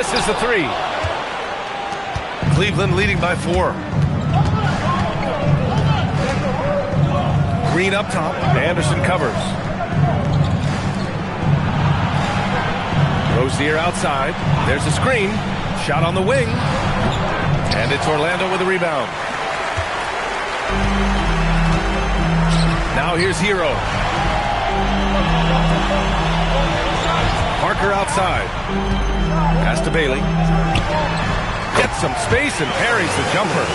Misses the three. Cleveland leading by 4. Green up top. Anderson covers. Rozier outside. There's a screen. Shot on the wing. And it's Orlando with a rebound. Now here's Hero. Parker outside. Pass to Bailey. Gets some space and parries the jumper.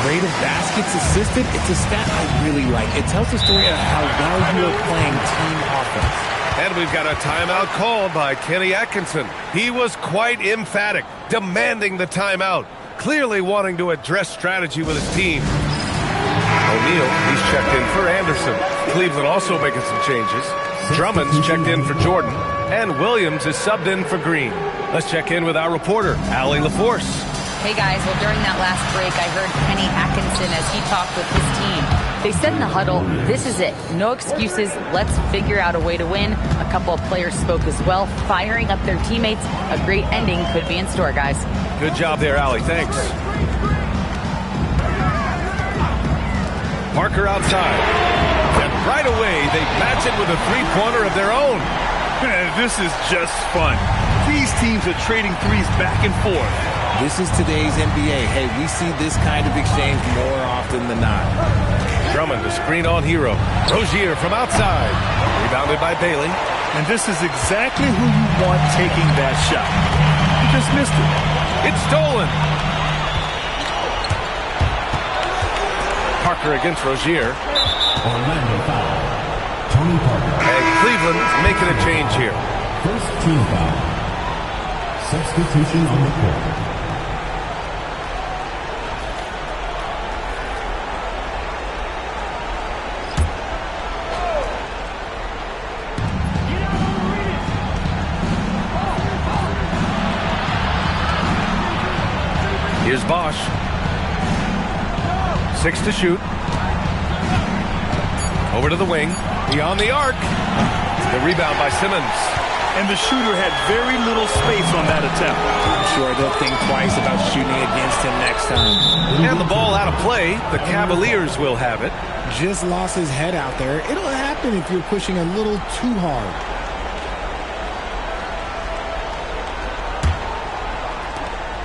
Rate of baskets assisted, it's a stat I really like. It tells the story of how well you are playing team offense. And we've got a timeout called by Kenny Atkinson. He was quite emphatic, demanding the timeout, clearly wanting to address strategy with his team. O'Neal, he's checked in for Anderson. Cleveland also making some changes. Drummond's checked in for Jordan, and Williams is subbed in for Green. Let's check in with our reporter, Allie LaForce. Hey guys, well during that last break I heard Kenny Atkinson as he talked with his team. They said in the huddle, this is it, no excuses, let's figure out a way to win. A couple of players spoke as well, firing up their teammates. A great ending could be in store, guys. Good job there, Allie, thanks. Parker outside. And right away, they match it with a three-pointer of their own. This is just fun. These teams are trading threes back and forth. This is today's NBA. Hey, we see this kind of exchange more often than not. Drummond, the screen on Hero. Rozier from outside. Rebounded by Bailey. And this is exactly who you want taking that shot. You just missed it. It's stolen. Parker against Rozier. Orlando foul. Tony Parker. And Cleveland making a change here. First team foul. Substitution on the court. Here's Bosch. 6 to shoot. Over to the wing. Beyond the arc. The rebound by Simmons. And the shooter had very little space on that attempt. I'm sure they'll think twice about shooting against him next time. And the ball out of play. The Cavaliers will have it. Just lost his head out there. It'll happen if you're pushing a little too hard.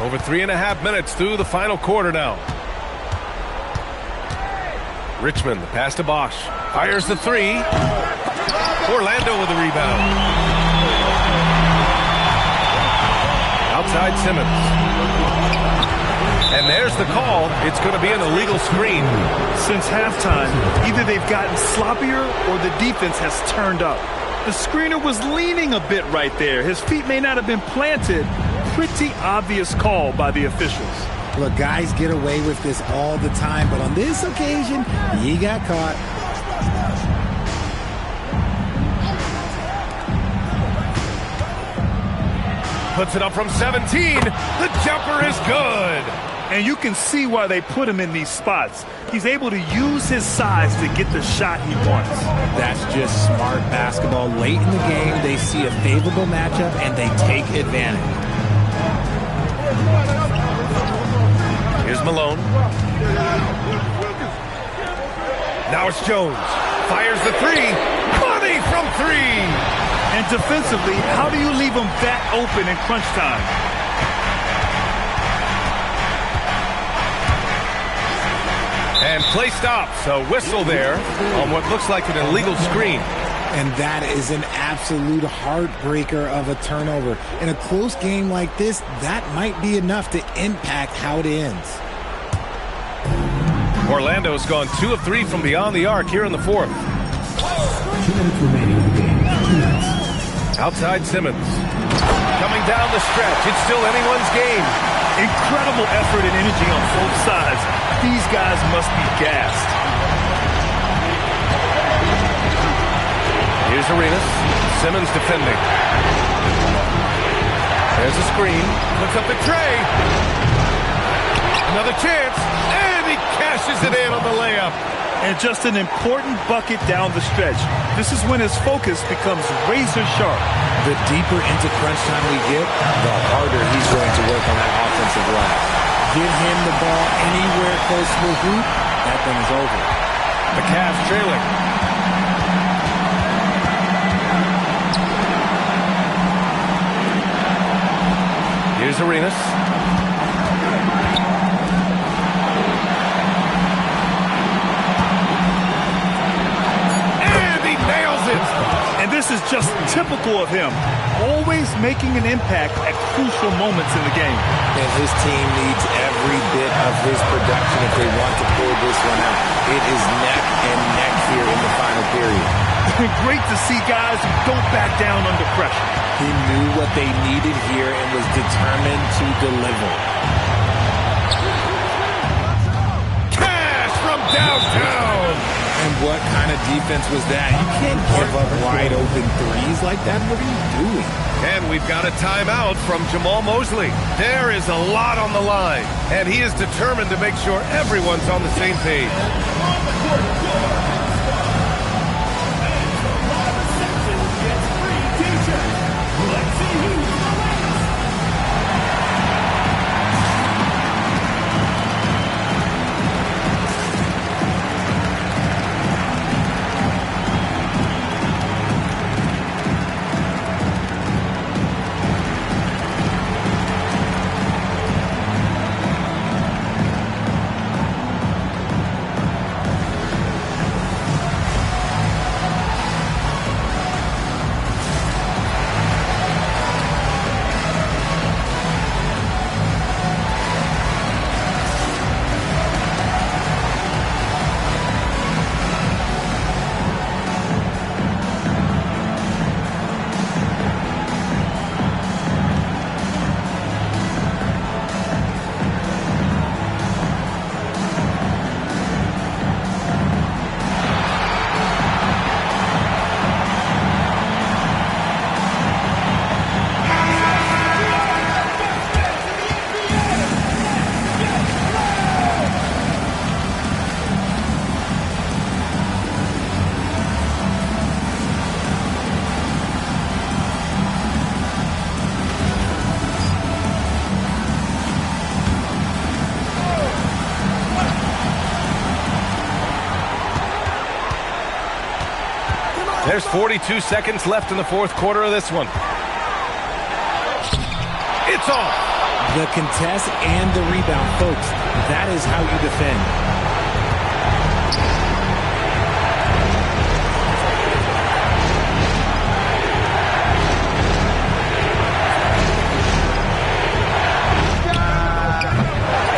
Over 3.5 minutes through the final quarter now. Richmond, the pass to Bosch. Fires the three. Orlando with the rebound. Outside Simmons. And there's the call. It's going to be an illegal screen. Since halftime, either they've gotten sloppier or the defense has turned up. The screener was leaning a bit right there. His feet may not have been planted. Pretty obvious call by the officials. Look, guys get away with this all the time, but on this occasion, he got caught. Puts it up from 17. The jumper is good. And you can see why they put him in these spots. He's able to use his size to get the shot he wants. That's just smart basketball. Late in the game, they see a favorable matchup, and they take advantage. Here's Malone. Now it's Jones. Fires the three. Money from three. And defensively, how do you leave him that open in crunch time? And play stops. A whistle there on what looks like an illegal screen. And that is an absolute heartbreaker of a turnover. In a close game like this, that might be enough to impact how it ends. Orlando's gone 2 of 3 from beyond the arc here in the fourth. 2 minutes remaining in the game. 2 minutes. Outside Simmons. Coming down the stretch. It's still anyone's game. Incredible effort and energy on both sides. These guys must be gassed. Here's Arenas. Simmons defending. There's a screen. Looks up the tray. Another chance. And he cashes it in on the layup. And just an important bucket down the stretch. This is when his focus becomes razor sharp. The deeper into crunch time we get, the harder he's going to get him the ball anywhere close to the hoop, that thing is over. The Cavs trailing. Here's Arenas. And he nails it. And this is just typical of him, always making an impact at crucial moments in the game. And his team needs every bit of his production if they want to pull this one out. It is neck and neck here in the final period. Great to see guys who don't back down under pressure. He knew what they needed here and was determined to deliver. Cash from downtown. And what kind of defense was that? You can't give up wide open threes like that. What are you doing? And we've got a timeout from Jamal Mosley. There is a lot on the line, and he is determined to make sure everyone's on the same page. There's 42 seconds left in the fourth quarter of this one. It's off. The contest and the rebound, folks. That is how you defend.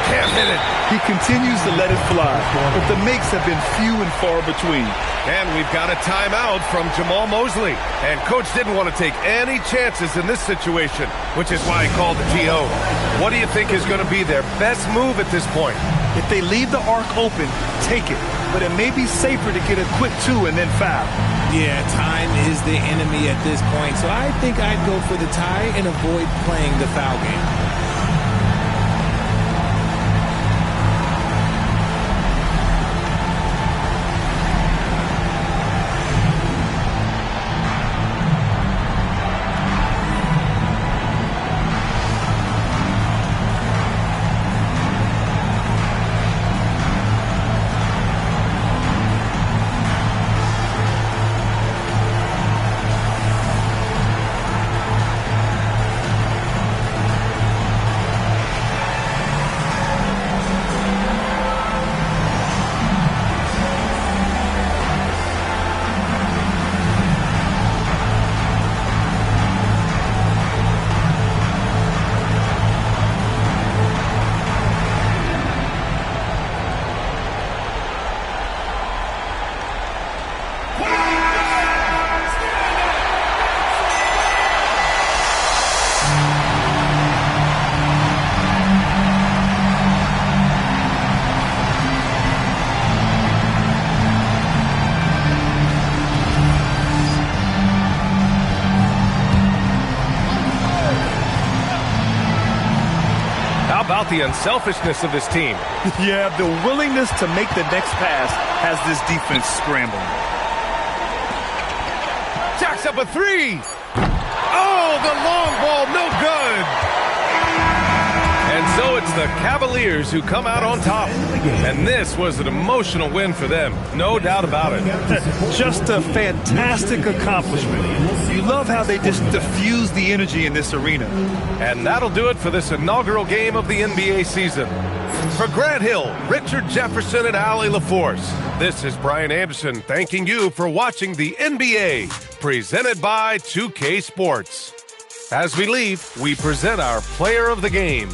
Can't hit it. He continues to let it fly, but the makes have been few and far between. And we've got a timeout from Jamal Mosley. And Coach didn't want to take any chances in this situation, which is why he called the TO. What do you think is going to be their best move at this point? If they leave the arc open, take it. But it may be safer to get a quick two and then foul. Yeah, time is the enemy at this point, so I think I'd go for the tie and avoid playing the foul game. About the unselfishness of this team. Yeah, the willingness to make the next pass has this defense scrambling. Jacks up a three. Oh, the long ball, no good. And so it's the Cavaliers who come out on top. And this was an emotional win for them, no doubt about it. Just a fantastic accomplishment. You love how they just diffuse the energy in this arena. And that'll do it for this inaugural game of the NBA season. For Grant Hill, Richard Jefferson, and Allie LaForce, this is Brian Anderson thanking you for watching the NBA, presented by 2K Sports. As we leave, we present our player of the game.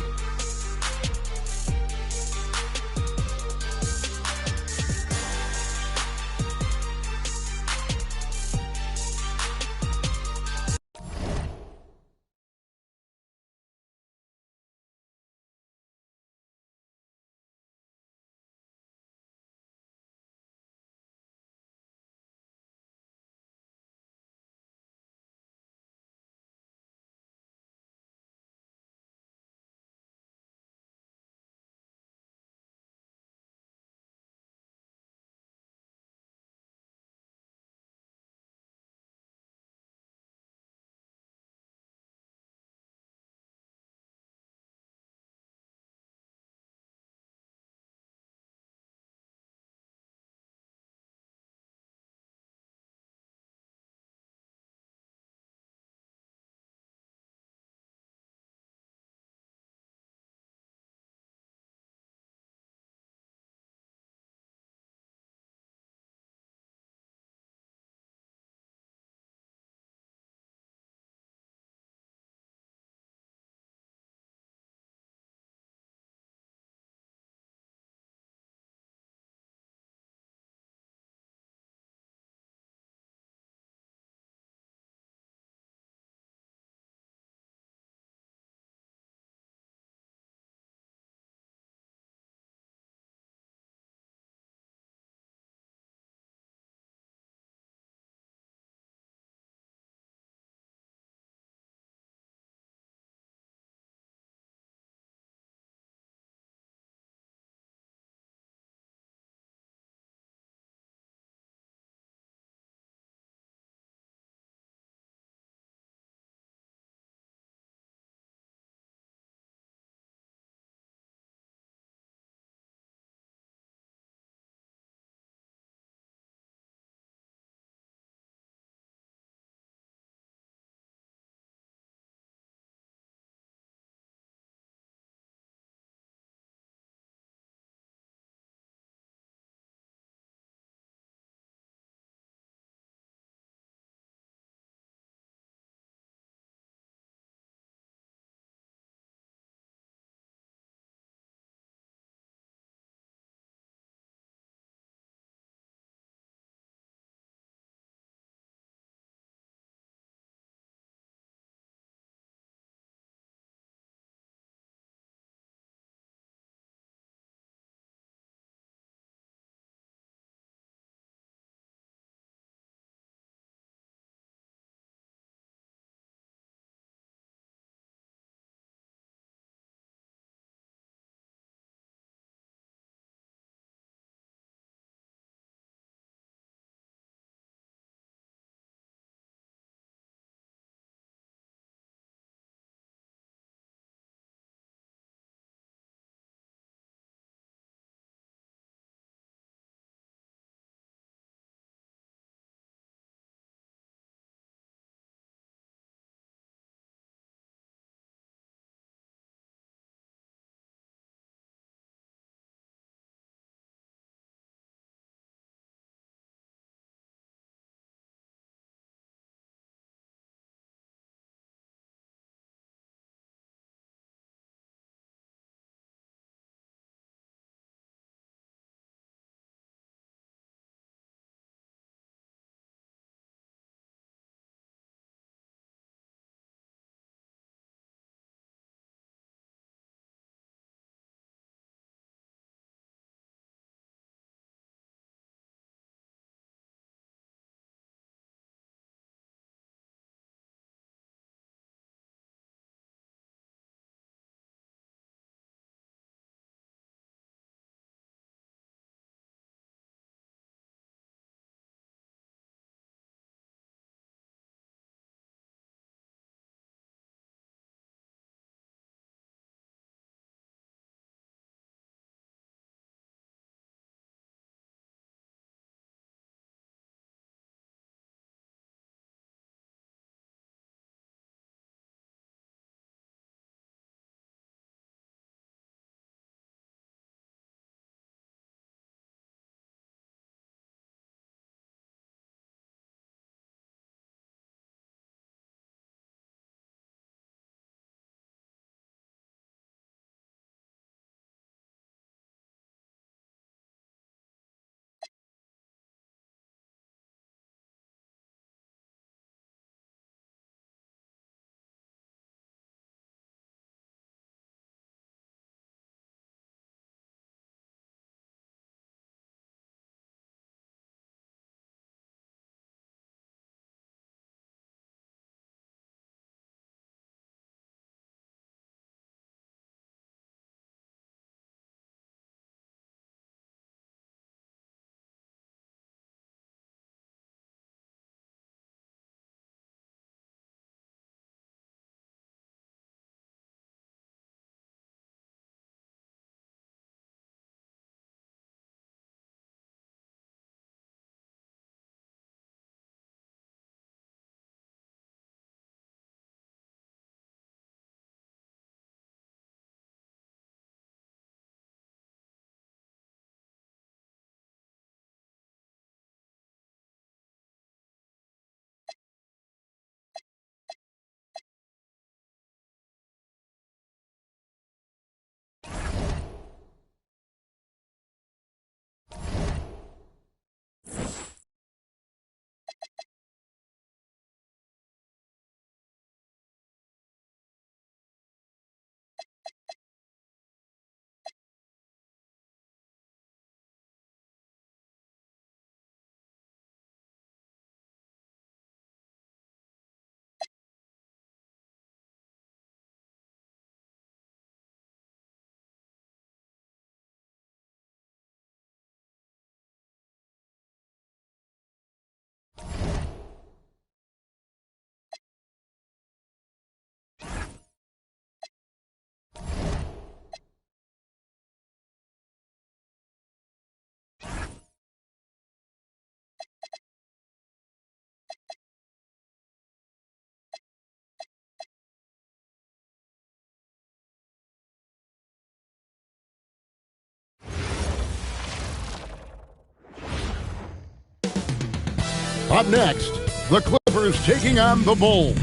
Up next, the Clippers taking on the Bulls.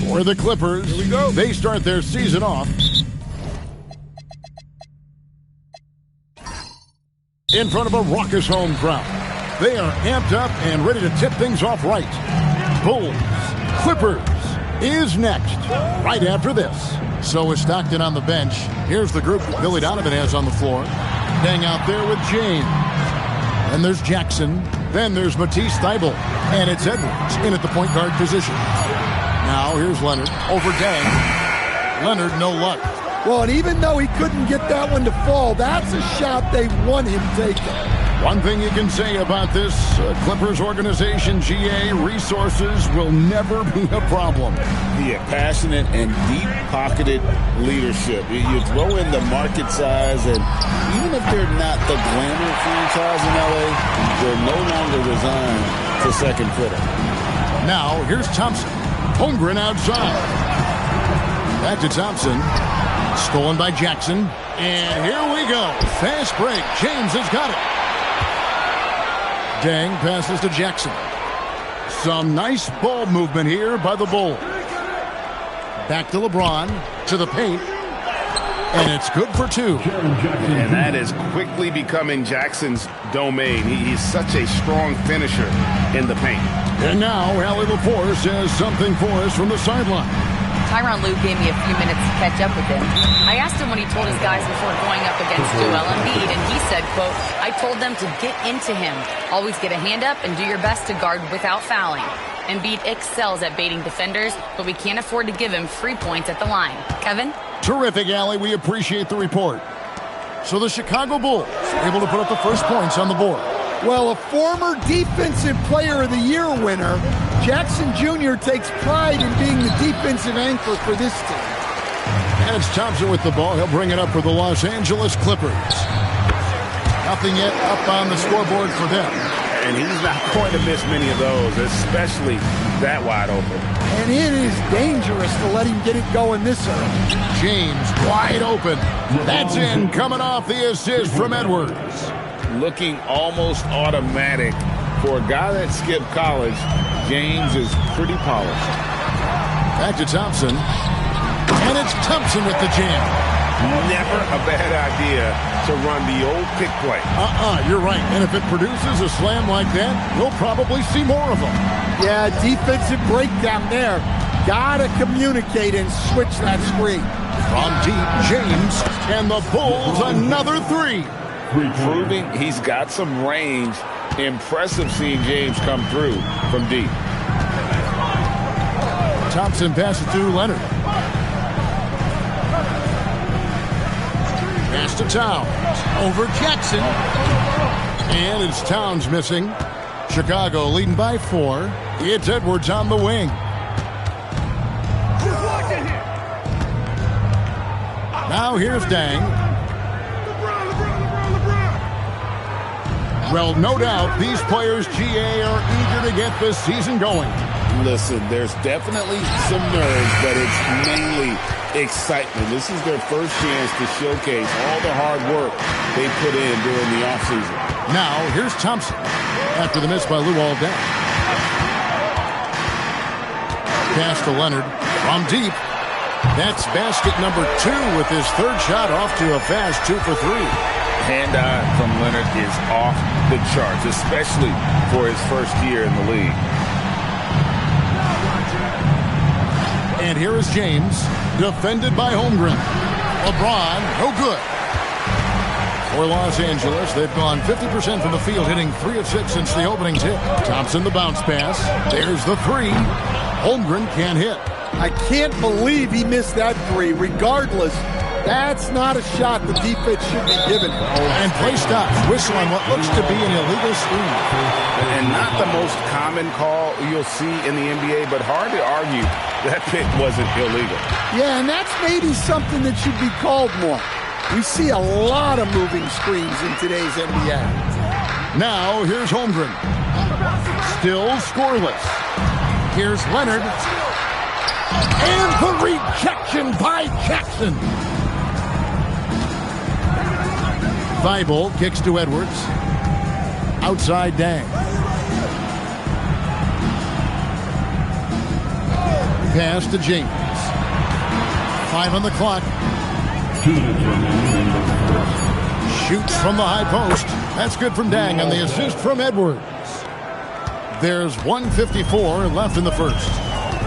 For the Clippers, here we go. They start their season off in front of a raucous home crowd. They are amped up and ready to tip things off right. Bulls, Clippers is next, right after this. So is Stockton on the bench. Here's the group that Billy Donovan has on the floor. Dang out there with James. Then there's Jackson. Then there's Matisse Thybulle. And it's Edwards in at the point guard position. Now here's Leonard over Dang. Leonard, no luck. Well, and even though he couldn't get that one to fall, that's a shot they want him taking. One thing you can say about this Clippers organization, GA, resources will never be a problem. Yeah, passionate and deep-pocketed leadership. You throw in the market size, and even if they're not the glamour franchise in LA, they're no longer resigned to second fiddle. Now, here's Thompson. Holmgren outside. Back to Thompson. Stolen by Jackson. And here we go. Fast break. James has got it. Dang passes to Jackson. Some nice ball movement here by the Bulls. Back to LeBron. To the paint. And it's good for two. And that is quickly becoming Jackson's domain. He's such a strong finisher in the paint. And now, Allie LaForce has something for us from the sideline. Tyronn Lue gave me a few minutes to catch up with him. I asked him what he told his guys before going up against Joel Embiid, and he said, quote, "I told them to get into him. Always get a hand up and do your best to guard without fouling. Embiid excels at baiting defenders, but we can't afford to give him free points at the line." Kevin? Terrific, Allie. We appreciate the report. So the Chicago Bulls able to put up the first points on the board. Well, a former Defensive Player of the Year winner, Jackson Jr. takes pride in being the defensive anchor for this team. And it's Thompson with the ball. He'll bring it up for the Los Angeles Clippers. Nothing yet up on the scoreboard for them. And he's not going to miss many of those, especially that wide open. And it is dangerous to let him get it going this early. James wide open. That's in, coming off the assist from Edwards. Looking almost automatic. For a guy that skipped college, James is pretty polished. Back to Thompson. And it's Thompson with the jam. Never a bad idea to run the old pick play. You're right. And if it produces a slam like that, we'll probably see more of them. Yeah, defensive breakdown there. Gotta communicate and switch that screen. From deep, James, and the Bulls another three. Proving he's got some range. Impressive seeing James come through from deep. Thompson passes to Leonard. Pass to Towns. Over Jackson. And it's Towns missing. Chicago leading by 4. It's Edwards on the wing. Now here's Dang. Well, no doubt these players, GA, are eager to get this season going. Listen, there's definitely some nerves, but it's mainly excitement. This is their first chance to showcase all the hard work they put in during the offseason. Now, here's Thompson after the miss by Lou Aldana. Pass to Leonard from deep. That's basket number 2 with his third shot off to a fast 2 for 3. Hand-eye from Leonard is off the charts, especially for his first year in the league. And here is James, defended by Holmgren. LeBron, no good. For Los Angeles, they've gone 50% from the field, hitting 3 of 6 since the opening tip. Thompson, the bounce pass. There's the 3. Holmgren can't hit. I can't believe he missed that 3. Regardless, that's not a shot the defense should be given. And play stops. Whistle on what looks to be an illegal screen. And not the most common call you'll see in the NBA, but hard to argue that pick wasn't illegal. Yeah, and that's maybe something that should be called more. We see a lot of moving screens in today's NBA. Now, here's Holmgren. Still scoreless. Here's Leonard. And the rejection by Jackson. Thybulle kicks to Edwards. Outside Dang. Pass to James. 5 on the clock. 2 minutes remaining in the first. Shoots from the high post. That's good from Dang on the assist from Edwards. There's 1:54 left in the first.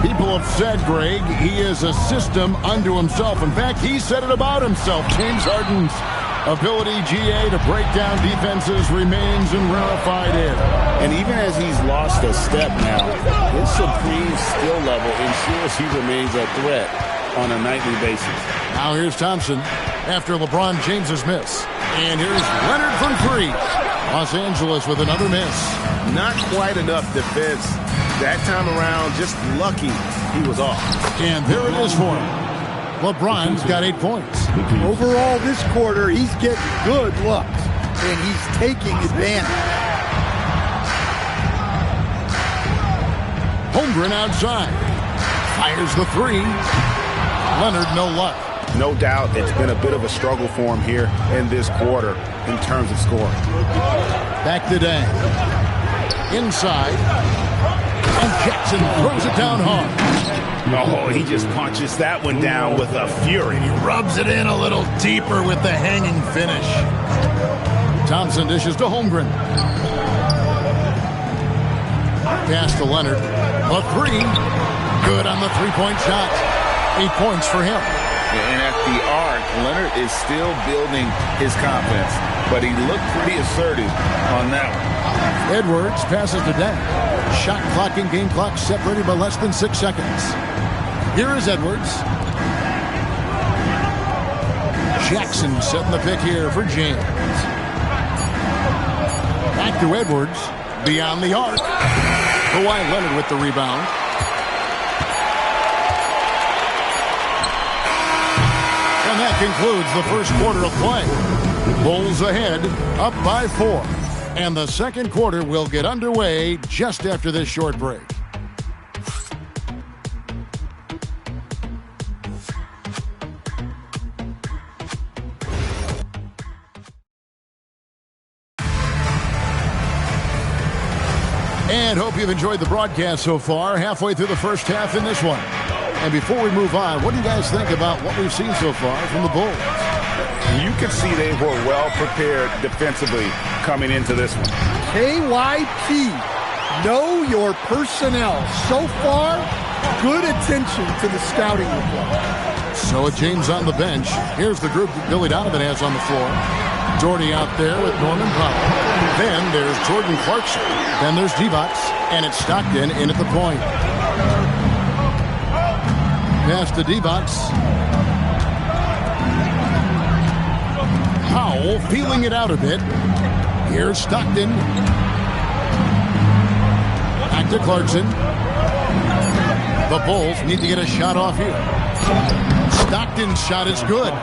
People have said, Greg, he is a system unto himself. In fact, he said it about himself. James Harden's ability, GA, to break down defenses remains in rarefied air. And even as he's lost a step now, his supreme skill level ensures he remains a threat on a nightly basis. Now here's Thompson after LeBron James's miss. And here's Leonard from 3. Los Angeles with another miss. Not quite enough defense. That time around, just lucky he was off. And there it is for him. LeBron's got 8 points. Overall, this quarter, he's getting good looks, and he's taking advantage. Holmgren outside. Fires the 3. Leonard, no luck. No doubt it's been a bit of a struggle for him here in this quarter in terms of scoring. Back to Dang. Inside. And Jackson throws it down hard. Oh, he just punches that one down with a fury. He rubs it in a little deeper with the hanging finish. Thompson dishes to Holmgren. Pass to Leonard. A 3. Good on the three-point shot. 8 points for him. And at the arc, Leonard is still building his confidence, but he looked pretty assertive on that one. Edwards passes to Dang. Shot clock and game clock separated by less than 6 seconds. Here is Edwards. Jackson setting the pick here for James. Back to Edwards. Beyond the arc. Kawhi Leonard with the rebound. And that concludes the first quarter of play. Bulls ahead, up by 4. And the second quarter will get underway just after this short break. And hope you've enjoyed the broadcast so far. Halfway through the first half in this one. And before we move on, what do you guys think about what we've seen so far from the Bulls? You can see they were well prepared defensively coming into this one. KYP, know your personnel. So far, good attention to the scouting report. So with James on the bench, here's the group that Billy Donovan has on the floor. Jordy out there with Norman Powell. Then there's Jordan Clarkson. Then there's Divac, and it's Stockton in at the point. Pass to Divac. Powell feeling it out a bit. Here's Stockton. Back to Clarkson. The Bulls need to get a shot off here. Stockton's shot is good.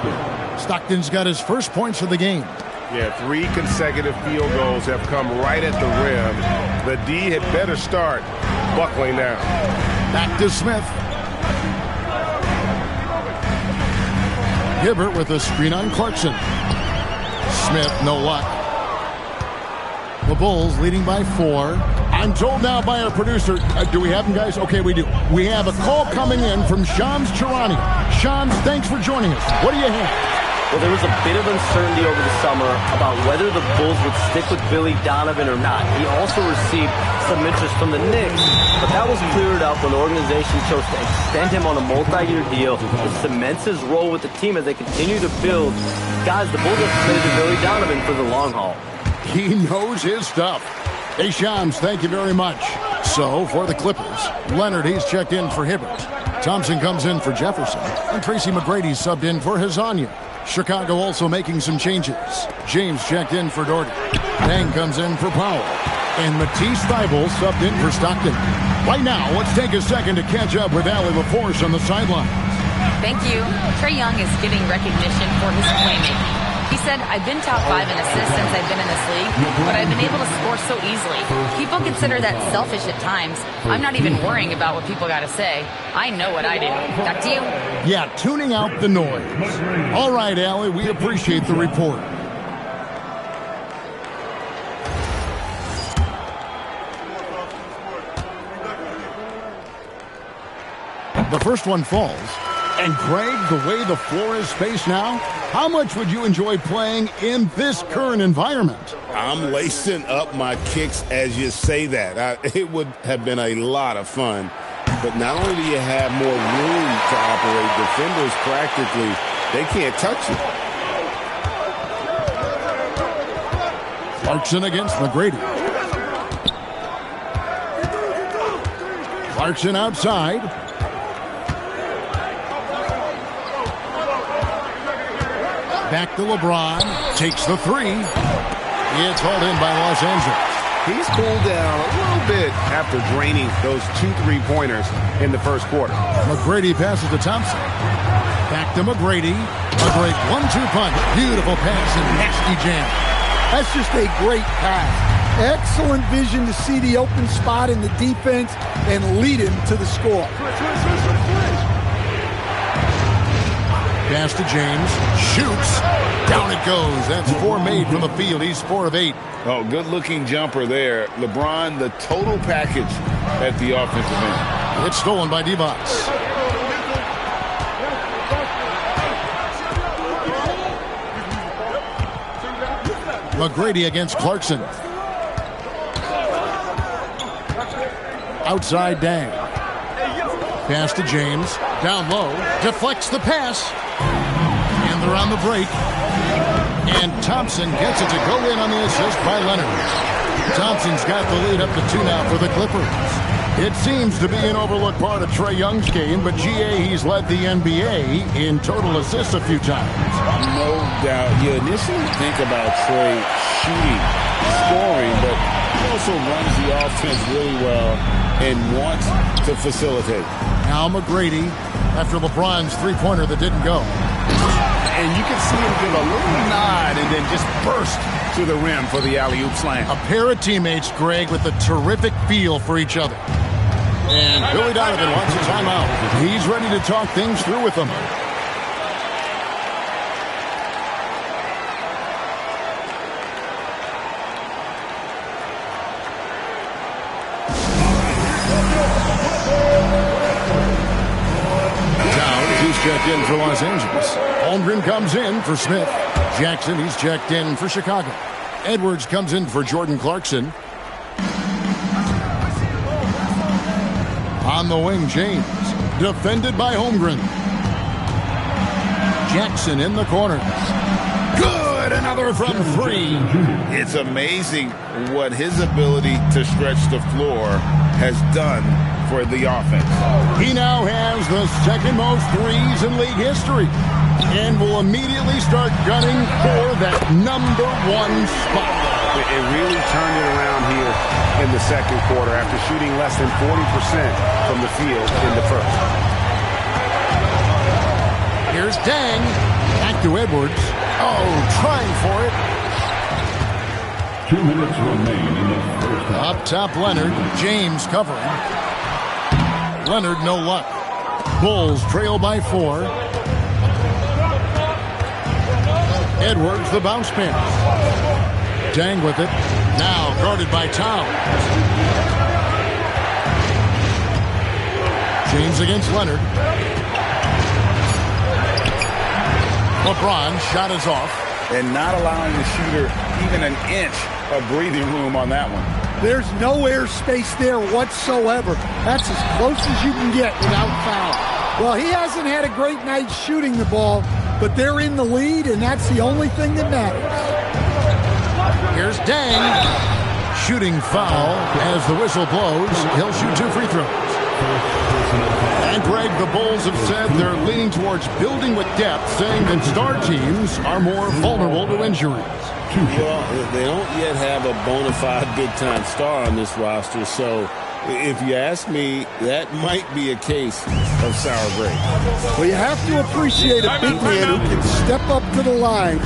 Stockton's got his first points of the game. Yeah, 3 consecutive field goals have come right at the rim. The D had better start buckling down. Back to Smith. Hibbert with a screen on Clarkson. Smith, no luck. The Bulls leading by 4. I'm told now by our producer, do we have him, guys? Okay, we do. We have a call coming in from Shams Charania. Shams, thanks for joining us. What do you have? Well, there was a bit of uncertainty over the summer about whether the Bulls would stick with Billy Donovan or not. He also received some interest from the Knicks, but that was cleared up when the organization chose to extend him on a multi-year deal. It cements his role with the team as they continue to build. Guys, the Bulls have committed to Billy Donovan for the long haul. He knows his stuff. Hey, Shams, thank you very much. So, for the Clippers, Leonard, he's checked in for Hibbert. Thompson comes in for Jefferson, and Tracy McGrady subbed in for Hezonja. Chicago also making some changes. James checked in for Doherty. Dang comes in for Powell. And Matisse Thybulle subbed in for Stockton. Right now, let's take a second to catch up with Allie LaForce on the sideline. Thank you. Trae Young is getting recognition for his playmaking. He said, I've been top 5 in assists since I've been in this league, but I've been able to score so easily. People consider that selfish at times. I'm not even worrying about what people got to say. I know what I do. Back to you. Yeah, tuning out the noise. All right, Allie, we appreciate the report. The first one falls. And Greg, the way the floor is spaced now, how much would you enjoy playing in this current environment? I'm lacing up my kicks as you say that. It would have been a lot of fun. But not only do you have more room to operate, defenders practically, they can't touch you. Clarkson against McGrady. Clarkson outside. Back to LeBron. Takes the three. It's hauled in by Los Angeles. He's cooled down a little bit after draining those 2 3-pointers in the first quarter. McGrady passes to Thompson. Back to McGrady. A great 1-2 punch. Beautiful pass and nasty jam. That's just a great pass. Excellent vision to see the open spot in the defense and lead him to the score. Pass to James. Shoots. Down it goes. That's 4 made from the field. He's 4 of 8. Oh, good-looking jumper there. LeBron, the total package at the offensive end. It's stolen by Divac. McGrady against Clarkson. Outside Dang. Pass to James. Down low. Deflects the pass. And they're on the break. And Thompson gets it to go in on the assist by Leonard. Thompson's got the lead up to 2 now for the Clippers. It seems to be an overlooked part of Trae Young's game, but GA, he's led the NBA in total assists a few times. No doubt. You initially think about Trae shooting, scoring, but he also runs the offense really well and wants to facilitate. Now McGrady, after LeBron's 3-pointer that didn't go. And you can see him give a little nod and then just burst to the rim for the alley-oop slam. A pair of teammates, Greg, with a terrific feel for each other. And Billy Donovan wants a timeout. He's ready to talk things through with them. He's checked in for Los Angeles. Holmgren comes in for Smith. Jackson, he's checked in for Chicago. Edwards comes in for Jordan Clarkson. On the wing, James. Defended by Holmgren. Jackson in the corner. Good! Another from 3. It's amazing what his ability to stretch the floor has done for the offense. He now has the second most threes in league history and will immediately start gunning for that number 1 spot. It really turned it around here in the second quarter after shooting less than 40% from the field in the first. Here's Dang. Back to Edwards. Oh, trying for it. 2 minutes remain in the first half. Up top, Leonard. James covering. Leonard, no luck. Bulls trail by 4. Edwards, the bounce pass. Dang with it. Now guarded by Towns. James against Leonard. LeBron shot is off. And not allowing the shooter even an inch of breathing room on that one. There's no air space there whatsoever. That's as close as you can get without foul. Well, he hasn't had a great night shooting the ball, but they're in the lead, and that's the only thing that matters. Here's Dang. Shooting foul as the whistle blows. He'll shoot 2 free throws. And Greg, the Bulls have said they're leaning towards building with depth, saying that star teams are more vulnerable to injuries. Well, they don't yet have a bona fide big-time star on this roster, so if you ask me, that might be a case of sour grapes. Well, you have to appreciate a big man who can step up to the line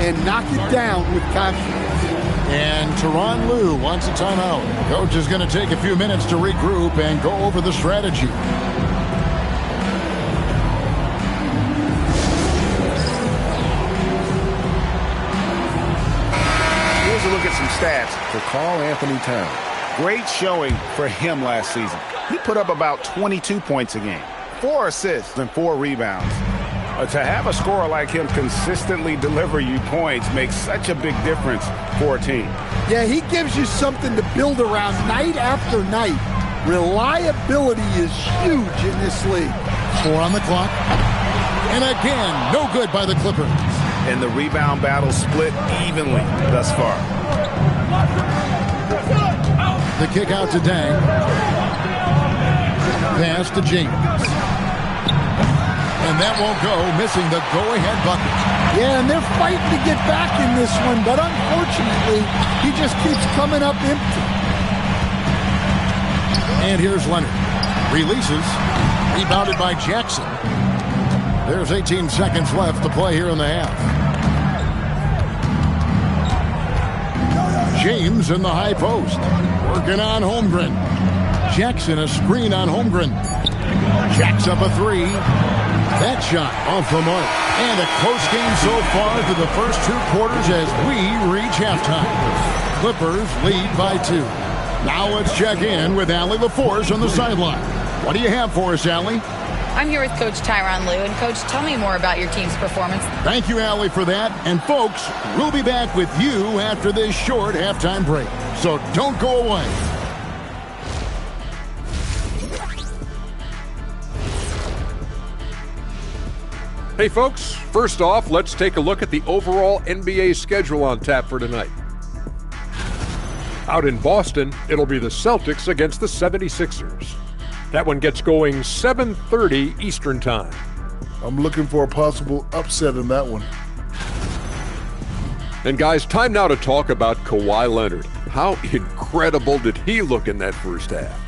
and knock it down with confidence. And Tyronn Lue wants a timeout. Coach is going to take a few minutes to regroup and go over the strategy. Here's a look at some stats for Karl Anthony Towns. Great showing for him last season. He put up about 22 points a game. 4 assists and 4 rebounds. To have a scorer like him consistently deliver you points makes such a big difference for a team. Yeah, he gives you something to build around night after night. Reliability is huge in this league. 4 on the clock. And again, no good by the Clippers. And the rebound battle split evenly thus far. The kick out to Dang. Pass to James. And that won't go, missing the go-ahead bucket. Yeah, and they're fighting to get back in this one, but unfortunately, he just keeps coming up empty. And here's Leonard. Releases. Rebounded by Jackson. There's 18 seconds left to play here in the half. James in the high post. Working on Holmgren. Jackson a screen on Holmgren. Jacks up a 3. That shot off the mark. And a close game so far through the first 2 quarters as we reach halftime. Clippers lead by 2. Now let's check in with Allie LaForce on the sideline. What do you have for us, Allie? I'm here with Coach Tyronn Lue. And, Coach, tell me more about your team's performance. Thank you, Allie, for that. And, folks, we'll be back with you after this short halftime break. So don't go away. Hey, folks. First off, let's take a look at the overall NBA schedule on tap for tonight. Out in Boston, it'll be the Celtics against the 76ers. That one gets going 7:30 Eastern Time. I'm looking for a possible upset in that one. And guys, time now to talk about Kawhi Leonard. How incredible did he look in that first half?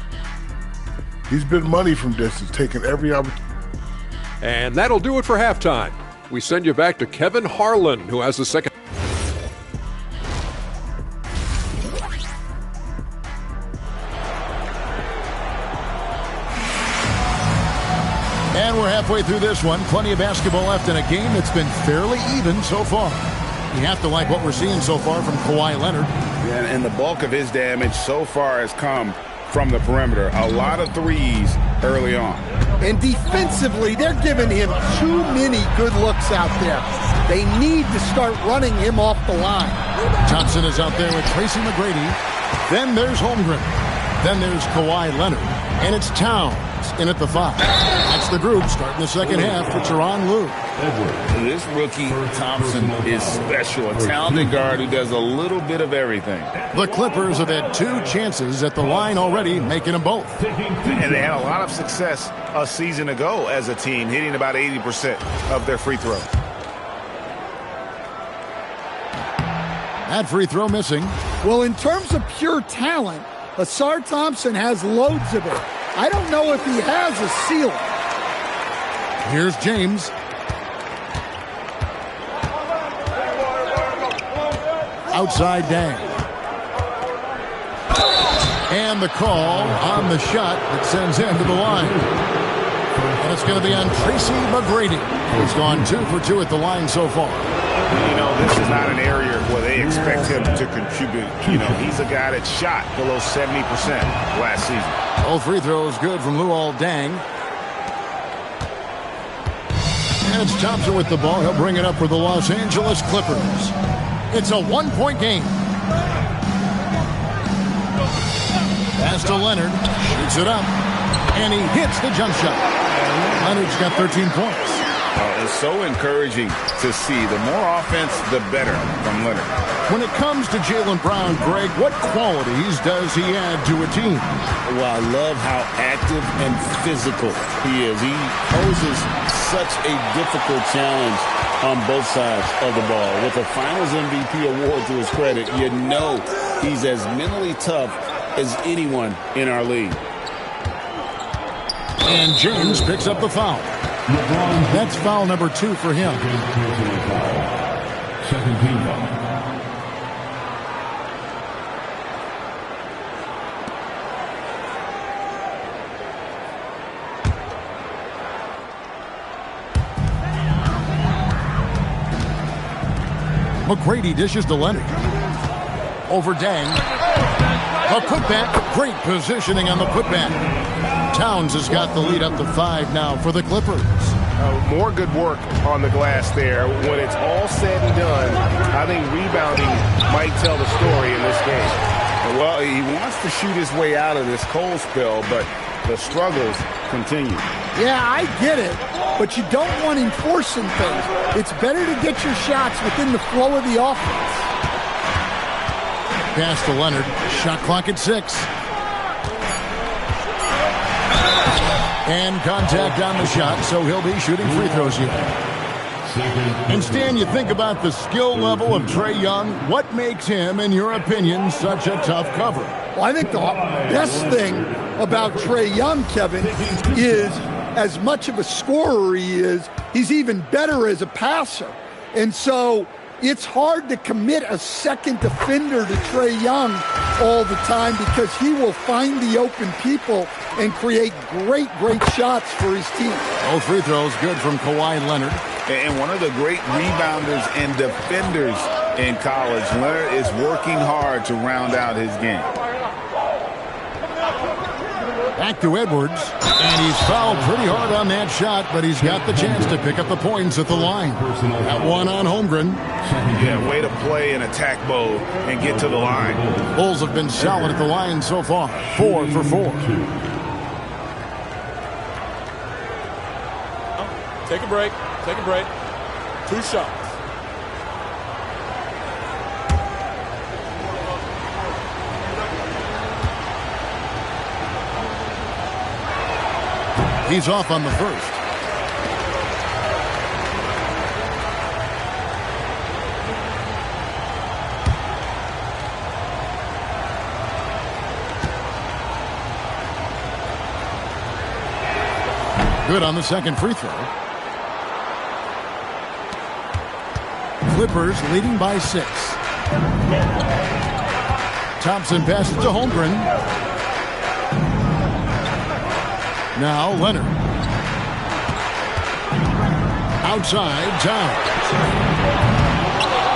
He's been money from distance, taking every opportunity. And that'll do it for halftime. We send you back to Kevin Harlan, who has the second. And we're halfway through this one. Plenty of basketball left in a game that's been fairly even so far. You have to like what we're seeing so far from Kawhi Leonard. Yeah, and the bulk of his damage so far has come from the perimeter. A lot of threes early on. And defensively, they're giving him too many good looks out there. They need to start running him off the line. Thompson is out there with Tracy McGrady. Then there's Holmgren. Then there's Kawhi Leonard. And it's Towns in at the 5. That's the group starting the second half for Tyronn Lue. This rookie, Thompson, is special. A talented guard who does a little bit of everything. The Clippers have had 2 chances at the line already, making them both. And they had a lot of success a season ago as a team, hitting about 80% of their free throws. That free throw missing. Well, in terms of pure talent, Ausar Thompson has loads of it. I don't know if he has a ceiling. Here's James. Outside Dang. And the call on the shot that sends him to the line. And it's going to be on Tracy McGrady, who's gone 2 for 2 at the line so far. You know, this is not an area where they expect him to contribute. You know, he's a guy that shot below 70% last season. All free throws good from Luol Deng. And it's Thompson with the ball. He'll bring it up for the Los Angeles Clippers. It's a 1-point game. Pass to Leonard. Shoots it up. And he hits the jump shot. Leonard's got 13 points. It's so encouraging to see. The more offense, the better from Leonard. When it comes to Jaylen Brown, Greg, what qualities does he add to a team? Well, I love how active and physical he is. He poses such a difficult challenge on both sides of the ball. With a Finals MVP award to his credit, you know he's as mentally tough as anyone in our league. And James picks up the foul. That's foul number 2 for him. Second team foul. McGrady dishes to Leonard. Over Dang. A putback. Great positioning on the putback. Towns has got the lead up to 5 now for the Clippers. More good work on the glass there. When it's all said and done, I think rebounding might tell the story in this game. Well, he wants to shoot his way out of this cold spell, but the struggles continue. Yeah, I get it, but you don't want him forcing things. It's better to get your shots within the flow of the offense. Pass to Leonard. Shot clock at 6. And contact on the shot, so he'll be shooting free throws here. And Stan, you think about the skill level of Trae Young. What makes him, in your opinion, such a tough cover? Well, I think the best thing about Trae Young, Kevin, is as much of a scorer he is, he's even better as a passer. And so it's hard to commit a second defender to Trae Young all the time because he will find the open people and create great shots for his team. Both free throws good from Kawhi Leonard. And one of the great rebounders and defenders in college. Leonard is working hard to round out his game. Back to Edwards, and he's fouled pretty hard on that shot, but he's got the chance to pick up the points at the line. That one on Holmgren. Yeah, way to play in attack mode and get to the line. Bulls have been solid at the line so far, 4 for 4. Take a break. Take a break. 2 shots. He's off on the first. Good on the second free throw. Clippers leading by 6. Thompson passes to Holmgren. Now Leonard. Outside, Towns.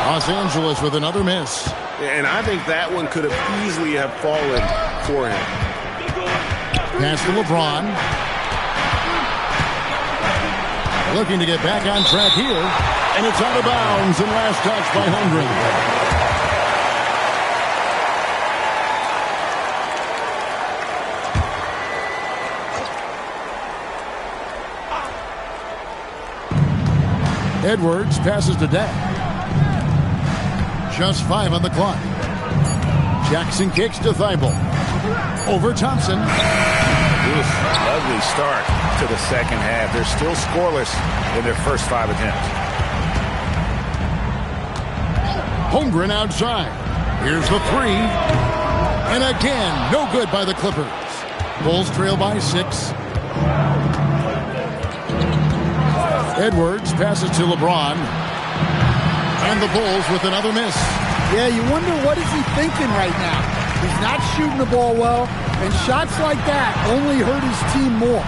Los Angeles with another miss. And I think that one could have easily have fallen for him. Pass to LeBron. Looking to get back on track here. And it's out of bounds and last touch by Holmgren. Edwards passes to Dak. Just 5 on the clock. Jackson kicks to Thibault. Over Thompson. Ugly start to the second half. They're still scoreless in their first 5 attempts. Holmgren outside. Here's the 3. And again, no good by the Clippers. Bulls trail by 6. Edwards passes to LeBron. And the Bulls with another miss. Yeah, you wonder what is he thinking right now. He's not shooting the ball well, and shots like that only hurt his team more.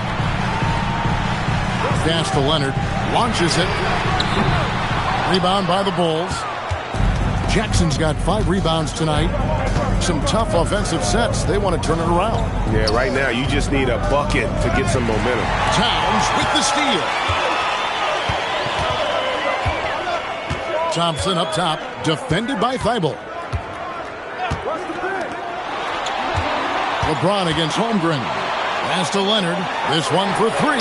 Pass to Leonard. Launches it. Rebound by the Bulls. Jackson's got 5 rebounds tonight. Some tough offensive sets. They want to turn it around. Yeah, right now you just need a bucket to get some momentum. Towns with the steal. Thompson up top, defended by Thibault. LeBron against Holmgren. Pass to Leonard. This one for 3.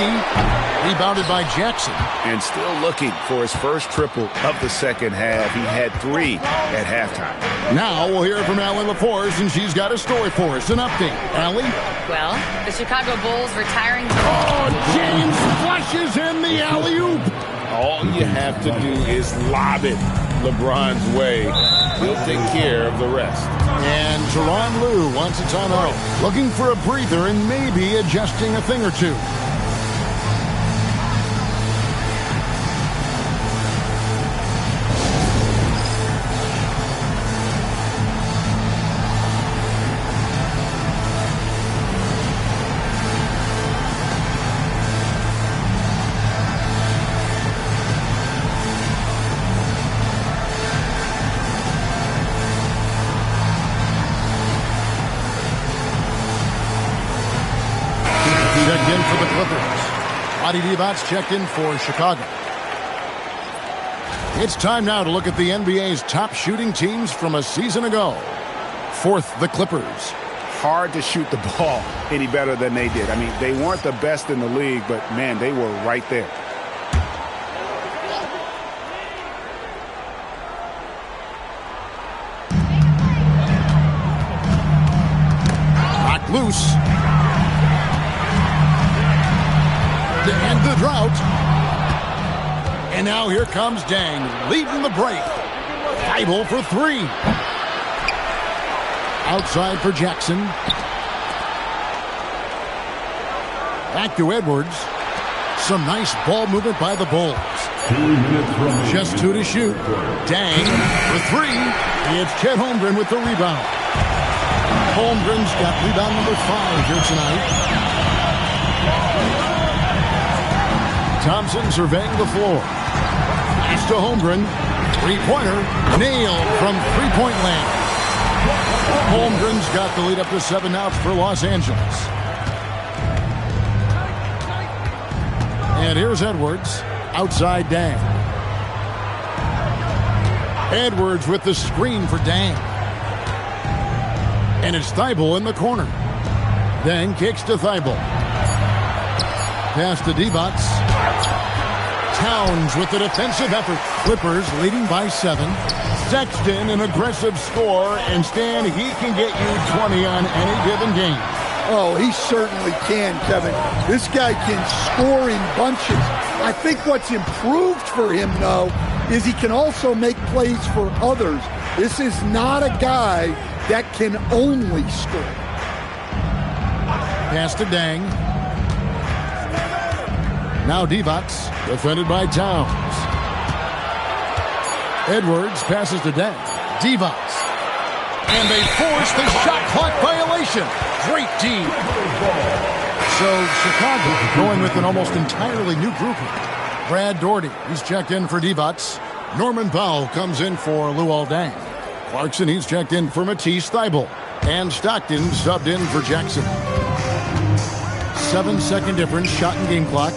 Rebounded by Jackson. And still looking for his first triple of the second half. He had 3 at halftime. Now we'll hear from Allie LaForce, and she's got a story for us. An update. Allie? Well, the Chicago Bulls retiring. Oh, James flushes in the alley-oop. All you have to do is lob it LeBron's way. He'll take care of the rest. And Teron Lue wants a timeout. Looking for a breather and maybe adjusting a thing or two. Roddy Divac checked in for Chicago. It's time now to look at the NBA's top shooting teams from a season ago. Fourth, the Clippers. Hard to shoot the ball any better than they did. I mean, they weren't the best in the league, but, man, they were right there. Knocked loose. To end the drought. And now here comes Dang, leading the break. Thibault for three. Outside for Jackson. Back to Edwards. Some nice ball movement by the Bulls. Just 2 to shoot. Dang for three. It's Chet Holmgren with the rebound. Holmgren's got rebound number 5 here tonight. Thompson surveying the floor. Pass to Holmgren. Three-pointer. Nailed from three-point land. Holmgren's got the lead up to 7 outs for Los Angeles. And here's Edwards. Outside Dang. Edwards with the screen for Dang. And it's Thibault in the corner. Dang kicks to Thibault. Pass to Divac. Towns with the defensive effort. Clippers leading by 7. Sexton an aggressive score, and Stan, he can get you 20 on any given game. Oh, he certainly can, Kevin. This guy can score in bunches. I think what's improved for him, though, is he can also make plays for others. This is not a guy that can only score. Pass to Dang. Now Divac, defended by Towns. Edwards passes to Dang. Divac. And they force the shot clock violation. Great team. So Chicago going with an almost entirely new grouping. Brad Daugherty, he's checked in for Divac. Norman Powell comes in for Luol Deng. Clarkson, he's checked in for Matisse Thybulle. And Stockton subbed in for Jackson. 7-second difference, shot and game clock.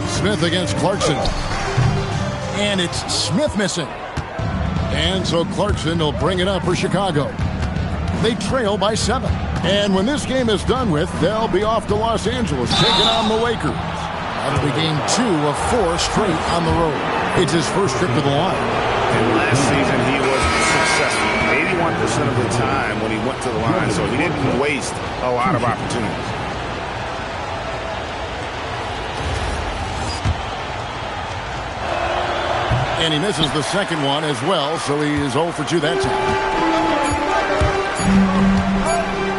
Smith against Clarkson. And it's Smith missing. And so Clarkson will bring it up for Chicago. They trail by 7. And when this game is done with, they'll be off to Los Angeles, taking on the Lakers. That'll be game 2 of 4 straight on the road. It's his first trip to the line. And last season, he was successful 81% of the time when he went to the line, so he didn't waste a lot of opportunities. And he misses the second one as well, so he is 0 for 2 that time.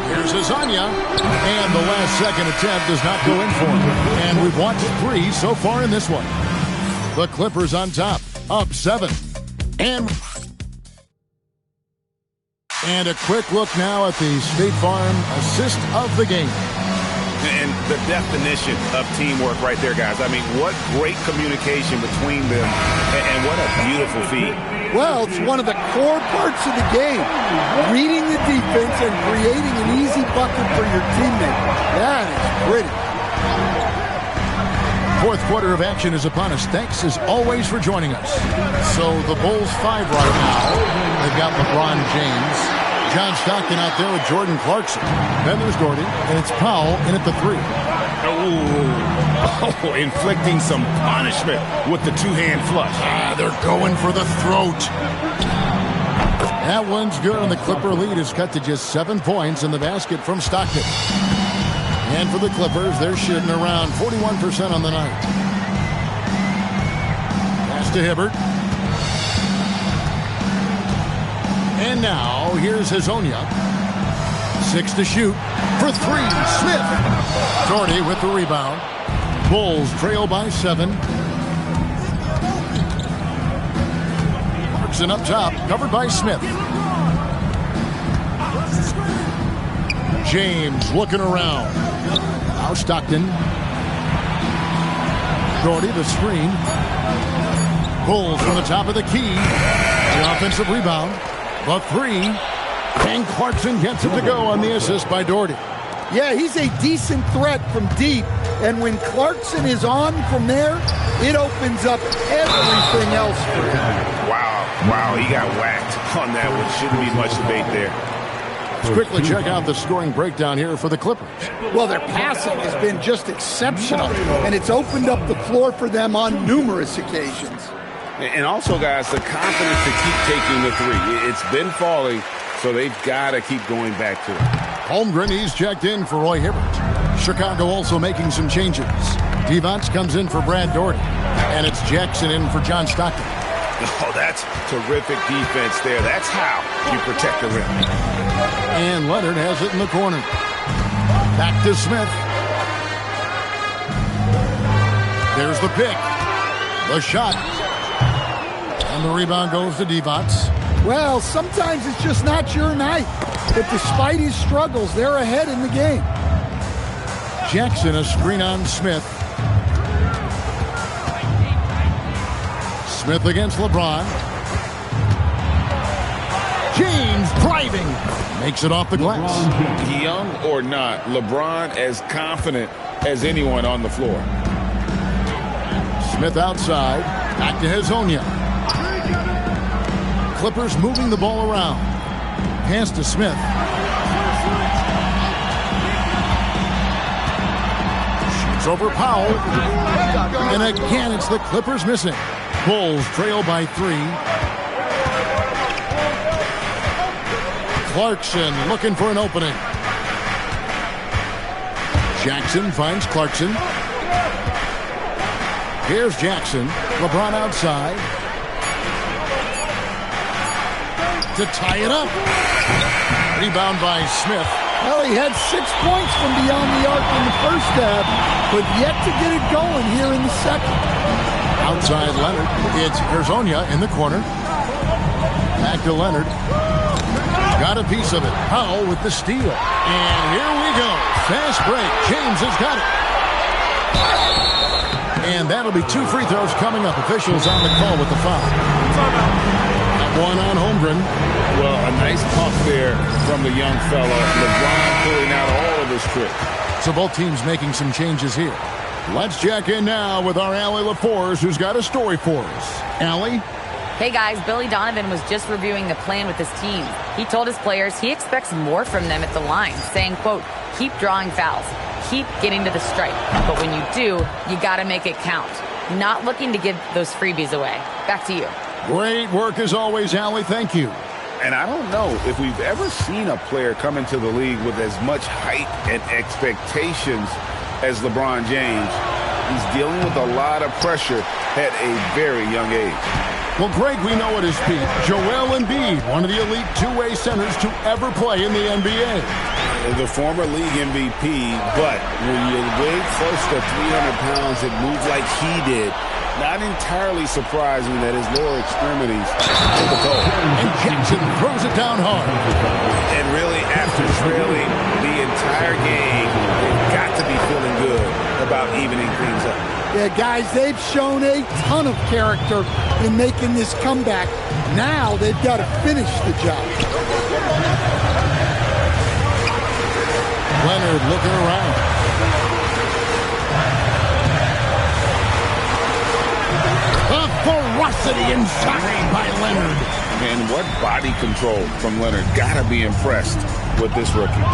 Here's Azania, and the last second attempt does not go in for him. And we've watched 3 so far in this one. The Clippers on top, up 7. And a quick look now at the State Farm assist of the game. And the definition of teamwork right there, guys. I mean, what great communication between them, and what a beautiful feed. Well, it's one of the core parts of the game. Reading the defense and creating an easy bucket for your teammate. That is pretty. Fourth quarter of action is upon us. Thanks, as always, for joining us. So the Bulls 5 right now. They've got LeBron James. John Stockton out there with Jordan Clarkson. Then there's Daugherty, and it's Powell in at the 3. Oh, inflicting some punishment with the two-hand flush. They're going for the throat. That one's good, and the Clipper lead is cut to just 7 points in the basket from Stockton. And for the Clippers, they're shooting around 41% on the night. Pass to Hibbert. And now, here's Hazonia. 6 to shoot. For 3, Smith. Daugherty with the rebound. Bulls trail by 7. Clarkson up top, covered by Smith. James looking around. Now Stockton. Daugherty the screen. Bulls from the top of the key. The offensive rebound. The 3, and Clarkson gets it to go on the assist by Daugherty. Yeah, he's a decent threat from deep. And when Clarkson is on from there, it opens up everything else for him. Wow, he got whacked on that one. Shouldn't be much debate there. Let's quickly check out the scoring breakdown here for the Clippers. Well, their passing has been just exceptional, and it's opened up the floor for them on numerous occasions. And also, guys, the confidence to keep taking the three. It's been falling, so they've got to keep going back to it. Holmgren, he's checked in for Roy Hibbert. Chicago also making some changes. Devonts comes in for Brad Daugherty, and it's Jackson in for John Stockton. Oh, that's terrific defense there. That's how you protect the rim. And Leonard has it in the corner. Back to Smith. There's the pick. The shot. And the rebound goes to Devonts. Well, sometimes it's just not your night. But despite his struggles, they're ahead in the game. Jackson, a screen on Smith. Smith against LeBron. James driving. Makes it off the glass. Young or not, LeBron as confident as anyone on the floor. Smith outside. Back to Hezonja. Clippers moving the ball around. Pass to Smith. Shoots over Powell. And again, it's the Clippers missing. Bulls trail by 3. Clarkson looking for an opening. Jackson finds Clarkson. Here's Jackson. LeBron outside. To tie it up. Rebound by Smith. Well, he had 6 points from beyond the arc in the first half, but yet to get it going here in the second. Outside Leonard. It's Hezonja in the corner. Back to Leonard. Got a piece of it. Powell with the steal. And here we go. Fast break. James has got it. And that'll be 2 free throws coming up. Officials on the call with the foul. One on Holmgren. Well, a nice pump there from the young fella. LeBron pulling out all of his tricks. So both teams making some changes here. Let's check in now with our Allie LaForce, who's got a story for us. Allie? Hey guys, Billy Donovan was just reviewing the plan with his team. He told his players he expects more from them at the line, saying, quote, keep drawing fouls, keep getting to the stripe. But when you do, you got to make it count. Not looking to give those freebies away. Back to you. Great work as always, Allie. Thank you. And I don't know if we've ever seen a player come into the league with as much height and expectations as LeBron James. He's dealing with a lot of pressure at a very young age. Well, Greg, we know at his peak, Joel Embiid, one of the elite two-way centers to ever play in the NBA. The former league MVP, but when you weigh close to 300 pounds and move like he did, not entirely surprising that his lower extremities took a toll. And Jackson throws it down hard. And really, after trailing the entire game, they've got to be feeling good about evening things up. Yeah, guys, they've shown a ton of character in making this comeback. Now they've got to finish the job. Leonard looking around. The ferocity inside by Leonard. And what body control from Leonard. Gotta be impressed with this rookie.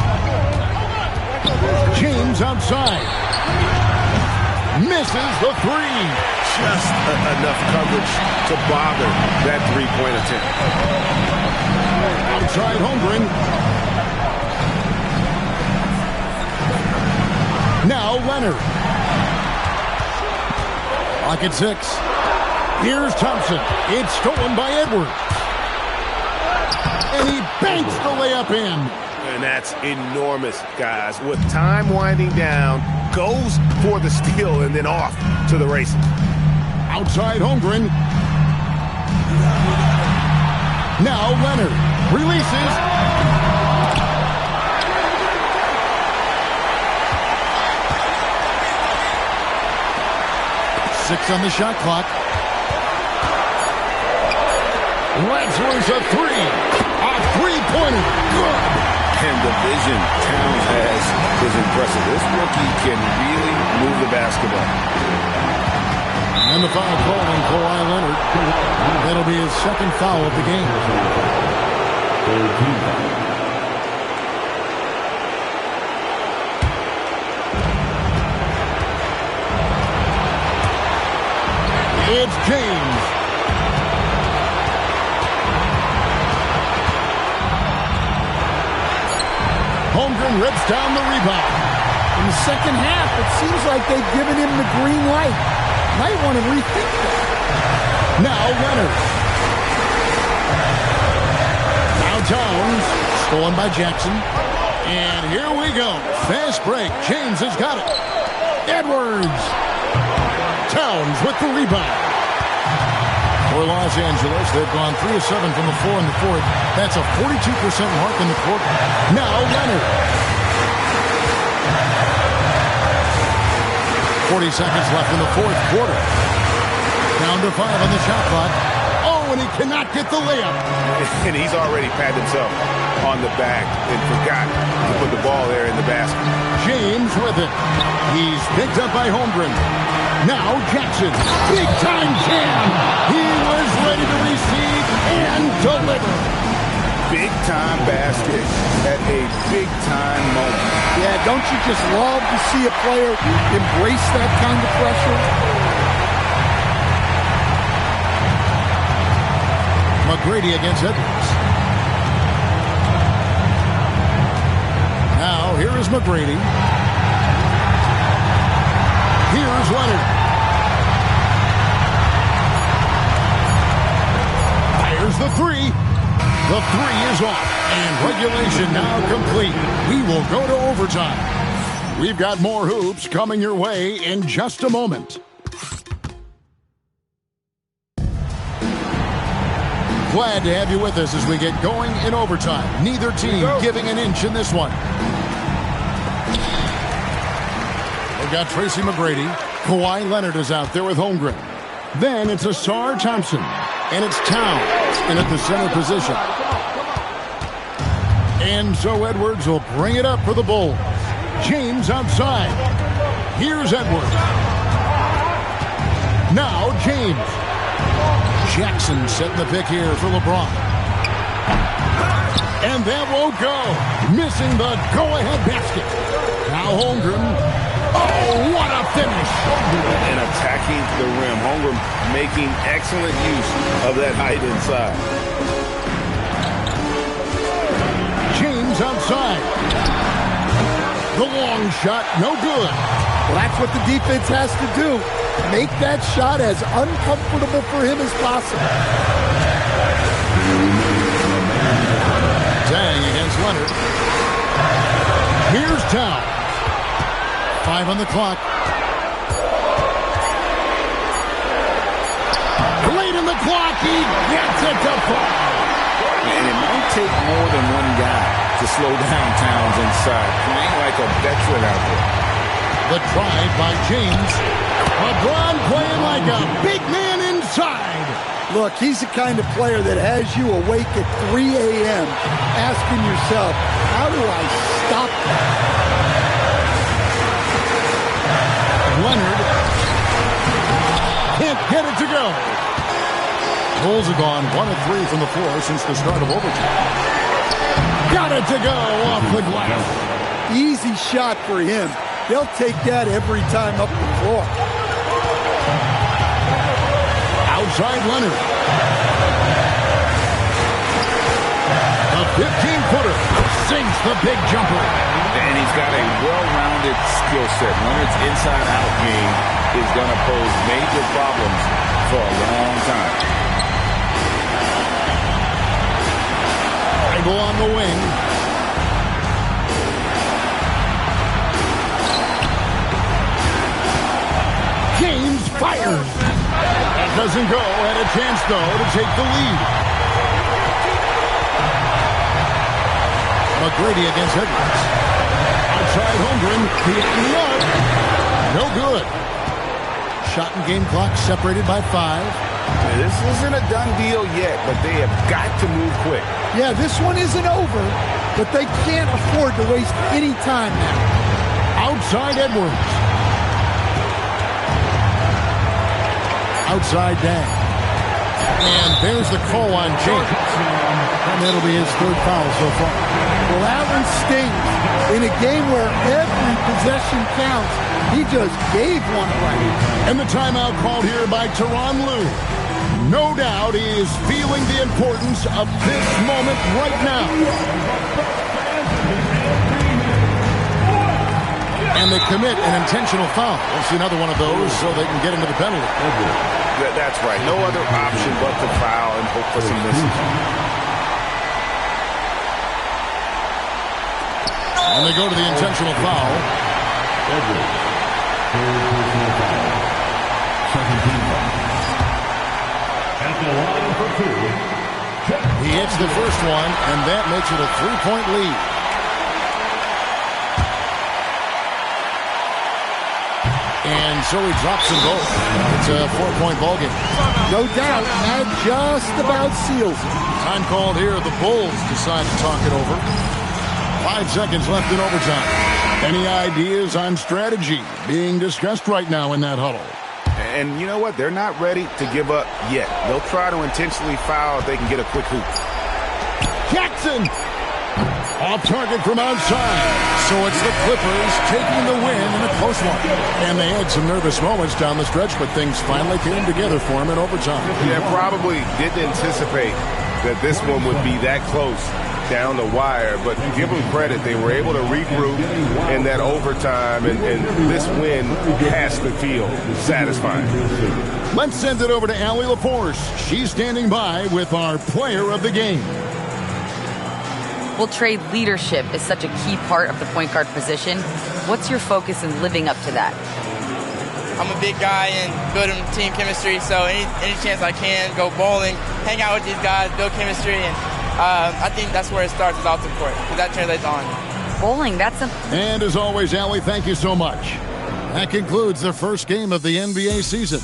James outside. Misses the 3. Just enough coverage to bother that three-point attempt. Outside Holmgren. Now Leonard. Clock at 6. Here's Thompson. It's stolen by Edwards. And he banks the layup in. And that's enormous, guys. With time winding down, goes for the steal and then off to the races. Outside Holmgren. Now Leonard releases. Six on the shot clock. Lets loose a 3. A three-pointer. Good. and the vision Towns has is impressive. This rookie can really move the basketball. And the foul call on Kawhi Leonard. That'll be his second foul of the game. It's James. Holmgren rips down the rebound. In the second half, it seems like they've given him the green light. Might want to rethink that. Now Leonard. Now Towns. Stolen by Jackson. And here we go. Fast break. James has got it. Edwards. Towns with the rebound. For Los Angeles, they've gone 3 of 7 from the floor in the fourth. That's a 42% mark in the quarter. Now Leonard. 40 seconds left in the fourth quarter. Down to 5 on the shot clock. Oh, and he cannot get the layup. And he's already patted himself on the back and forgot to put the ball there in the basket. James with it. He's picked up by Holmgren. Now Jackson. Big time jam. He was ready to receive and deliver. Big time basket at a big time moment. Yeah, don't you just love to see a player embrace that kind of pressure? McGrady against Edwards. Now here is McGrady. Here's Leonard. Fires the three. The three is off, and regulation now complete. We will go to overtime. We've got more hoops coming your way in just a moment. Glad to have you with us as we get going in overtime. Neither team giving an inch in this one. They've got Tracy McGrady. Kawhi Leonard is out there with Holmgren. Then it's Asar Thompson, and it's Towns in at the center position. And so Edwards will bring it up for the Bulls. James outside. Here's Edwards. Now James. Jackson setting the pick here for LeBron. And that won't go. Missing the go-ahead basket. Now Holmgren. Oh, what a finish. And attacking the rim. Holmgren making excellent use of that height inside. James outside. The long shot, no good. Well, that's what the defense has to do. Make that shot as uncomfortable for him as possible. Dang against Leonard. Here's Towns. 5 on the clock. Late in the clock, he gets it to fall. And it might take more than one guy to slow down Towns inside. Playing like a veteran out there. The drive by James. LeBron playing like a big man inside. Look, he's the kind of player that has you awake at 3 a.m. asking yourself, how do I stop that? Leonard can't get it to go. Bulls have gone 1 of 3 from the floor since the start of overtime. Got it to go off the glass. Easy shot for him. They'll take that every time up the floor. Outside Leonard. A 15-footer sinks the big jumper. And he's got a well-rounded skill set. Leonard's inside-out game is going to pose major problems for a long time. Go on the wing. James fires. That doesn't go. Had a chance, though, to take the lead. McGrady against Edwards. Outside Holmgren. Behind the arc. No good. Shot and game clock separated by 5. This isn't a done deal yet, but they have got to move quick. Yeah, this one isn't over, but they can't afford to waste any time now. Outside Edwards. Outside Dan. And there's the call on James. And that'll be his third foul so far. Well, that one stings. In a game where every possession counts, he just gave one away. And the timeout called here by Tyronn Lue. No doubt he is feeling the importance of this moment right now. And they commit an intentional foul. We'll see another one of those so they can get into the penalty. That's right. No other option but to foul and hope for some misses. And they go to the intentional foul. He hits the first one, and that makes it a 3-point lead. And so he drops them both. It's a 4-point ball game. No doubt, that just about seals it. Time called here. The Bulls decide to talk it over. 5 seconds left in overtime. Any ideas on strategy being discussed right now in that huddle? And you know what? They're not ready to give up yet. They'll try to intentionally foul if they can get a quick hoop. Jackson! Off target from outside. So it's the Clippers taking the win in a close one. And they had some nervous moments down the stretch, but things finally came together for them in overtime. Yeah, probably didn't anticipate that this one would be that close down the wire, but give them credit. They were able to regroup in that overtime, and this win has to feel satisfying. Let's send it over to Allie LaForce. She's standing by with our player of the game. Well, Trey, leadership is such a key part of the point guard position. What's your focus in living up to that? I'm a big guy and building team chemistry, so any chance I can, go bowling, hang out with these guys, build chemistry, and I think that's where it starts is off the court, because that translates on. Bowling, that's a... And as always, Allie, thank you so much. That concludes the first game of the NBA season.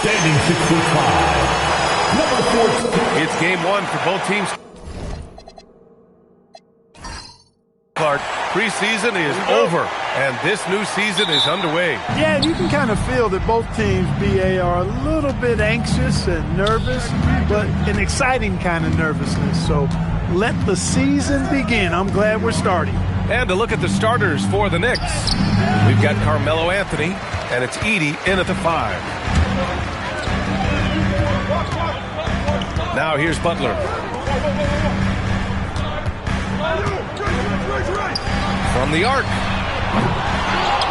Standing 6'5", number 14. It's game one for both teams. Clark, preseason is over, and this new season is underway. Yeah, and you can kind of feel that both teams, BA, are a little bit anxious and nervous, but an exciting kind of nervousness. So let the season begin. I'm glad we're starting. And to look at the starters for the Knicks, we've got Carmelo Anthony, and it's Edey in at the 5. Now here's Butler. From the arc.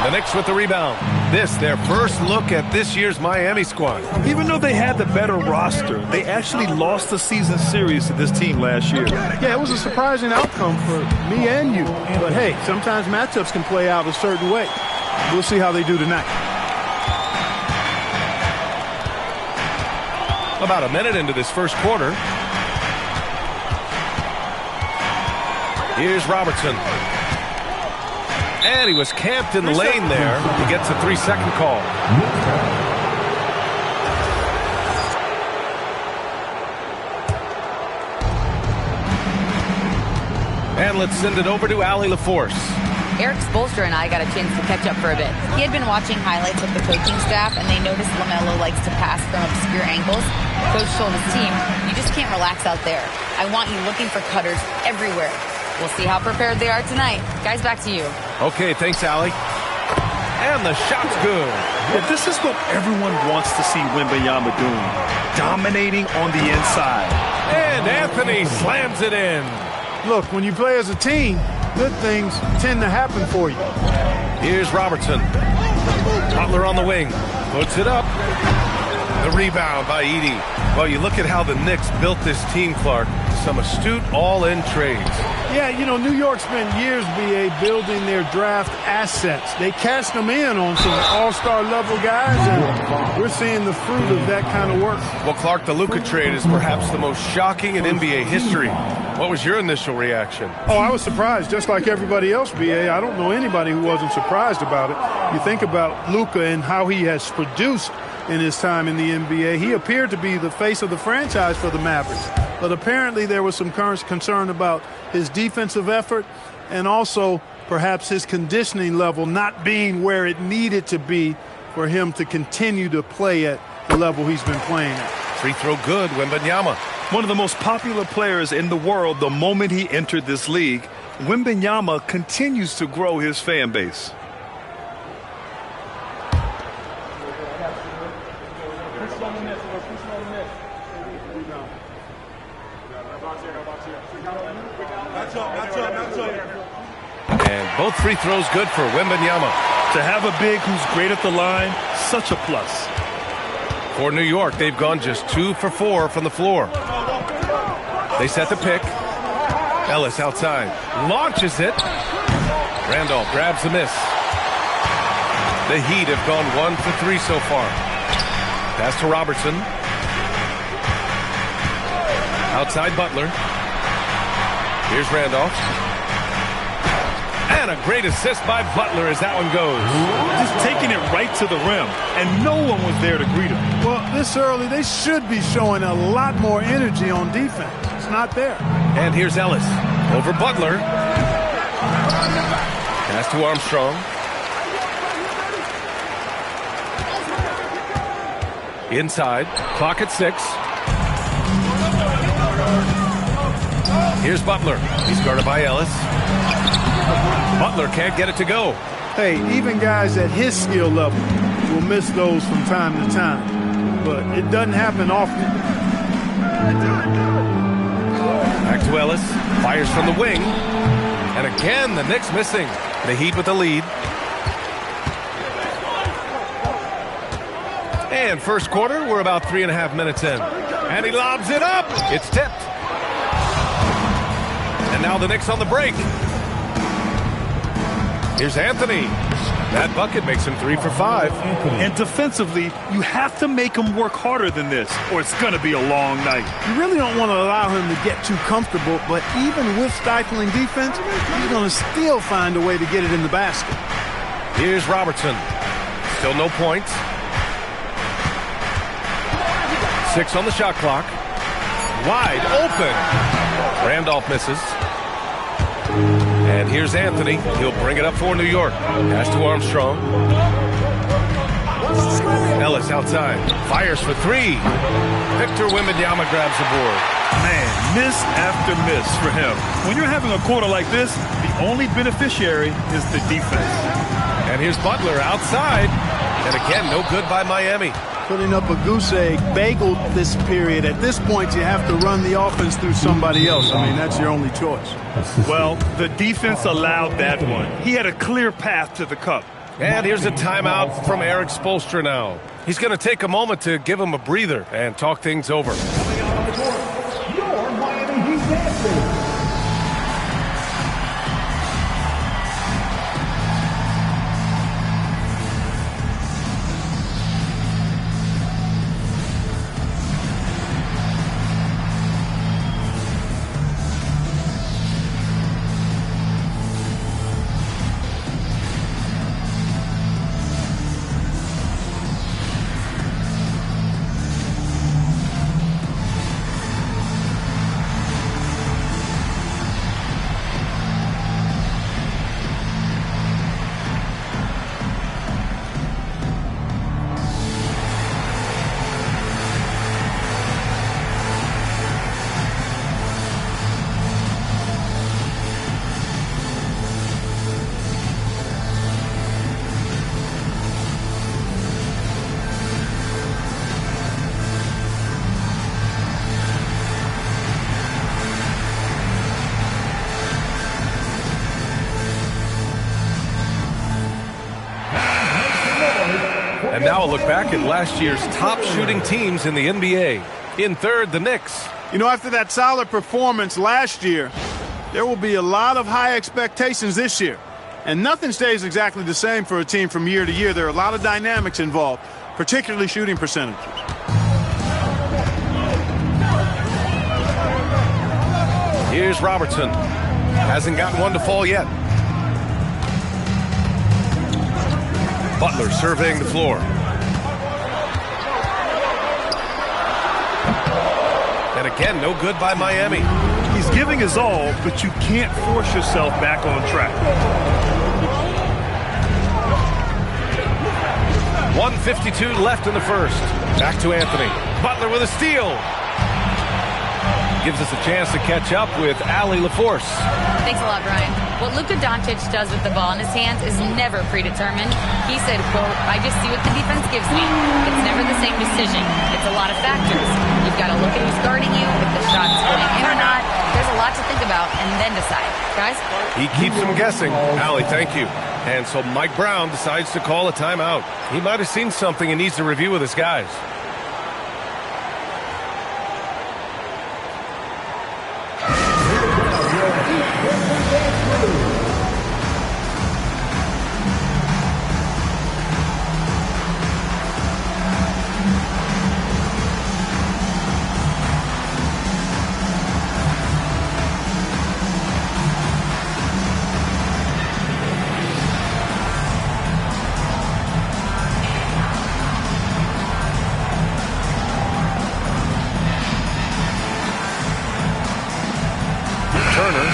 The Knicks with the rebound. This, their first look at this year's Miami squad. Even though they had the better roster, they actually lost the season series to this team last year. Yeah, it was a surprising outcome for me and you. But hey, sometimes matchups can play out a certain way. We'll see how they do tonight. About a minute into this first quarter. Here's Robertson. And he was camped in the lane there. He gets a 3-second call. And let's send it over to Allie LaForce. Eric Spoelstra and I got a chance to catch up for a bit. He had been watching highlights with the coaching staff, and they noticed LaMelo likes to pass from obscure angles. Coach told his team, you just can't relax out there. I want you looking for cutters everywhere. We'll see how prepared they are tonight. Guys, back to you. Okay, thanks, Allie. And the shot's good. Yeah, this is what everyone wants to see Wembanyama doing. Dominating on the inside. And Anthony slams it in. Look, when you play as a team, good things tend to happen for you. Here's Robertson. Butler on the wing. Puts it up. The rebound by Edey. Well, you look at how the Knicks built this team, Clark. Some astute all-in trades. Yeah, you know, New York spent years, BA, building their draft assets. They cashed them in on some all-star level guys, and we're seeing the fruit of that kind of work. Well, Clark, the Luka trade is perhaps the most shocking in NBA history. What was your initial reaction? Oh, I was surprised, just like everybody else, BA. I don't know anybody who wasn't surprised about it. You think about Luka and how he has produced in his time in the NBA. He appeared to be the face of the franchise for the Mavericks. But apparently there was some concern about his defensive effort and also perhaps his conditioning level not being where it needed to be for him to continue to play at the level he's been playing at. Free throw good, Wembanyama. One of the most popular players in the world the moment he entered this league, Wembanyama continues to grow his fan base. And both free throws good for Wembanyama. To have a big who's great at the line, such a plus. For New York, they've gone just 2 for 4 from the floor. They set the pick. Ellis outside. Launches it. Randolph grabs the miss. The Heat have gone 1 for 3 so far. Pass to Robertson. Outside Butler. Here's Randolph. And a great assist by Butler as that one goes. Just taking it right to the rim, and no one was there to greet him. Well, this early, they should be showing a lot more energy on defense. It's not there. And here's Ellis over Butler. Pass to Armstrong. Inside. Clock at 6. Here's Butler. He's guarded by Ellis. Butler can't get it to go. Hey, even guys at his skill level will miss those from time to time. But it doesn't happen often. Back to Ellis. Fires from the wing. And again, the Knicks missing. The Heat with the lead. And first quarter, we're about 3.5 minutes in. And he lobs it up. It's tipped. And now the Knicks on the break. Here's Anthony. That bucket makes him 3 for 5. And defensively, you have to make him work harder than this, or it's going to be a long night. You really don't want to allow him to get too comfortable, but even with stifling defense, he's going to still find a way to get it in the basket. Here's Robertson. Still no points. 6 on the shot clock. Wide open. Randolph misses. And here's Anthony. He'll bring it up for New York. Pass to Armstrong. Ellis outside. Fires for 3. Victor Wembanyama grabs the board. Man, miss after miss for him. When you're having a quarter like this, the only beneficiary is the defense. And here's Butler outside. And again, no good by Miami. Putting up a goose egg, bagel this period. At this point, you have to run the offense through somebody else. I mean, that's your only choice. Well, the defense allowed that one. He had a clear path to the cup. And here's a timeout from Eric Spoelstra now. He's going to take a moment to give him a breather and talk things over. Your Miami Heat dancers. And now a look back at last year's top shooting teams in the NBA. In third, the Knicks. You know, after that solid performance last year, there will be a lot of high expectations this year. And nothing stays exactly the same for a team from year to year. There are a lot of dynamics involved, particularly shooting percentages. Here's Robertson. Hasn't gotten one to fall yet. Butler surveying the floor. And again, no good by Miami. He's giving his all, but you can't force yourself back on track. 1:52 left in the first. Back to Anthony. Butler with a steal. Gives us a chance to catch up with Allie LaForce. Thanks a lot, Brian. What Luka Doncic does with the ball in his hands is never predetermined. He said, quote, I just see what the defense gives me. It's never the same decision. It's a lot of factors. You've got to look at who's guarding you, if the shot's going in or not. There's a lot to think about and then decide. Guys? He keeps them guessing. Allie, thank you. And so Mike Brown decides to call a timeout. He might have seen something and needs to review with his guys.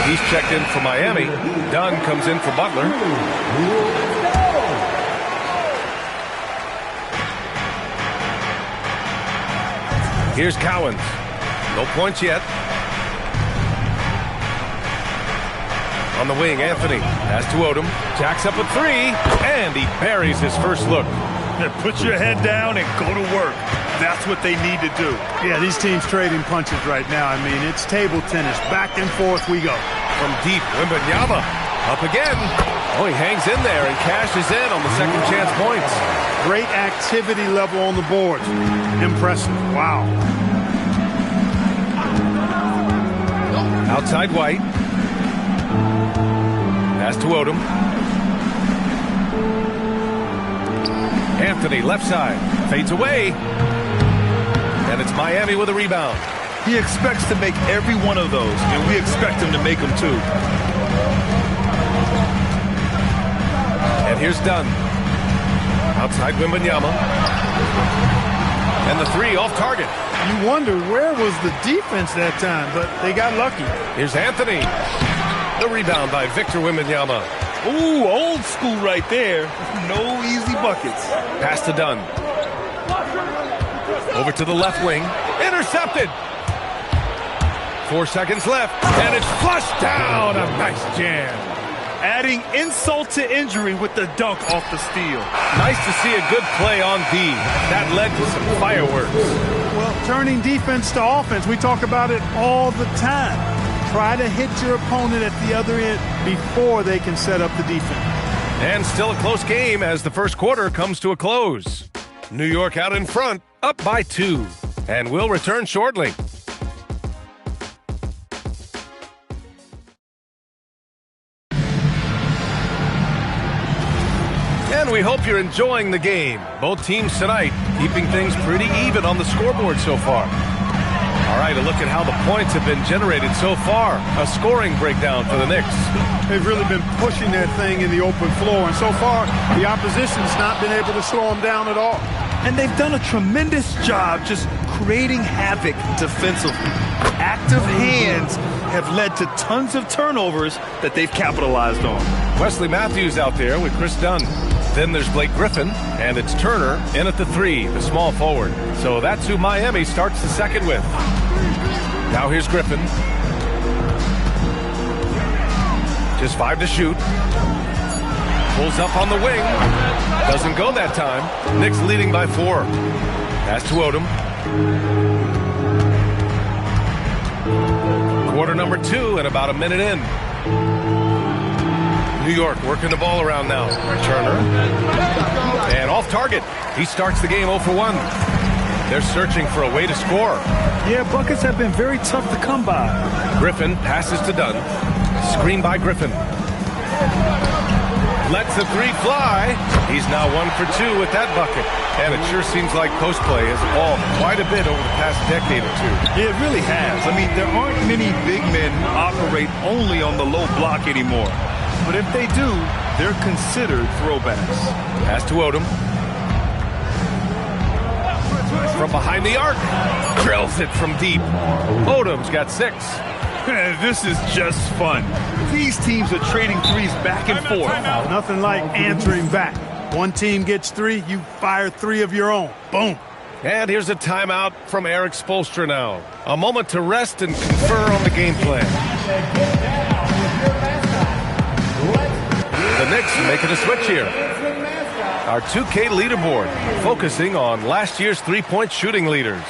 He's checked in for Miami. Dunn comes in for Butler. Here's Cowens. No points yet. On the wing, Anthony. Has to Odom. Jacks up a three. And he buries his first look. Put your head down and go to work. That's what they need to do. Yeah, these teams trading punches right now. I mean, it's table tennis. Back and forth we go. From deep, Wembanyama. Up again. Oh, he hangs in there and cashes in on the second chance points. Great activity level on the board. Impressive. Wow. Outside White. Pass to Odom. Anthony, left side. Fades away. And it's Miami with a rebound. He expects to make every one of those, and we expect him to make them too. And here's Dunn. Outside Wembanyama. And the three off target. You wonder where was the defense that time, but they got lucky. Here's Anthony. The rebound by Victor Wembanyama. Ooh, old school right there. No easy buckets. Pass to Dunn. Over to the left wing. Intercepted. 4 seconds left. And it's flushed down. A nice jam. Adding insult to injury with the dunk off the steal. Nice to see a good play on D. That led to some fireworks. Well, turning defense to offense, we talk about it all the time. Try to hit your opponent at the other end before they can set up the defense. And still a close game as the first quarter comes to a close. New York out in front, up by 2. And we'll return shortly. And we hope you're enjoying the game. Both teams tonight keeping things pretty even on the scoreboard so far. All right, a look at how the points have been generated so far. A scoring breakdown for the Knicks. They've really been pushing that thing in the open floor, and so far the opposition's not been able to slow them down at all. And they've done a tremendous job just creating havoc defensively. Active hands have led to tons of turnovers that they've capitalized on. Wesley Matthews out there with Chris Dunn. Then there's Blake Griffin, and it's Turner in at the 3, the small forward. So that's who Miami starts the second with. Now here's Griffin. Just 5 to shoot. Pulls up on the wing. Doesn't go that time. Knicks leading by 4. Pass to Odom. Quarter number 2 and about a minute in. New York working the ball around now. Turner. And off off target. He starts the game 0 for 1. They're searching for a way to score. Yeah, buckets have been very tough to come by. Griffin passes to Dunn. Screen by Griffin. Lets the three fly. He's now 1 for 2 with that bucket. And it sure seems like post play has evolved quite a bit over the past decade or two. Yeah, it really has. I mean, there aren't many big men who operate only on the low block anymore. But if they do, they're considered throwbacks. Pass to Odom. From behind the arc. Drills it from deep. Odom's got 6. This is just fun. These teams are trading threes back and forth. Nothing like answering back. One team gets 3, you fire 3 of your own. Boom. And here's a timeout from Eric Spoelstra now. A moment to rest and confer on the game plan. The Knicks making a switch here. Our 2K leaderboard, focusing on last year's three-point shooting leaders.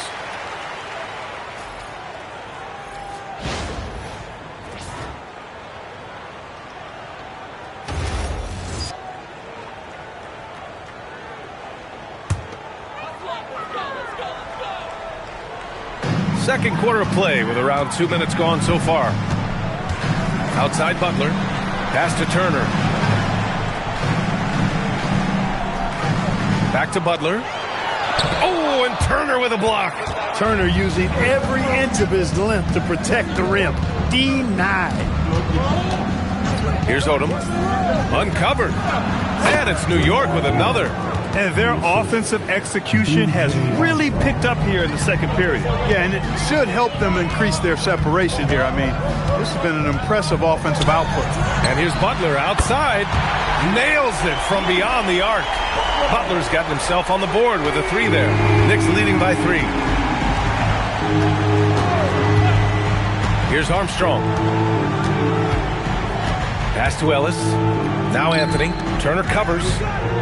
Second quarter of play with around 2 minutes gone so far. Outside Butler. Pass to Turner. Back to Butler. Oh, and Turner with a block. Turner using every inch of his length to protect the rim. Denied. Here's Odom. Uncovered. And it's New York with another. And their offensive execution has really picked up here in the second period. Yeah, and it should help them increase their separation here. I mean, this has been an impressive offensive output. And here's Butler outside. Nails it from beyond the arc. Butler's gotten himself on the board with a 3 there. Knicks leading by 3. Here's Armstrong. Pass to Ellis. Now Anthony. Turner covers.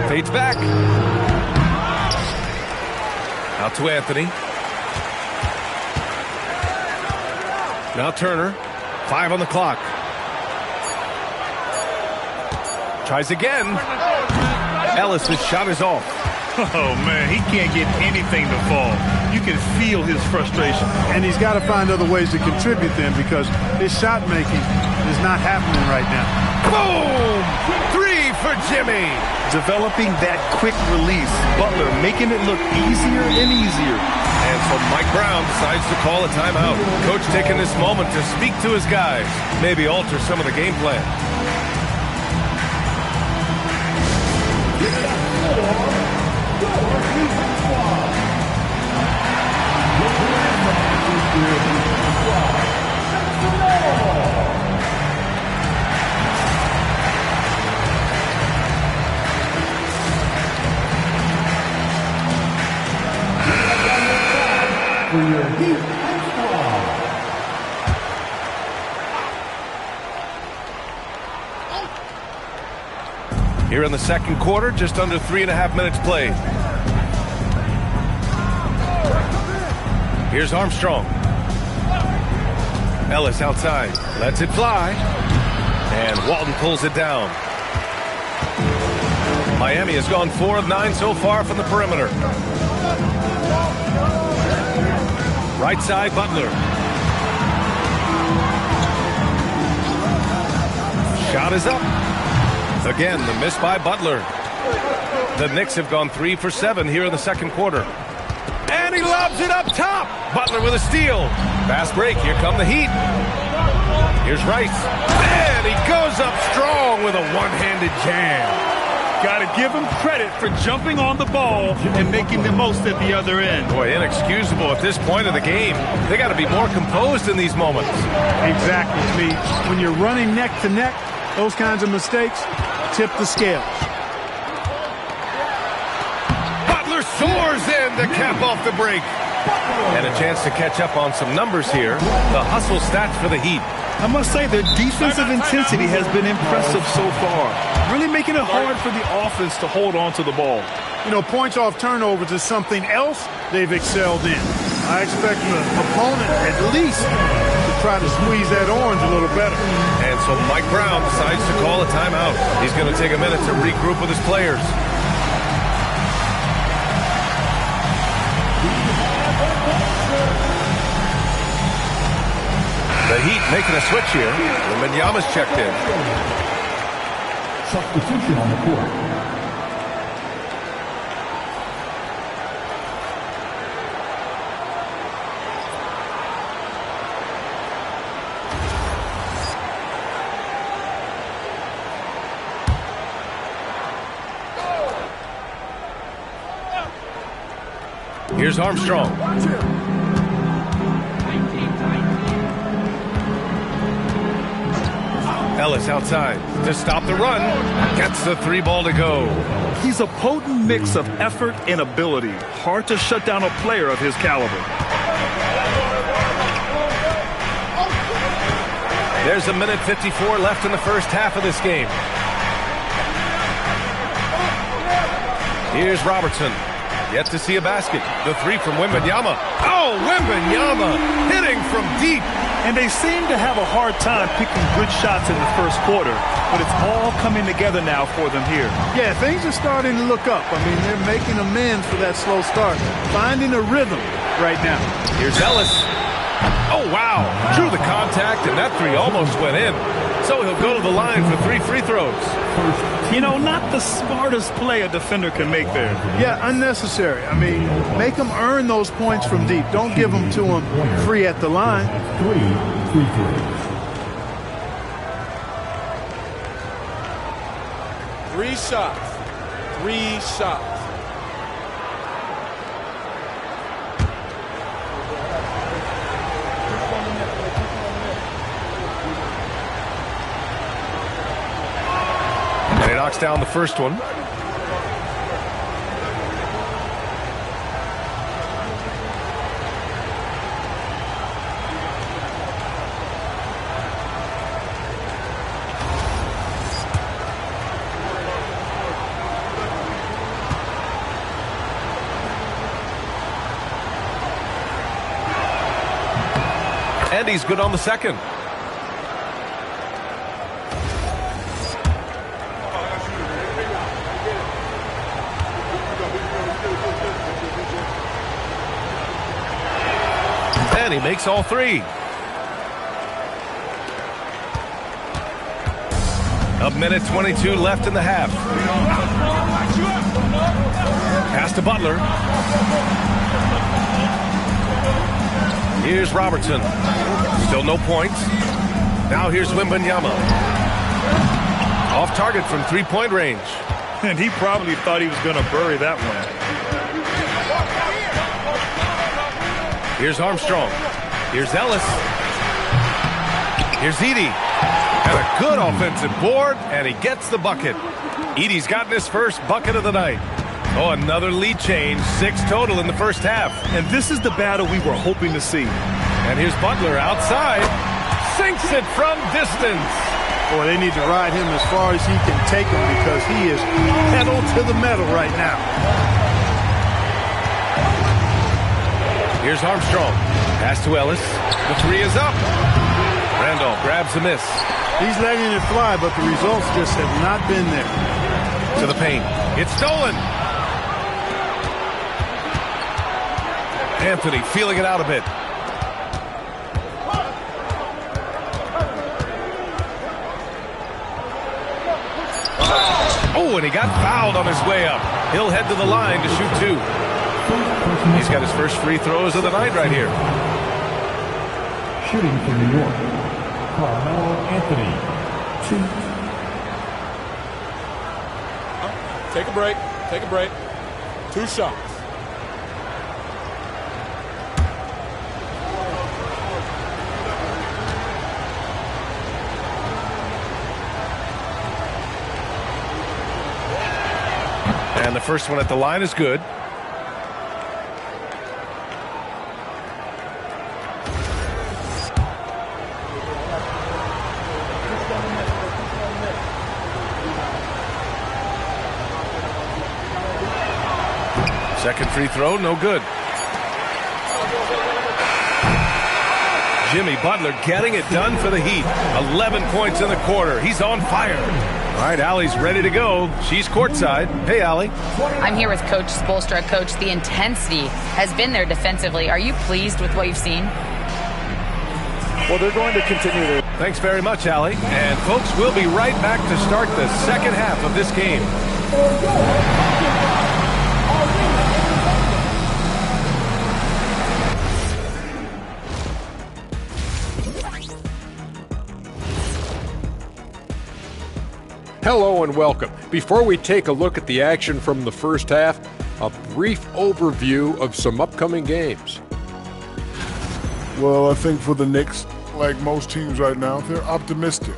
Fades back. Out to Anthony. Now Turner. 5 on the clock. Tries again. Ellis' shot is off. Oh, man, he can't get anything to fall. You can feel his frustration. And he's got to find other ways to contribute then, because his shot making is not happening right now. Boom! 3 for Jimmy. Developing that quick release. Butler making it look easier and easier. And so Mike Brown decides to call a timeout. Coach taking this moment to speak to his guys. Maybe alter some of the game plan. Here in the second quarter, just under 3.5 minutes played. Here's Armstrong. Ellis outside. Lets it fly. And Walton pulls it down. Miami has gone 4 of 9 so far from the perimeter. Right side, Butler. Shot is up. Again, the miss by Butler. The Knicks have gone 3 for 7 here in the second quarter. And he lobs it up top. Butler with a steal. Fast break. Here come the Heat. Here's Rice. And he goes up strong with a one-handed jam. Got to give him credit for jumping on the ball and making the most at the other end. Boy, inexcusable at this point of the game. They got to be more composed in these moments. Exactly, Lee. When you're running neck to neck, those kinds of mistakes tip the scale. Butler soars in to cap off the break. And a chance to catch up on some numbers here. The hustle stats for the Heat. I must say their defensive intensity has been impressive so far. Really making it hard for the offense to hold on to the ball. You know, points off turnovers is something else they've excelled in. I expect the opponent at least to try to squeeze that orange a little better. And so Mike Brown decides to call a timeout. He's going to take a minute to regroup with his players. The Heat making a switch here. Wembanyama's checked in. Substitution on the court. Here's Armstrong. Ellis outside to stop the run. Gets the 3 ball to go. He's a potent mix of effort and ability. Hard to shut down a player of his caliber. There's a minute 54 left in the first half of this game. Here's Robertson. Yet to see a basket. The 3 from Wembanyama. Oh, Wembanyama hitting from deep. And they seem to have a hard time picking good shots in the first quarter, but it's all coming together now for them here. Yeah, things are starting to look up. I mean, they're making amends for that slow start, finding a rhythm right now. Here's Ellis. Oh, wow. Drew the contact, and that 3 almost went in. So he'll go to the line for 3 free throws. You know, not the smartest play a defender can make there. Yeah, unnecessary. I mean, make them earn those points from deep. Don't give them to them free at the line. 3 free throws. 3 shots. 3 shots. And he knocks down the first one. And he's good on the second. And he makes all 3. A minute 22 left in the half. Pass to Butler. Here's Robertson. Still no points. Now here's Wembanyama. Off target from 3-point range. And he probably thought he was going to bury that one. Here's Armstrong. Here's Ellis. Here's Edey. And a good offensive board, and he gets the bucket. Edey's gotten his first bucket of the night. Oh, another lead change. 6 total in the first half. And this is the battle we were hoping to see. And here's Butler outside. Sinks it from distance. Boy, they need to ride him as far as he can take him because he is pedal to the metal right now. Here's Armstrong. Pass to Ellis. The 3 is up. Randolph grabs the miss. He's letting it fly, but the results just have not been there. To the paint. It's stolen. Anthony feeling it out a bit. Oh, and he got fouled on his way up. He'll head to the line to shoot 2. He's got his first free throws of the night right here. Shooting for New York, Carmelo Anthony. 2. Take a break. Take a break. 2 shots. And the first one at the line is good. Second free throw, no good. Jimmy Butler getting it done for the Heat. 11 points in the quarter. He's on fire. All right, Allie's ready to go. She's courtside. Hey, Allie. I'm here with Coach Spoelstra. Coach, the intensity has been there defensively. Are you pleased with what you've seen? Well, they're going to continue to. Thanks very much, Allie. And, folks, we'll be right back to start the second half of this game. Hello and welcome. Before we take a look at the action from the first half, a brief overview of some upcoming games. Well, I think for the Knicks, like most teams right now, they're optimistic.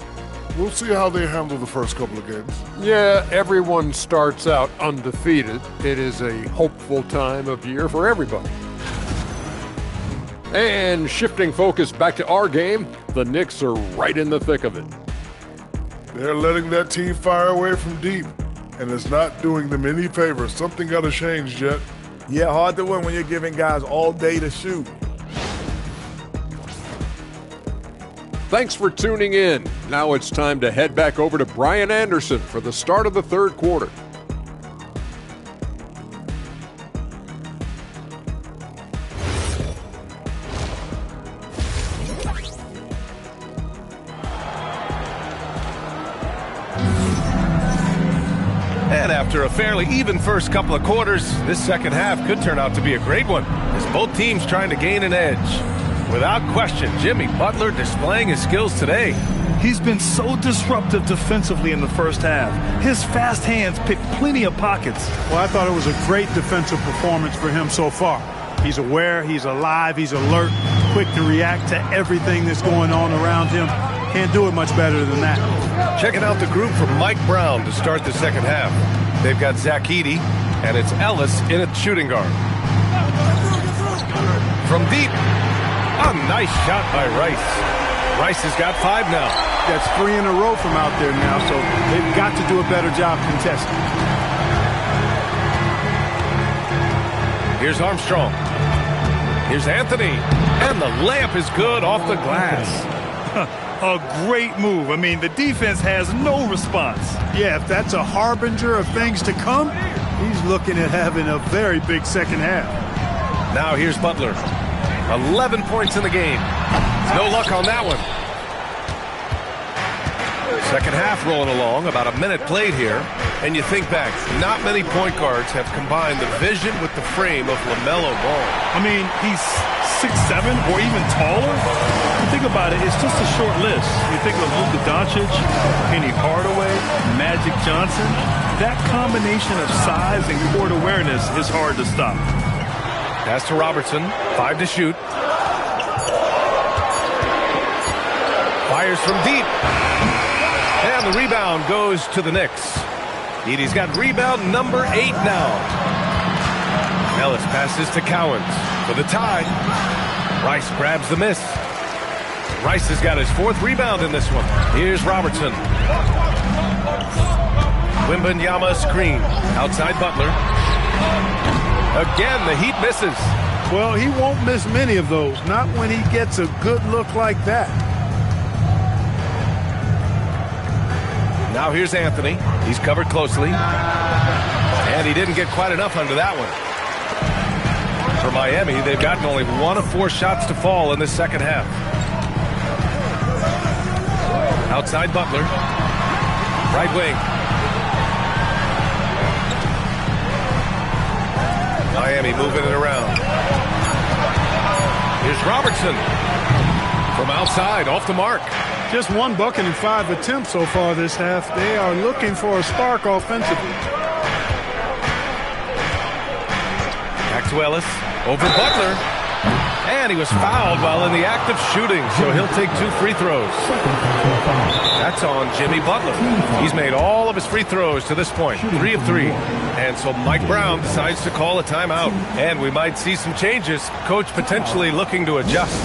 We'll see how they handle the first couple of games. Yeah, everyone starts out undefeated. It is a hopeful time of year for everybody. And shifting focus back to our game, the Knicks are right in the thick of it. They're letting that team fire away from deep, and it's not doing them any favors. Something got to change, Jet. Yeah, hard to win when you're giving guys all day to shoot. Thanks for tuning in. Now it's time to head back over to Brian Anderson for the start of the third quarter. And after a fairly even first couple of quarters, this second half could turn out to be a great one, as both teams trying to gain an edge. Without question, Jimmy Butler displaying his skills today. He's been so disruptive defensively in the first half. His fast hands pick plenty of pockets. Well, I thought it was a great defensive performance for him so far. He's aware, he's alive, he's alert, quick to react to everything that's going on around him. Can't do it much better than that. Checking out the group from Mike Brown to start the second half. They've got Zach Edey, and it's Ellis in at shooting guard. From deep, a nice shot by Rice. Rice has got 5 now. That's 3 in a row from out there now, so they've got to do a better job contesting. Here's Armstrong. Here's Anthony. And the layup is good off the glass. A great move. I mean, the defense has no response. Yeah, if that's a harbinger of things to come, he's looking at having a very big second half. Now here's Butler. 11 points in the game. No luck on that one. Second half rolling along, about a minute played here. And you think back, not many point guards have combined the vision with the frame of LaMelo Ball. I mean, he's 6'7", or even taller. You think about it, it's just a short list. You think of Luka Doncic, Penny Hardaway, Magic Johnson. That combination of size and court awareness is hard to stop. Pass to Robertson, 5 to shoot. Fires from deep. And the rebound goes to the Knicks. Edey's got rebound number 8 now. Ellis passes to Cowens for the tie. Rice grabs the miss. Rice has got his 4th rebound in this one. Here's Robertson. Wembanyama screen. Outside Butler. Again, the Heat misses. Well, he won't miss many of those. Not when he gets a good look like that. Now here's Anthony. He's covered closely. And he didn't get quite enough under that one. For Miami, they've gotten only 1 of 4 shots to fall in this second half. Outside Butler. Right wing. Miami moving it around. Here's Robertson. From outside, off the mark. Just 1 bucket in 5 attempts so far this half. They are looking for a spark offensively. Back to Ellis. Over Butler. And he was fouled while in the act of shooting, so he'll take 2 free throws. That's on Jimmy Butler. He's made all of his free throws to this point, 3 of 3. And so Mike Brown decides to call a timeout. And we might see some changes. Coach potentially looking to adjust.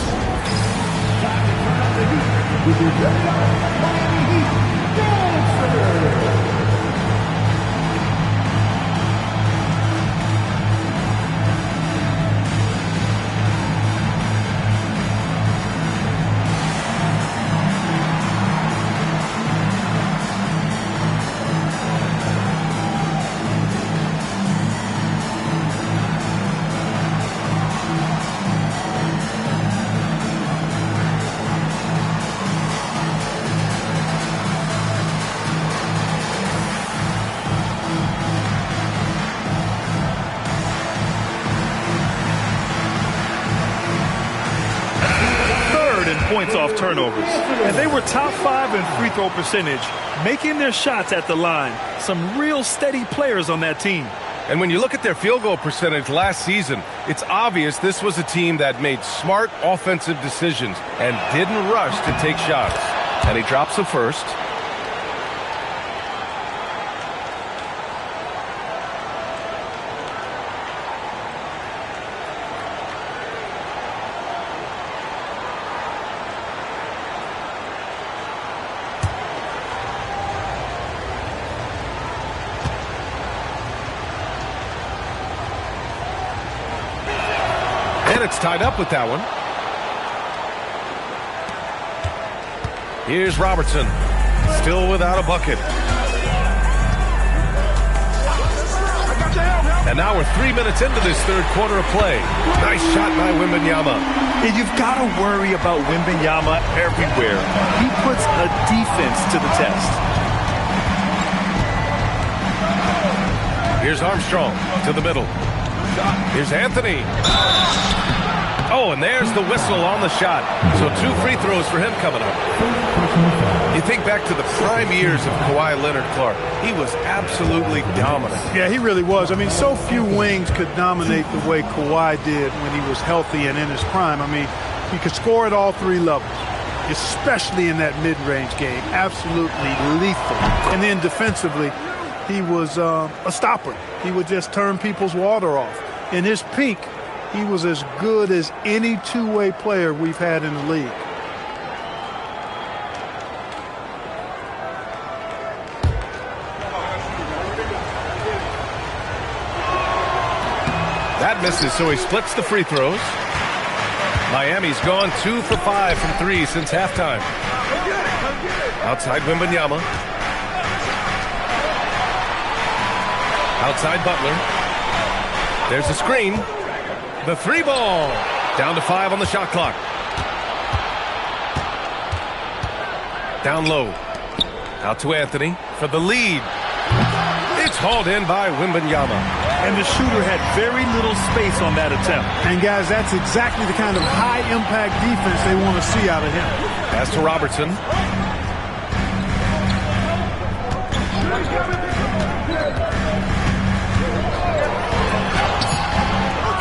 points off turnovers. And they were top 5 in free throw percentage, making their shots at the line. Some real steady players on that team. And when you look at their field goal percentage last season, it's obvious this was a team that made smart offensive decisions and didn't rush to take shots. And he drops the first. And it's tied up with that one. Here's Robertson, still without a bucket. And now we're 3 minutes into this third quarter of play. Nice shot by Wembanyama. And you've got to worry about Wembanyama everywhere. He puts a defense to the test. Here's Armstrong to the middle. Here's Anthony. Oh, and there's the whistle on the shot. So 2 free throws for him coming up. You think back to the prime years of Kawhi Leonard, Clark. He was absolutely dominant. Yeah, he really was. I mean, so few wings could dominate the way Kawhi did when he was healthy and in his prime. I mean, he could score at all 3 levels, especially in that mid-range game. Absolutely lethal. And then defensively, he was a stopper. He would just turn people's water off. In his peak, he was as good as any two-way player we've had in the league. That misses, so he splits the free throws. Miami's gone 2 for 5 from 3 since halftime. Outside Wembanyama. Outside Butler. There's a screen. The 3 ball. Down to 5 on the shot clock. Down low. Out to Anthony for the lead. It's hauled in by Wembanyama. And the shooter had very little space on that attempt. And guys, that's exactly the kind of high-impact defense they want to see out of him. Pass to Robertson.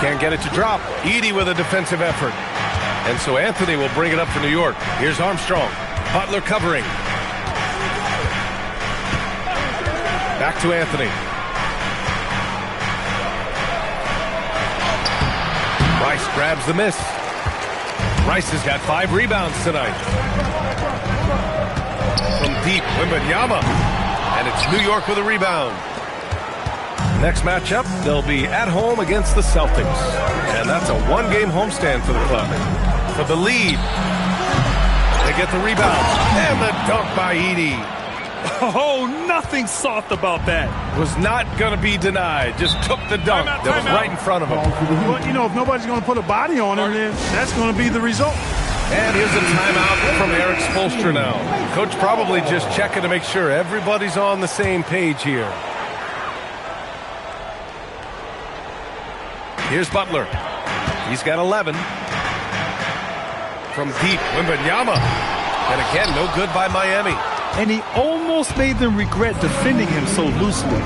Can't get it to drop. Edey with a defensive effort. And so Anthony will bring it up for New York. Here's Armstrong. Butler covering. Back to Anthony. Rice grabs the miss. Rice has got 5 rebounds tonight. From deep, Wembanyama. And it's New York with a rebound. Next matchup, they'll be at home against the Celtics. And that's a 1-game homestand for the club. For the lead, they get the rebound. And the dunk by Edey. Oh, nothing soft about that. Was not going to be denied. Just took the dunk that was right in front of him. Well, you know, if nobody's going to put a body on him, then that's going to be the result. And here's a timeout from Eric Spoelstra now. Coach probably just checking to make sure everybody's on the same page here. Here's Butler. He's got 11. From deep, Wembanyama. And again, no good by Miami. And he almost made them regret defending him so loosely.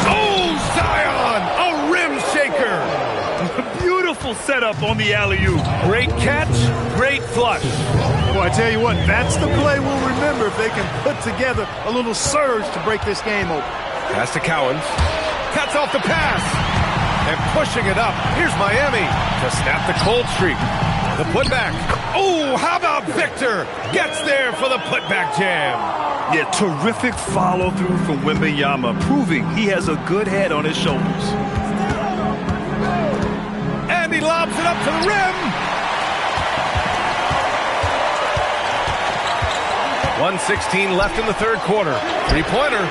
Oh, Zion! A rim shaker! Beautiful setup on the alley-oop. Great catch, great flush. Boy, I tell you what, that's the play we'll remember if they can put together a little surge to break this game open. Pass to Cowens. Cuts off the pass. And pushing it up. Here's Miami to snap the cold streak. The putback. Oh, how about Victor? Gets there for the putback jam. Yeah, terrific follow-through from Wembanyama, proving he has a good head on his shoulders. And he lobs it up to the rim. 1:16 left in the third quarter. Three-pointer.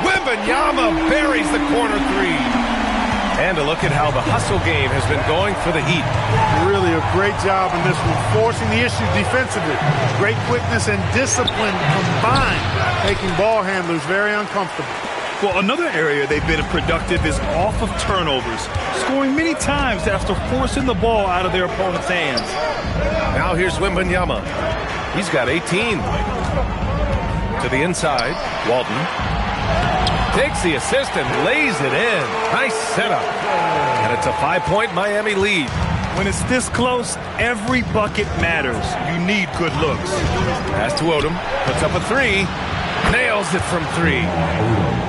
Wembanyama buries the corner 3. And a look at how the hustle game has been going for the Heat. Really a great job in this one, forcing the issue defensively. Great quickness and discipline combined, making ball handlers very uncomfortable. Well, another area they've been productive is off of turnovers, scoring many times after forcing the ball out of their opponent's hands. Now here's Wembanyama. He's got 18. To the inside, Walton takes the assist and lays it in. Nice setup. And it's a 5-point Miami lead. When it's this close, every bucket matters. You need good looks. Pass to Odom. Puts up a 3. Nails it from 3.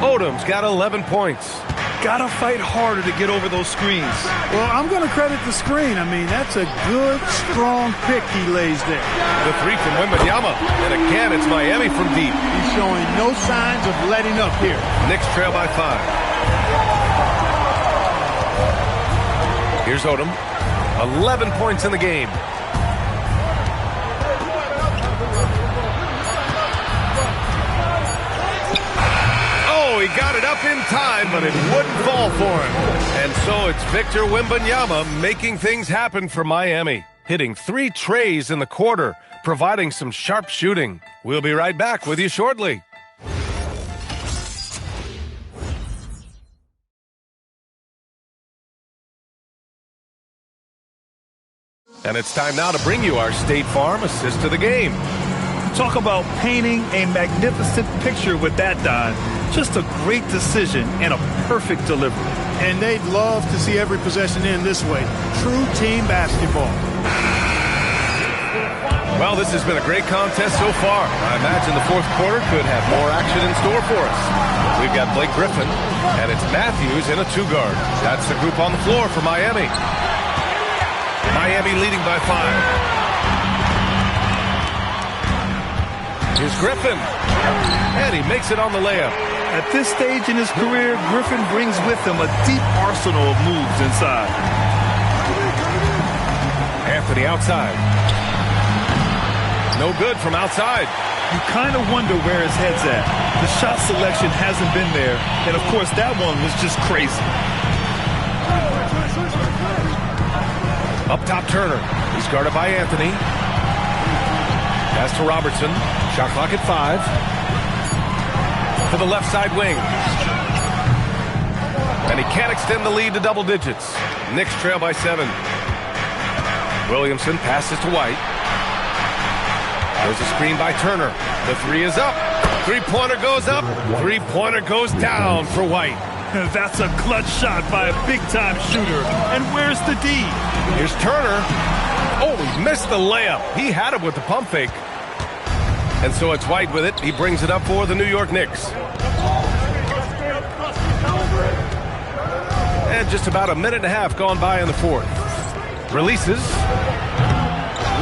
Odom's got 11 points. Gotta fight harder to get over those screens. Well, I'm going to credit the screen. I mean, that's a good, strong pick he lays there. The 3 from Wembanyama. And again, it's Miami from deep. He's showing no signs of letting up here. Knicks trail by 5. Here's Odom. 11 points in the game. Oh, he got it up in time, but it wouldn't fall for him. And so it's Victor Wembanyama making things happen for Miami, hitting 3 trays in the quarter, providing some sharp shooting. We'll be right back with you shortly. And it's time now to bring you our State Farm assist to the game. Talk about painting a magnificent picture with that, Don. Just a great decision and a perfect delivery. And they'd love to see every possession end this way. True team basketball. Well, this has been a great contest so far. I imagine the fourth quarter could have more action in store for us. We've got Blake Griffin, and it's Matthews in a 2-guard. That's the group on the floor for Miami. Miami leading by 5. Here's Griffin. And he makes it on the layup. At this stage in his career, Griffin brings with him a deep arsenal of moves inside. Anthony outside. No good from outside. You kind of wonder where his head's at. The shot selection hasn't been there. And, of course, that one was just crazy. Up top, Turner. He's guarded by Anthony. Pass to Robertson. Shot clock at 5. To the left side wing. And he can't extend the lead to double digits. Knicks trail by 7. Williamson passes to White. There's a screen by Turner. The 3 is up. 3-pointer goes up. 3-pointer goes down for White. That's a clutch shot by a big-time shooter. And where's the D? Here's Turner. Oh, he missed the layup. He had it with the pump fake. And so it's White with it. He brings it up for the New York Knicks. And just about a minute and a half gone by in the fourth. Releases.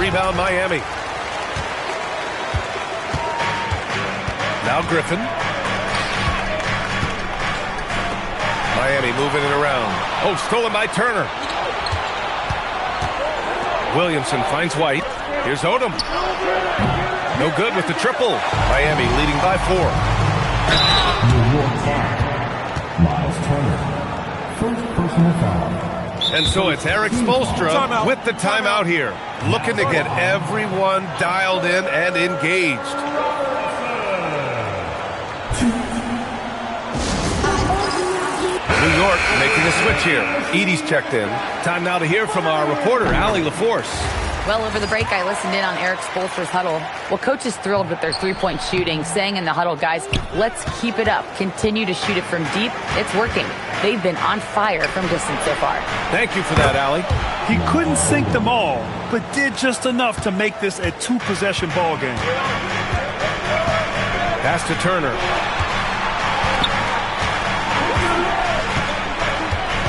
Rebound Miami. Now Griffin. Miami moving it around. Oh, stolen by Turner. Williamson finds White. Here's Odom. No good with the triple. Miami leading by 4. New York foul. Miles Turner. First personal foul. And so it's Eric Spoelstra with the timeout here. Looking to get everyone dialed in and engaged. New York making a switch here. Edie's checked in. Time now to hear from our reporter, Allie LaForce. Well, over the break, I listened in on Eric Spoelstra's huddle. Well, coach is thrilled with their 3-point shooting, saying in the huddle, guys, let's keep it up. Continue to shoot it from deep. It's working. They've been on fire from distance so far. Thank you for that, Allie. He couldn't sink them all, but did just enough to make this a 2-possession ball game. Pass to Turner.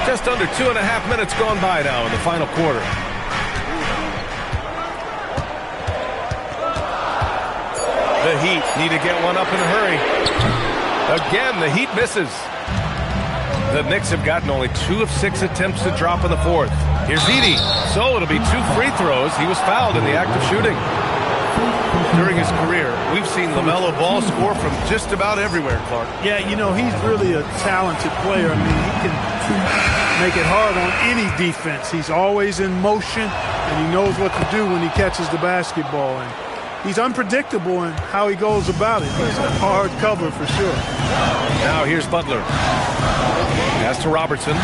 Just under 2.5 minutes gone by now in the final quarter. The Heat need to get one up in a hurry. Again, the Heat misses. The Knicks have gotten only 2 of 6 attempts to drop in the fourth. Here's Edie. So it'll be 2 free throws. He was fouled in the act of shooting. During his career, we've seen LaMelo Ball score from just about everywhere, Clark. Yeah, you know, he's really a talented player. I mean, he can make it hard on any defense. He's always in motion, and he knows what to do when he catches the basketball. And he's unpredictable in how he goes about it. He's a hard cover for sure. Now here's Butler. Pass to Robertson.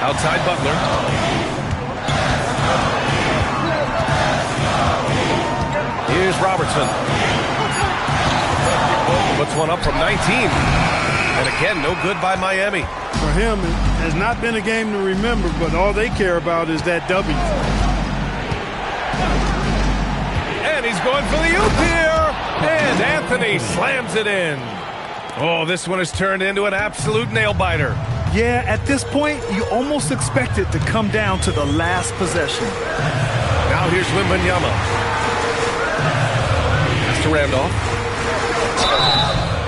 Outside Butler. Here's Robertson. Puts one up from 19. And again, no good by Miami. For him, it has not been a game to remember, but all they care about is that W. And he's going for the oop here. And Anthony slams it in. Oh, this one has turned into an absolute nail-biter. Yeah, at this point, you almost expect it to come down to the last possession. Now here's Wembanyama. That's to Randolph.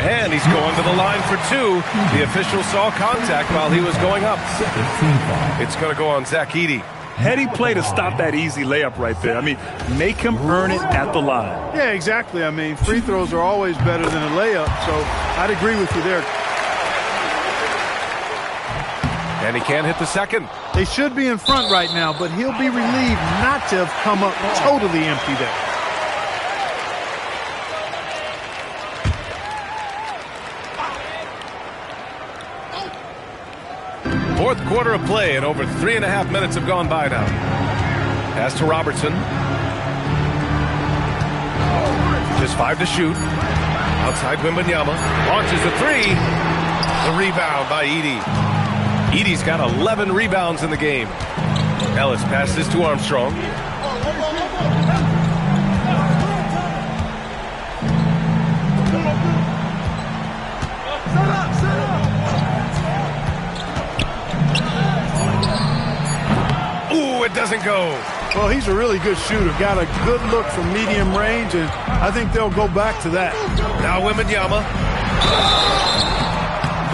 And he's going to the line for two. The official saw contact while he was going up. It's going to go on Zach Edey. Heady play to stop that easy layup right there. I mean, make him earn it at the line. Yeah, exactly. I mean, free throws are always better than a layup, so I'd agree with you there. And he can't hit the second. They should be in front right now, but he'll be relieved not to have come up totally empty there. Fourth quarter of play, and over 3.5 minutes have gone by now. Pass to Robertson. Just 5 to shoot. Outside Wembanyama. Launches a three. The rebound by Edey. Edey's got 11 rebounds in the game. Ellis passes to Armstrong. Ooh, it doesn't go. Well, he's a really good shooter. Got a good look from medium range, and I think they'll go back to that. Now Wembanyama.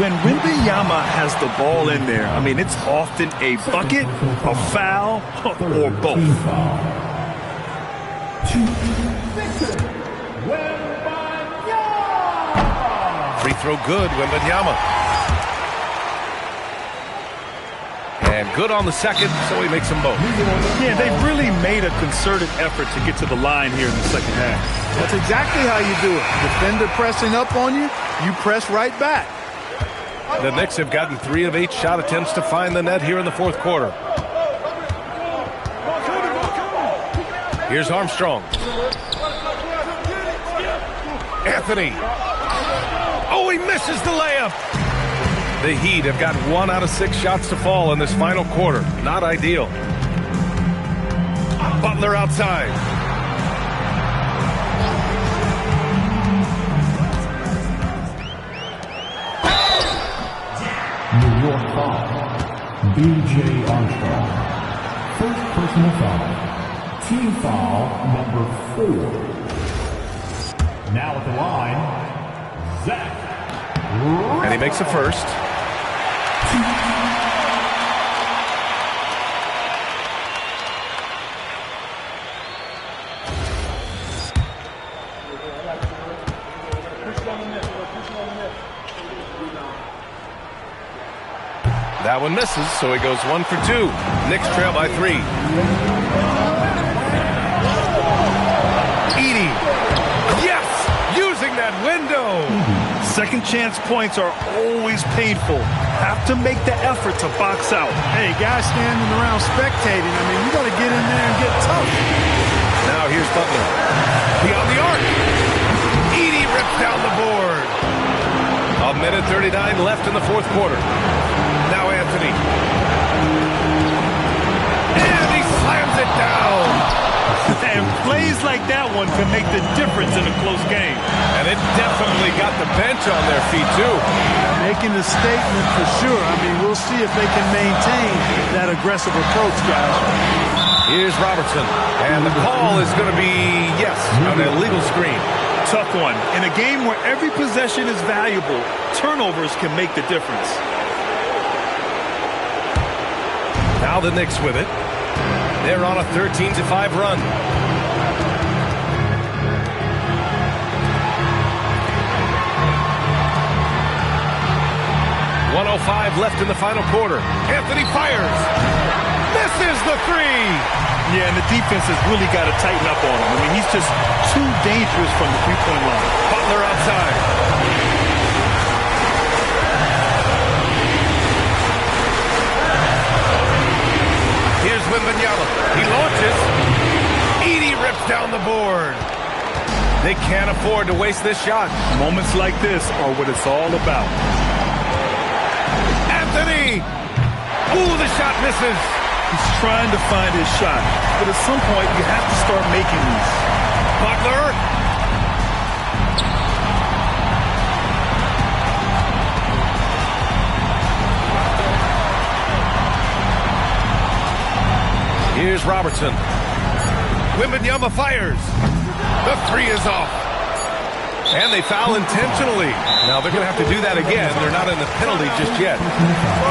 When Wembanyama has the ball in there, I mean, it's often a bucket, a foul, or both. Free throw good, Wembanyama. And good on the second, so he makes them both. Yeah, they've really made a concerted effort to get to the line here in the second half. That's exactly how you do it. Defender pressing up on you, you press right back. The Knicks have gotten 3 of 8 shot attempts to find the net here in the fourth quarter. Here's Armstrong. Anthony. Oh, he misses the layup. The Heat have got 1 out of 6 shots to fall in this final quarter. Not ideal. Butler outside. New York foul. B.J. Armstrong. First personal foul. Team foul number 4. Now at the line, Zach. And he makes a first. That one misses, so he goes 1 for 2. Knicks trail by 3. Edey. Yes! Using that window. Second chance points are always painful. Have to make the effort to box out. Hey, guys standing around spectating. I mean, you got to get in there and get tough. Now here's Butler. Beyond the arc. Edey rips down the board. 1:39 left in the fourth quarter. Now Anthony. And he slams it down. And plays like that one can make the difference in a close game. And it definitely got the bench on their feet, too. Making a statement for sure. I mean, we'll see if they can maintain that aggressive approach, guys. Here's Robertson. And the call is going to be, yes, an illegal screen. Tough one. In a game where every possession is valuable, turnovers can make the difference. Now the Knicks with it. They're on a 13-5 run. .105 left in the final quarter. Anthony fires. Misses the three. Yeah, and the defense has really got to tighten up on him. I mean, he's just too dangerous from the three-point line. Butler outside. Here's Wembanyama. He launches. Edey rips down the board. They can't afford to waste this shot. Moments like this are what it's all about. Anthony! Ooh, the shot misses. He's trying to find his shot, but at some point you have to start making these. Butler. Here's Robertson. Wembanyama fires. The three is off. And they foul intentionally. Now they're going to have to do that again. They're not in the penalty just yet.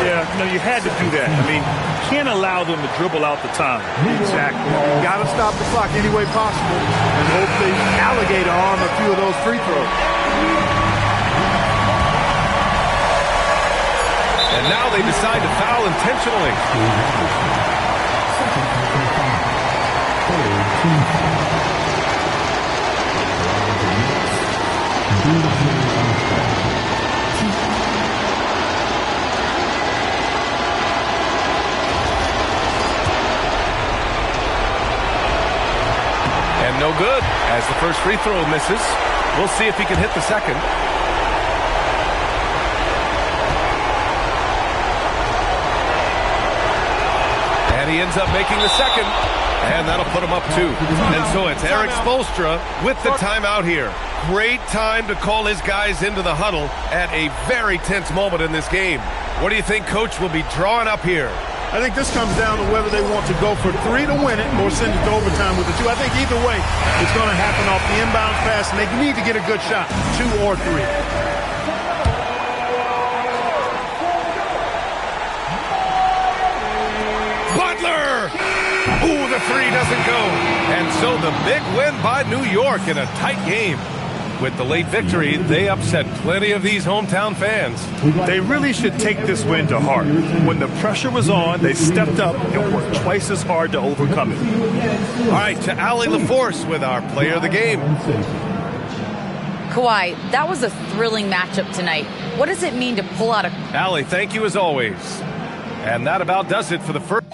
Yeah, no, you had to do that. I mean, you can't allow them to dribble out the time. Exactly. You got to stop the clock any way possible and hope they alligator arm a few of those free throws. And now they decide to foul intentionally. And no good, as the first free throw misses. We'll see if he can hit the second. And he ends up making the second. And that'll put him up 2. And so it's Eric Spoelstra with the timeout here. Great time to call his guys into the huddle at a very tense moment in this game. What do you think Coach will be drawing up here? I think this comes down to whether they want to go for 3 to win it or send it to overtime with the 2. I think either way, it's going to happen off the inbound pass, and they need to get a good shot, 2 or 3. Butler! Ooh, the three doesn't go. And so the big win by New York in a tight game. With the late victory, they upset plenty of these hometown fans. They really should take this win to heart. When the pressure was on, they stepped up and worked twice as hard to overcome it. All right, to Allie LaForce with our player of the game. Kawhi, that was a thrilling matchup tonight. What does it mean to pull out a... Allie, thank you as always. And that about does it for the first...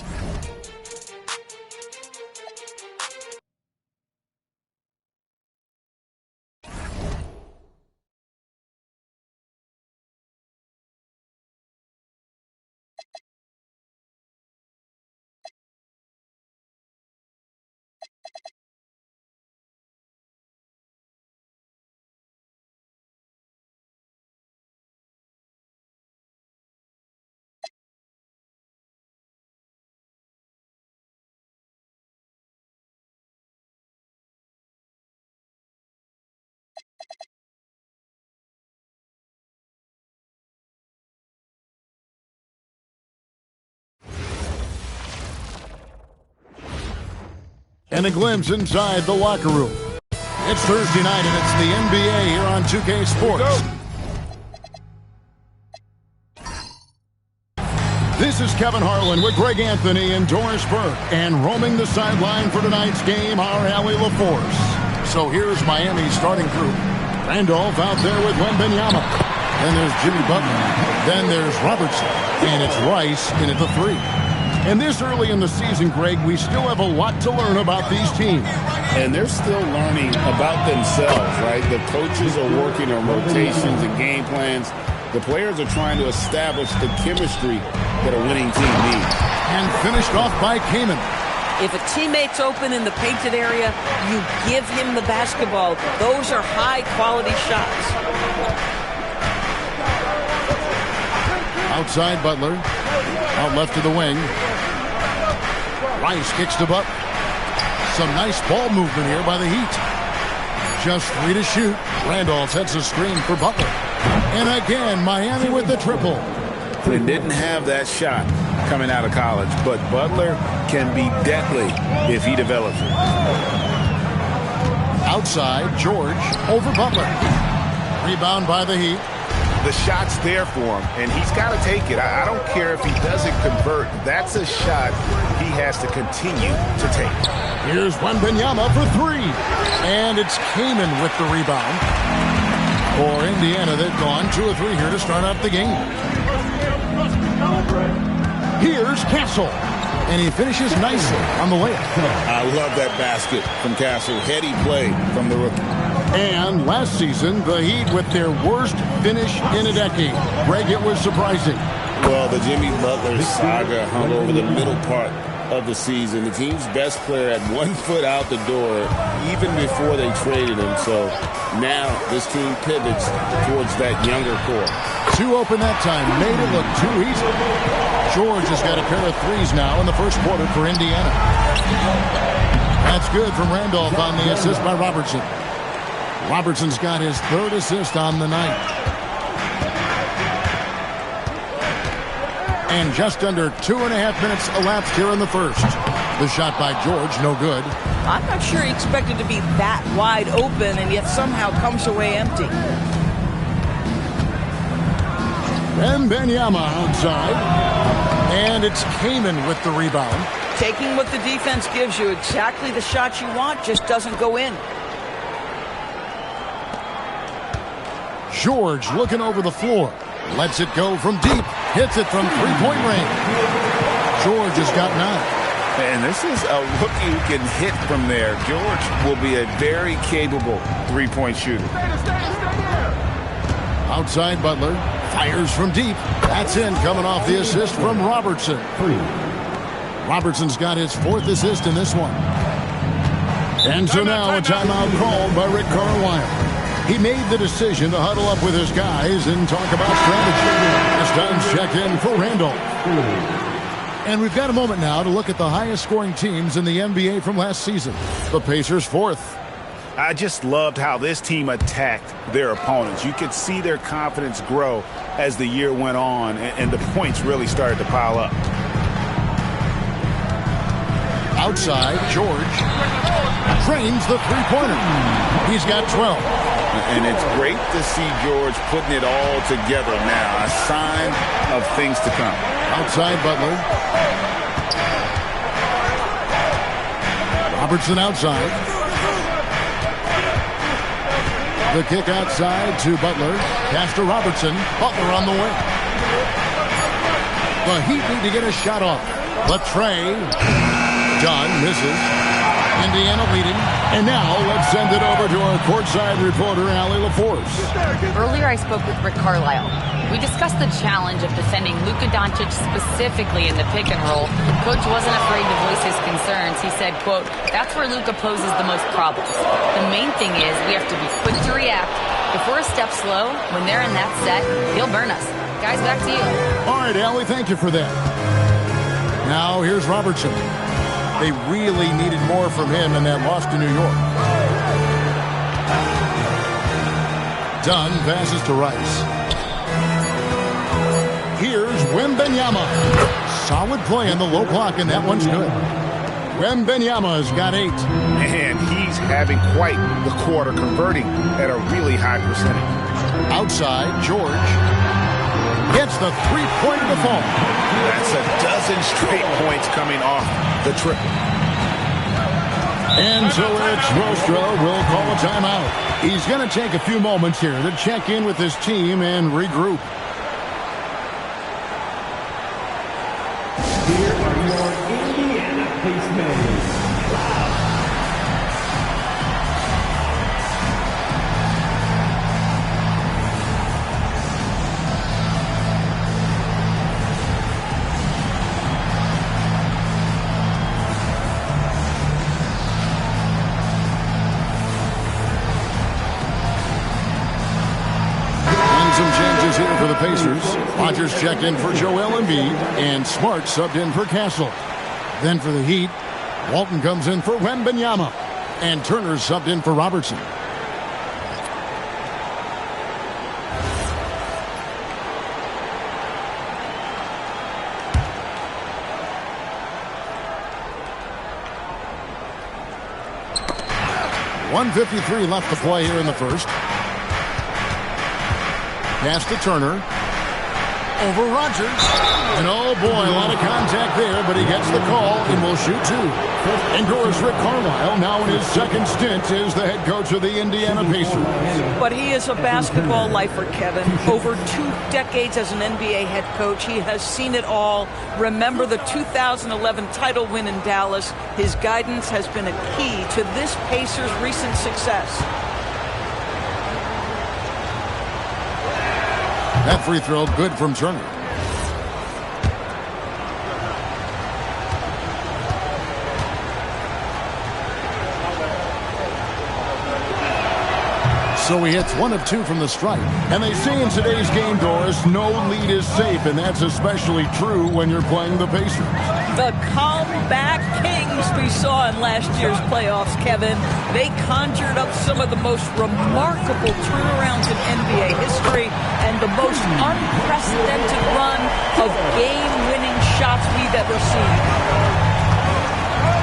And a glimpse inside the locker room. It's Thursday night, and it's the NBA here on 2K Sports. This is Kevin Harlan with Greg Anthony and Doris Burke. And roaming the sideline for tonight's game, our Allie LaForce. So here's Miami's starting group. Randolph out there with Wembanyama. Then there's Jimmy Butler. Then there's Robertson. And it's Rice in at the 3. And this early in the season, Greg, we still have a lot to learn about these teams. And they're still learning about themselves, right? The coaches are working on rotations and game plans. The players are trying to establish the chemistry that a winning team needs. And finished off by Kamen. If a teammate's open in the painted area, you give him the basketball. Those are high-quality shots. Outside Butler. Out left to the wing. Rice kicks to Butler. Some nice ball movement here by the Heat. Just 3 to shoot. Randolph sets a screen for Butler. And again, Miami with the triple. They didn't have that shot coming out of college, but Butler can be deadly if he develops it. Outside, George over Butler. Rebound by the Heat. The shot's there for him, and he's got to take it. I don't care if he doesn't convert. That's a shot he has to continue to take. Here's Wembanyama for 3. And it's Kamen with the rebound. For Indiana, they've gone 2 or 3 here to start out the game. Here's Castle. And he finishes nicely on the layup. I love that basket from Castle. Heady play from the rookie. And last season, the Heat with their worst finish in a decade. Greg, it was surprising. Well, the Jimmy Butler saga hung over the middle part of the season. The team's best player had 1 foot out the door even before they traded him. So now this team pivots towards that younger core. 2 open that time. Made it look too easy. George has got a pair of threes now in the first quarter for Indiana. That's good from Randolph on the assist by Robertson. Robertson's got his 3rd assist on the night. And just under 2.5 minutes elapsed here in the first. The shot by George, no good. I'm not sure he expected to be that wide open and yet somehow comes away empty. And Benyama outside. And it's Kaman with the rebound. Taking what the defense gives you, exactly the shot you want, just doesn't go in. George looking over the floor. Lets it go from deep. Hits it from three-point range. George has got 9. And this is a rookie who can hit from there. George will be a very capable three-point shooter. Outside Butler. Fires from deep. That's in, coming off the assist from Robertson. Robertson's got his 4th assist in this one. And so now a timeout called by Rick Carlisle. He made the decision to huddle up with his guys and talk about strategy. This time's check in for Randolph. And we've got a moment now to look at the highest scoring teams in the NBA from last season. The Pacers 4th. I just loved how this team attacked their opponents. You could see their confidence grow as the year went on, and the points really started to pile up. Outside, George drains the three-pointer. He's got 12. And it's great to see George putting it all together now. A sign of things to come. Outside Butler. Robertson outside. The kick outside to Butler. Pass to Robertson. Butler on the wing. The Heat need to get a shot off. Latrey. John misses. Indiana leading. And now let's send it over to our courtside reporter, Allie LaForce. Earlier I spoke with Rick Carlisle. We discussed the challenge of defending Luka Doncic specifically in the pick and roll. Coach wasn't afraid to voice his concerns. He said, quote, that's where Luka poses the most problems. The main thing is we have to be quick to react. If we're a step slow, when they're in that set, he'll burn us. Guys, back to you. All right, Allie, thank you for that. Now here's Robertson. They really needed more from him in that loss to New York. Dunn passes to Rice. Here's Wembanyama. Solid play in the low block, and that one's good. Wembanyama's got 8. And he's having quite the quarter, converting at a really high percentage. Outside, George gets the three-pointer to fall. That's a dozen straight points coming off the triple. And so Eric Spoelstra will call a timeout. He's going to take a few moments here to check in with his team and regroup. Here are your Indiana Pacers. Here for the Pacers. Rodgers checked in for Joel Embiid, and Smart subbed in for Castle. Then for the Heat, Walton comes in for Wembanyama, and Turner subbed in for Robertson. .153 left to play here in the first. Pass to Turner. over Rogers. And oh boy, a lot of contact there, but he gets the call and will shoot two. Endures Rick Carlisle, now in his second stint as the head coach of the Indiana Pacers. But he is a basketball lifer, Kevin. Over 2 decades as an NBA head coach, he has seen it all. Remember the 2011 title win in Dallas. His guidance has been a key to this Pacers' recent success. That free throw good from Turner. So he hits 1 of 2 from the stripe. And they say in today's game, Doris, no lead is safe, and that's especially true when you're playing the Pacers. The comeback kings we saw in last year's playoffs, Kevin. They conjured up some of the most remarkable turnarounds in NBA history and the most unprecedented run of game-winning shots we've ever seen.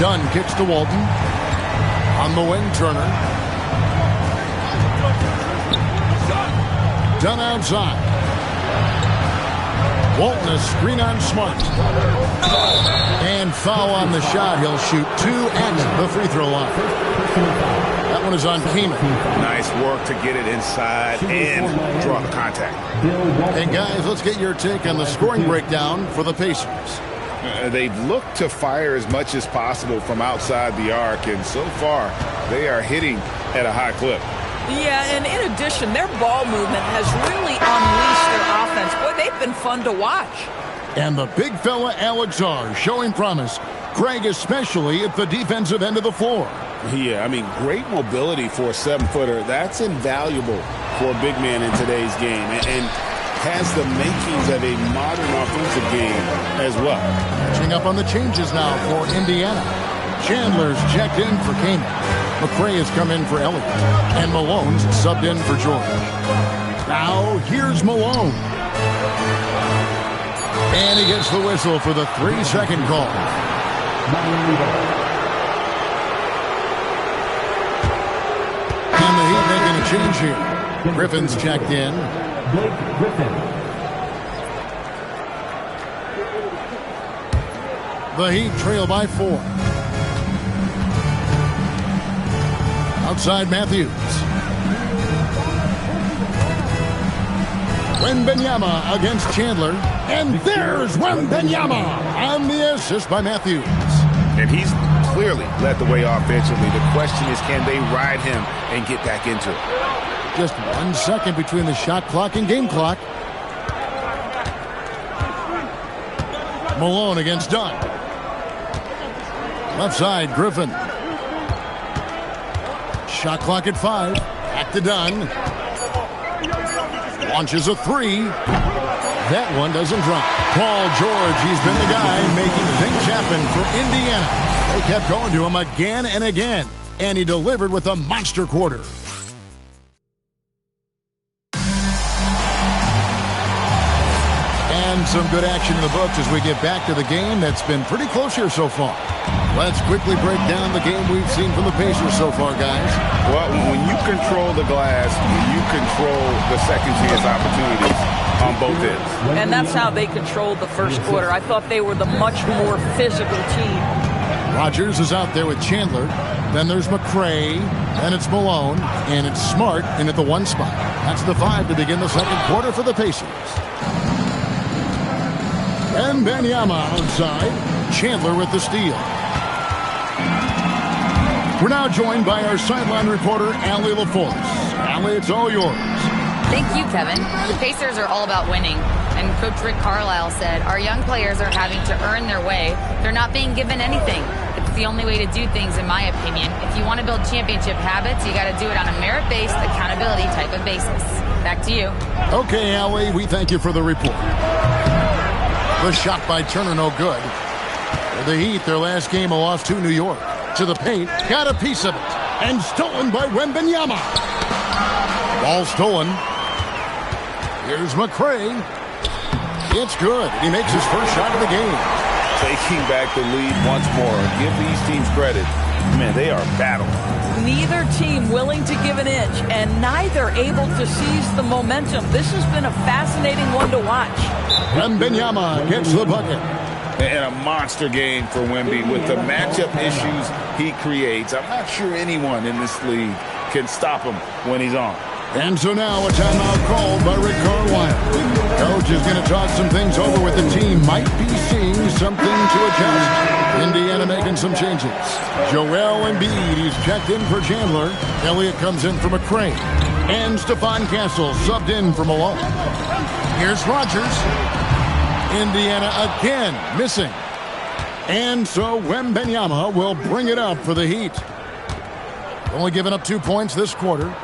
Dunn kicks to Walton. On the wing, Turner. Dunn outside. Walton a screen on Smart. And foul on the shot. He'll shoot 2 at the free throw line. That one is on Gameee. Nice work to get it inside and draw the contact. Hey guys, let's get your take on the scoring breakdown for the Pacers. They've looked to fire as much as possible from outside the arc, and so far they are hitting at a high clip. Yeah, and in addition, their ball movement has really unleashed their offense. Boy, they've been fun to watch. And the big fella Alex R showing promise. Craig especially at the defensive end of the floor. Yeah, I mean, great mobility for a 7-footer. That's invaluable for a big man in today's game, and has the makings of a modern offensive game as well. Catching up on the changes now for Indiana. Chandler's checked in for Gameee. McRae has come in for Elliott. And Malone's subbed in for George. Now, here's Malone. And he gets the whistle for the 3-second call. And the Heat making a change here. Griffin's checked in. Blake Griffin. The Heat trail by 4. Outside Matthews. Wembanyama against Chandler. And there's Wembanyama on the assist by Matthews. And he's clearly led the way offensively. The question is, can they ride him and get back into it? Just 1 second between the shot clock and game clock. Malone against Dunn. Left side, Griffin. Shot clock at 5. Back to Dunn. Launches a 3. That one doesn't drop. Paul George, he's been the guy making things happen for Indiana. They kept going to him again and again, and he delivered with a monster quarter. And some good action in the books as we get back to the game that's been pretty close here so far. Let's quickly break down the game we've seen from the Pacers so far, guys. Well, when you control the glass, you control the second chance opportunities on both ends. And that's how they controlled the first quarter. I thought they were the much more physical team. Rogers is out there with Chandler. Then there's McRae. Then it's Malone. And it's Smart in at the 1 spot. That's the 5 to begin the second quarter for the Pacers. And Wembanyama outside. Chandler with the steal. We're now joined by our sideline reporter, Allie LaForce. Allie, it's all yours. Thank you, Kevin. The Pacers are all about winning. And Coach Rick Carlisle said, our young players are having to earn their way. They're not being given anything. It's the only way to do things, in my opinion. If you want to build championship habits, you got to do it on a merit-based, accountability type of basis. Back to you. Okay, Allie, we thank you for the report. The shot by Turner, no good. The Heat, their last game, a loss to New York. To the paint, got a piece of it. And stolen by Wembanyama. Ball stolen. Here's McRae. It's good. He makes his first shot of the game. Taking back the lead once more. Give these teams credit. Man, they are battling. Neither team willing to give an inch, and neither able to seize the momentum. This has been a fascinating one to watch. Wembanyama gets the bucket. And a monster game for Wemby with the matchup issues he creates. I'm not sure anyone in this league can stop him when he's on. And so now a timeout called by Rick Carlisle. Coach is going to talk some things over with the team. Might be seeing something to adjust. Indiana making some changes. Joel Embiid, he's checked in for Chandler. Elliott comes in for McCray. And Stephon Castle subbed in for Malone. Here's Rogers. Indiana again missing. And so Wembanyama will bring it up for the Heat. Only giving up 2 points this quarter.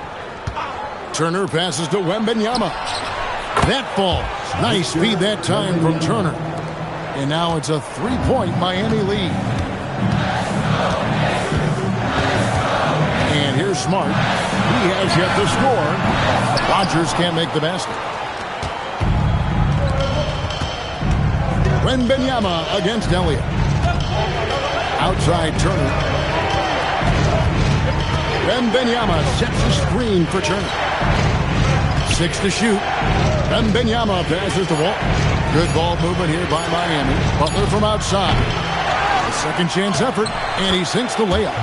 Turner passes to Wembanyama. That falls. Nice speed that time from Turner. And now it's a 3-point Miami lead. And here's Smart. He has yet to score. Rogers can't make the basket. Wembanyama against Elliott. Outside Turner. Wembanyama sets a screen for Turner. 6 to shoot. Wembanyama passes to Walton. Good ball movement here by Miami. Butler from outside. A second chance effort, and he sinks the layup.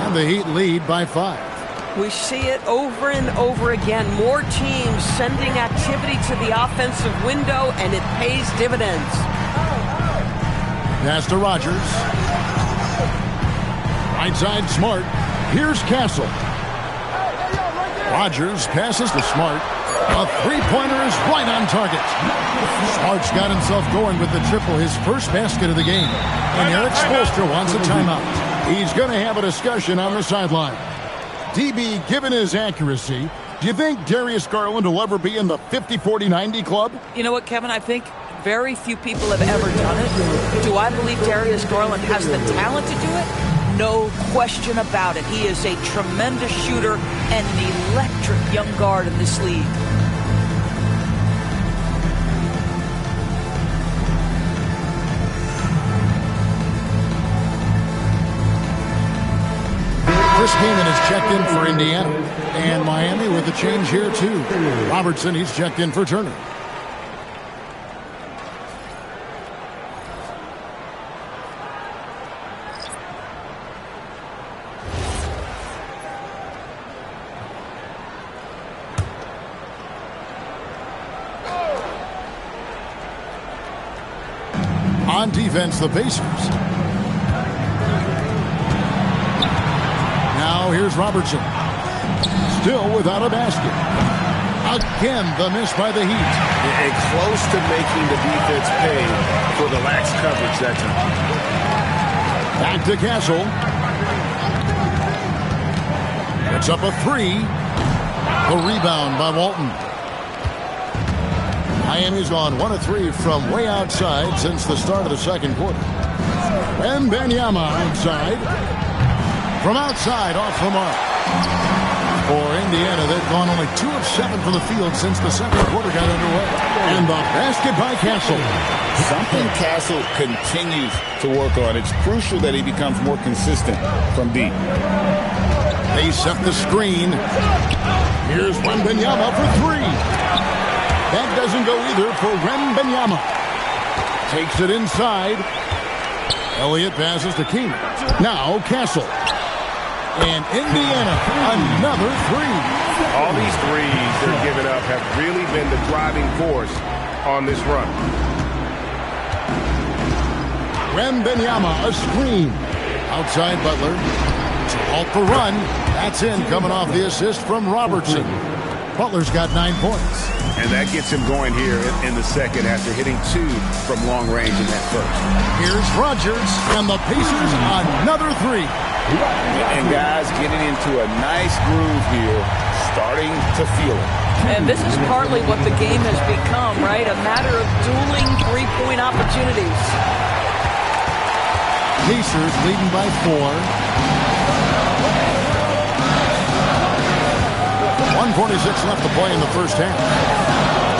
And the Heat lead by 5. We see it over and over again. More teams sending activity to the offensive window, and it pays dividends. Pass to Rogers. Right side Smart. Here's Castle. Rogers passes to Smart. A three-pointer is right on target. Smart's got himself going with the triple, his first basket of the game. And Eric Spoelstra wants a timeout. He's going to have a discussion on the sideline. DB, given his accuracy, do you think Darius Garland will ever be in the 50-40-90 club? You know what, Kevin? I think very few people have ever done it. Do I believe Darius Garland has the talent to do it? No question about it. He is a tremendous shooter and an electric young guard in this league. Chris Gameee has checked in for Indiana. And Miami with a change here, too. Robertson, he's checked in for Turner. On defense, the Pacers. Now here's Robertson. Still without a basket. Again, the miss by the Heat. And close to making the defense pay for the lax coverage that time. Back to Castle. It's up a three. The rebound by Walton. Miami's gone 1 of 3 from way outside since the start of the second quarter. Wembanyama outside. From outside, off the mark. For Indiana, they've gone only 2 of 7 from the field since the second quarter got underway. And the basket by Castle. Something Castle continues to work on. It's crucial that he becomes more consistent from deep. They set the screen. Here's Wembanyama for 3. That doesn't go either for Wembanyama. Takes it inside. Elliott passes to King. Now Castle. And Indiana, another 3. All these threes they're giving up have really been the driving force on this run. Wembanyama, a screen. Outside Butler. To halt the run. That's in, coming off the assist from Robertson. Butler's got 9 points. And that gets him going here in the second after hitting 2 from long range in that first. Here's Rogers, and the Pacers another 3. And guys getting into a nice groove here, starting to feel it. And this is partly what the game has become, right? A matter of dueling three-point opportunities. Pacers leading by 4. 1:46 left to play in the first half.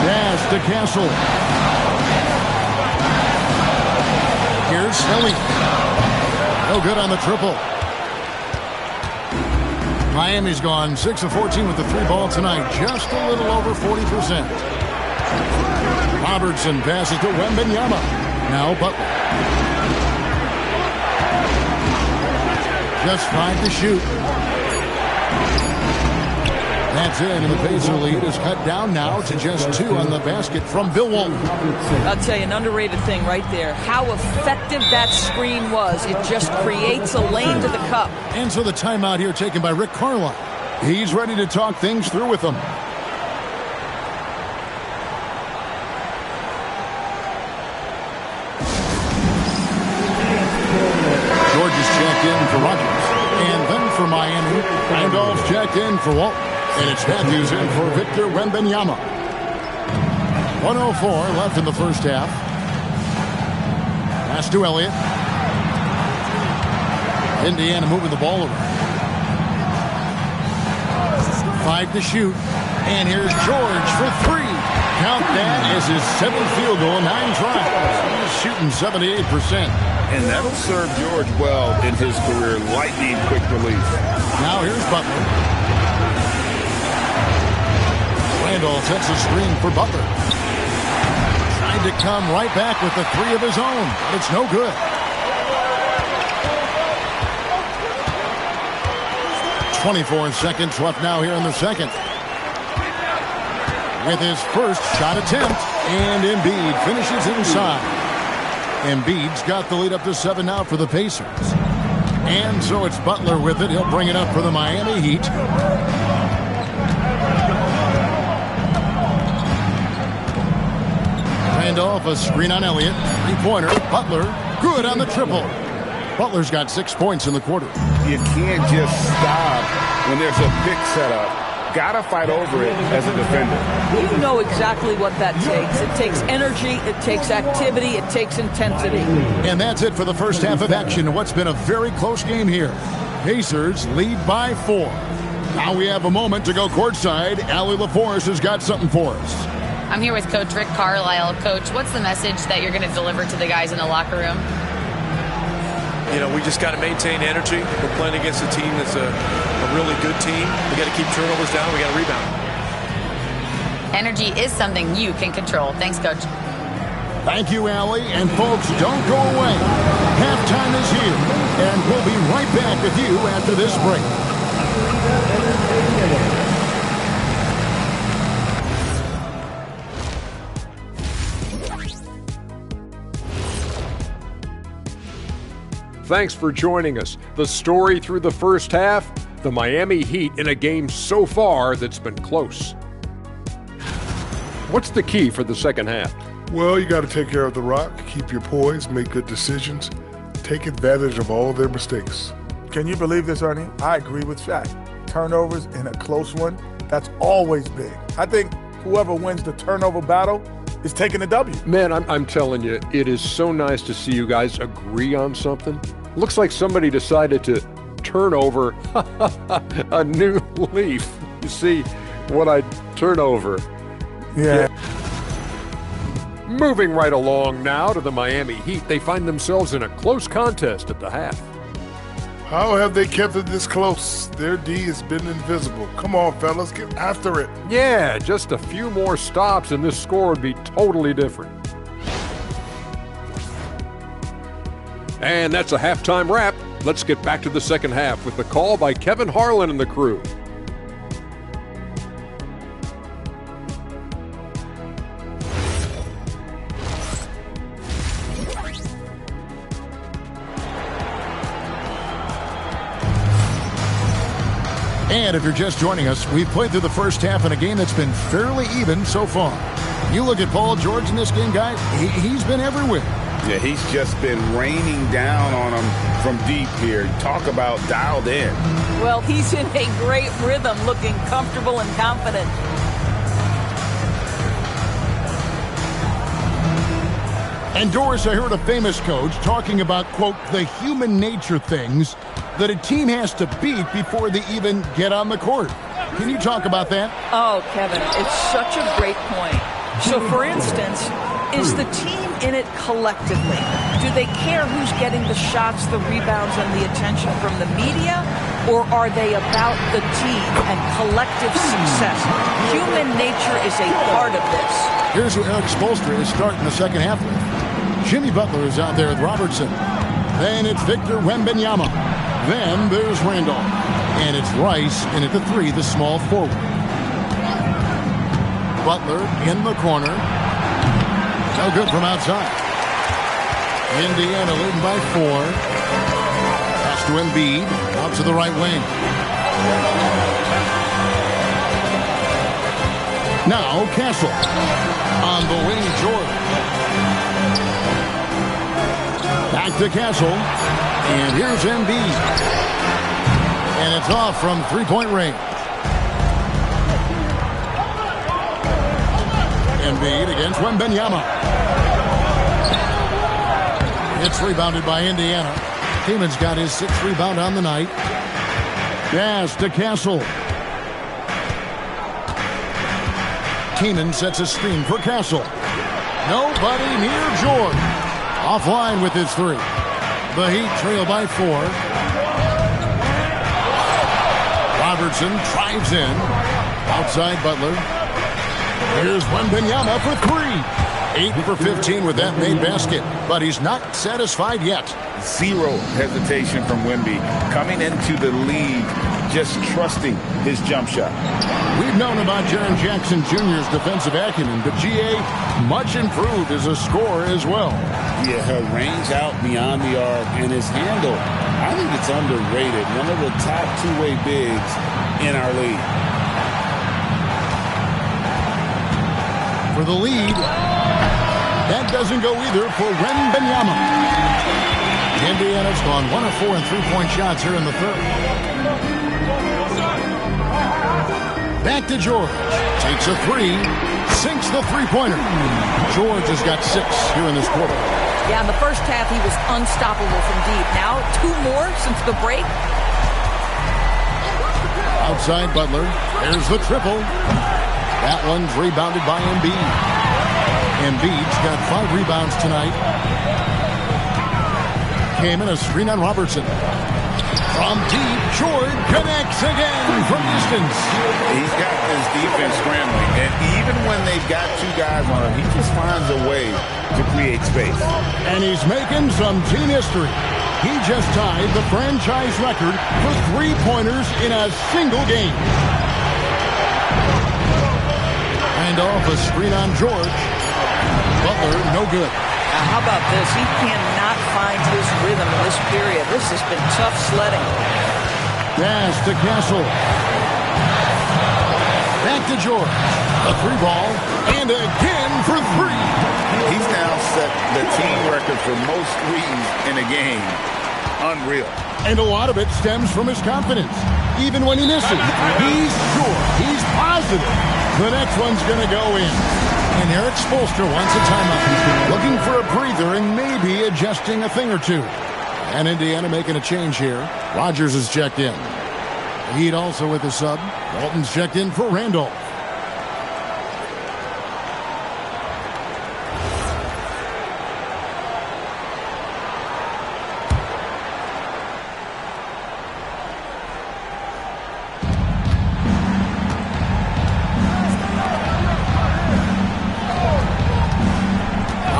Pass to Castle. Here's Elliott. No good on the triple. Miami's gone 6 of 14 with the 3-ball tonight, just a little over 40%. Robertson passes to Wembanyama. Now Butler. Just 5 to shoot. That's in, and the Pacer lead is cut down now to just 2 on the basket from Bill Walton. I'll tell you, an underrated thing right there. How effective that screen was. It just creates a lane to the cup. And so the timeout here taken by Rick Carlisle. He's ready to talk things through with them. George is checked in for Rogers. And then for Miami, Randolph's checked in for Walton. And it's Matthews in for Victor Wembanyama. 1:04 left in the first half. Pass to Elliott. Indiana moving the ball over. 5 to shoot. And here's George for 3. Count that as his 7th field goal, 9 tries. He's shooting 78%. And that'll serve George well in his career. Lightning quick release. Now here's Butler. Randolph sets a screen for Butler. Trying to come right back with the 3 of his own, but it's no good. 24 seconds left now here in the second. With his first shot attempt, and Embiid finishes inside. Embiid's got the lead up to 7 now for the Pacers. And so it's Butler with it. He'll bring it up for the Miami Heat. Randolph, a screen on Elliott. 3-pointer. Butler, good on the triple. Butler's got 6 points in the quarter. You can't just stop when there's a pick set up. Gotta fight over it as a defender. You know exactly what that takes. It takes energy, it takes activity, it takes intensity. And that's it for the first half of action in what's been a very close game here. Pacers lead by 4. Now we have a moment to go courtside. Allie LaForce has got something for us. I'm here with Coach Rick Carlisle. Coach, what's the message that you're going to deliver to the guys in the locker room? You know, we just got to maintain energy. We're playing against a team that's a really good team. We got to keep turnovers down. We got to rebound. Energy is something you can control. Thanks, Coach. Thank you, Allie. And folks, don't go away. Halftime is here, and we'll be right back with you after this break. Thanks for joining us. The story through the first half, the Miami Heat in a game so far that's been close. What's the key for the second half? Well, you got to take care of the rock, keep your poise, make good decisions, take advantage of all their mistakes. Can you believe this, Ernie? I agree with Shaq. Turnovers in a close one, that's always big. I think whoever wins the turnover battle is taking the W. Man, I'm telling you, it is so nice to see you guys agree on something. Looks like somebody decided to turn over a new leaf. You see what I turn over. Yeah. Moving right along now to the Miami Heat. They find themselves in a close contest at the half. How have they kept it this close? Their D has been invisible. Come on, fellas, get after it. Yeah, just a few more stops and this score would be totally different. And that's a halftime wrap. Let's get back to the second half with the call by Kevin Harlan and the crew. And if you're just joining us, we've played through the first half in a game that's been fairly even so far. You look at Paul George in this game, guys, he's been everywhere. Yeah, he's just been raining down on them from deep here. Talk about dialed in. Well, he's in a great rhythm, looking comfortable and confident. And Doris, I heard a famous coach talking about, quote, the human nature things that a team has to beat before they even get on the court. Can you talk about that? Oh, Kevin, it's such a great point. So, for instance, is the team in it collectively? Do they care who's getting the shots, the rebounds, and the attention from the media? Or are they about the team and collective success? Human nature is a part of this. Here's who Eric Spoelstra is starting the second half with. Jimmy Butler is out there with Robertson. Then it's Victor Wembanyama. Then there's Randolph. And it's Rice in at the 3, the small forward. Butler in the corner. No good from outside. Indiana leading by 4. Pass to Embiid. Out to the right wing. Now Castle. On the wing, Jordan. Back to Castle. And here's Embiid. And it's off from three-point range. Embiid against Wembanyama. It's rebounded by Indiana. Keenan's got his 6th rebound on the night. Pass to Castle. Keenan sets a screen for Castle. Nobody near Jordan. Offline with his 3. The Heat trail by 4. Robertson drives in. Outside Butler. Here's Wembanyama for 3. 8 for 15 with that made basket. But he's not satisfied yet. Zero hesitation from Wemby. Coming into the league, just trusting his jump shot. We've known about Jaren Jackson Jr.'s defensive acumen, but GA much improved as a scorer as well. Yeah, her range out beyond the arc and his handle, I think it's underrated. One of the top two-way bigs in our league. For the lead, that doesn't go either for Wembanyama. Indiana's gone 1 of 4 in three-point shots here in the third. Back to George. Takes a 3. Sinks the three-pointer. George has got 6 here in this quarter. Yeah, in the first half, he was unstoppable from deep. Now, 2 more since the break. Outside Butler. There's the triple. That one's rebounded by Embiid. Embiid's got 5 rebounds tonight. Came in a screen on Robertson. From deep, Jordan connects again from distance. He's got this defense scrambling, and even when they've got 2 guys on him, he just finds a way to create space. And he's making some team history. He just tied the franchise record for three-pointers in a single game. And off a screen on George. Butler, no good. Now, how about this? He cannot find his rhythm in this period. This has been tough sledding. Pass to Castle. Back to George. A 3-ball. And again for 3. He's now set the team record for most threes in a game. Unreal. And a lot of it stems from his confidence. Even when he misses, he's sure, he's positive the next one's going to go in. And Eric Spoelstra wants a timeout. Looking for a breather and maybe adjusting a thing or 2. And Indiana making a change here. Rodgers is checked in. Heat also with the sub. Walton's checked in for Randolph.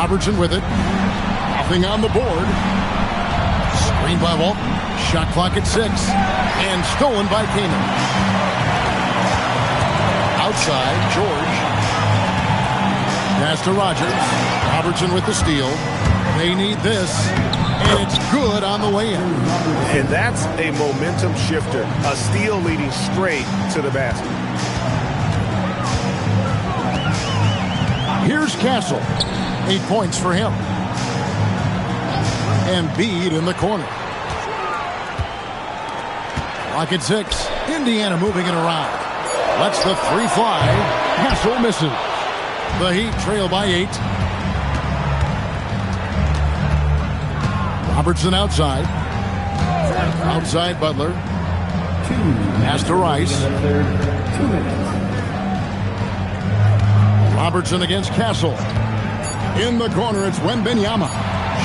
Robertson with it. Nothing on the board. Screened by Walton. Shot clock at 6. And stolen by Gameee. Outside, George. Pass to Rodgers. Robertson with the steal. They need this. And it's good on the way in. And that's a momentum shifter. A steal leading straight to the basket. Here's Castle. 8 points for him. Embiid in the corner. Clock at 6. Indiana moving it around. Lets the 3 fly. Castle misses. The Heat trail by 8. Robertson outside. Outside Butler. Pass to Rice. 2 minutes. Robertson against Castle. In the corner, it's Wembanyama.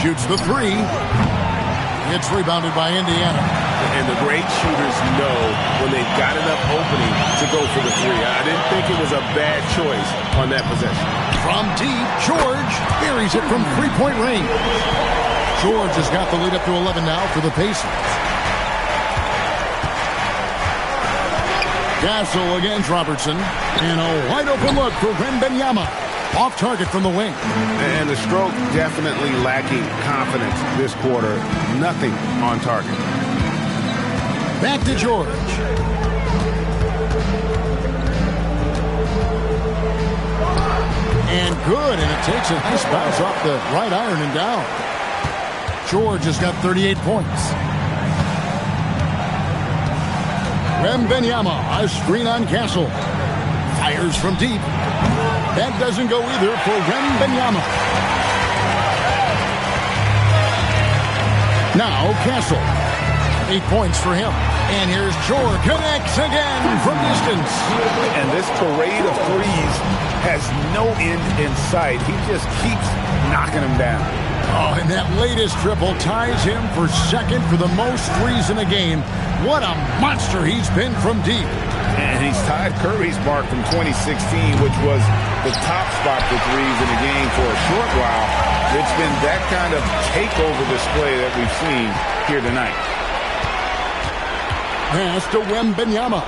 Shoots the three. It's rebounded by Indiana. And the great shooters know when they've got enough opening to go for the three. I didn't think it was a bad choice on that possession. From deep, George buries it from three-point range. George has got the lead up to 11 now for the Pacers. Gasol against Robertson. And a wide-open look for Wembanyama. Off target from the wing. And the stroke definitely lacking confidence this quarter. Nothing on target. Back to George. And good, and it takes a nice bounce off the right iron and down. George has got 38 points. Wembanyama, a screen on Castle. Fires from deep. That doesn't go either for Wembanyama. Now Castle. 8 points for him. And here's George. Connects again from distance. And this parade of threes has no end in sight. He just keeps knocking them down. Oh, and that latest triple ties him for second for the most threes in a game. What a monster he's been from deep. And he's tied Curry's mark from 2016, which was the top spot for threes in the game for a short while. It's been that kind of takeover display that we've seen here tonight. Pass to Wembanyama.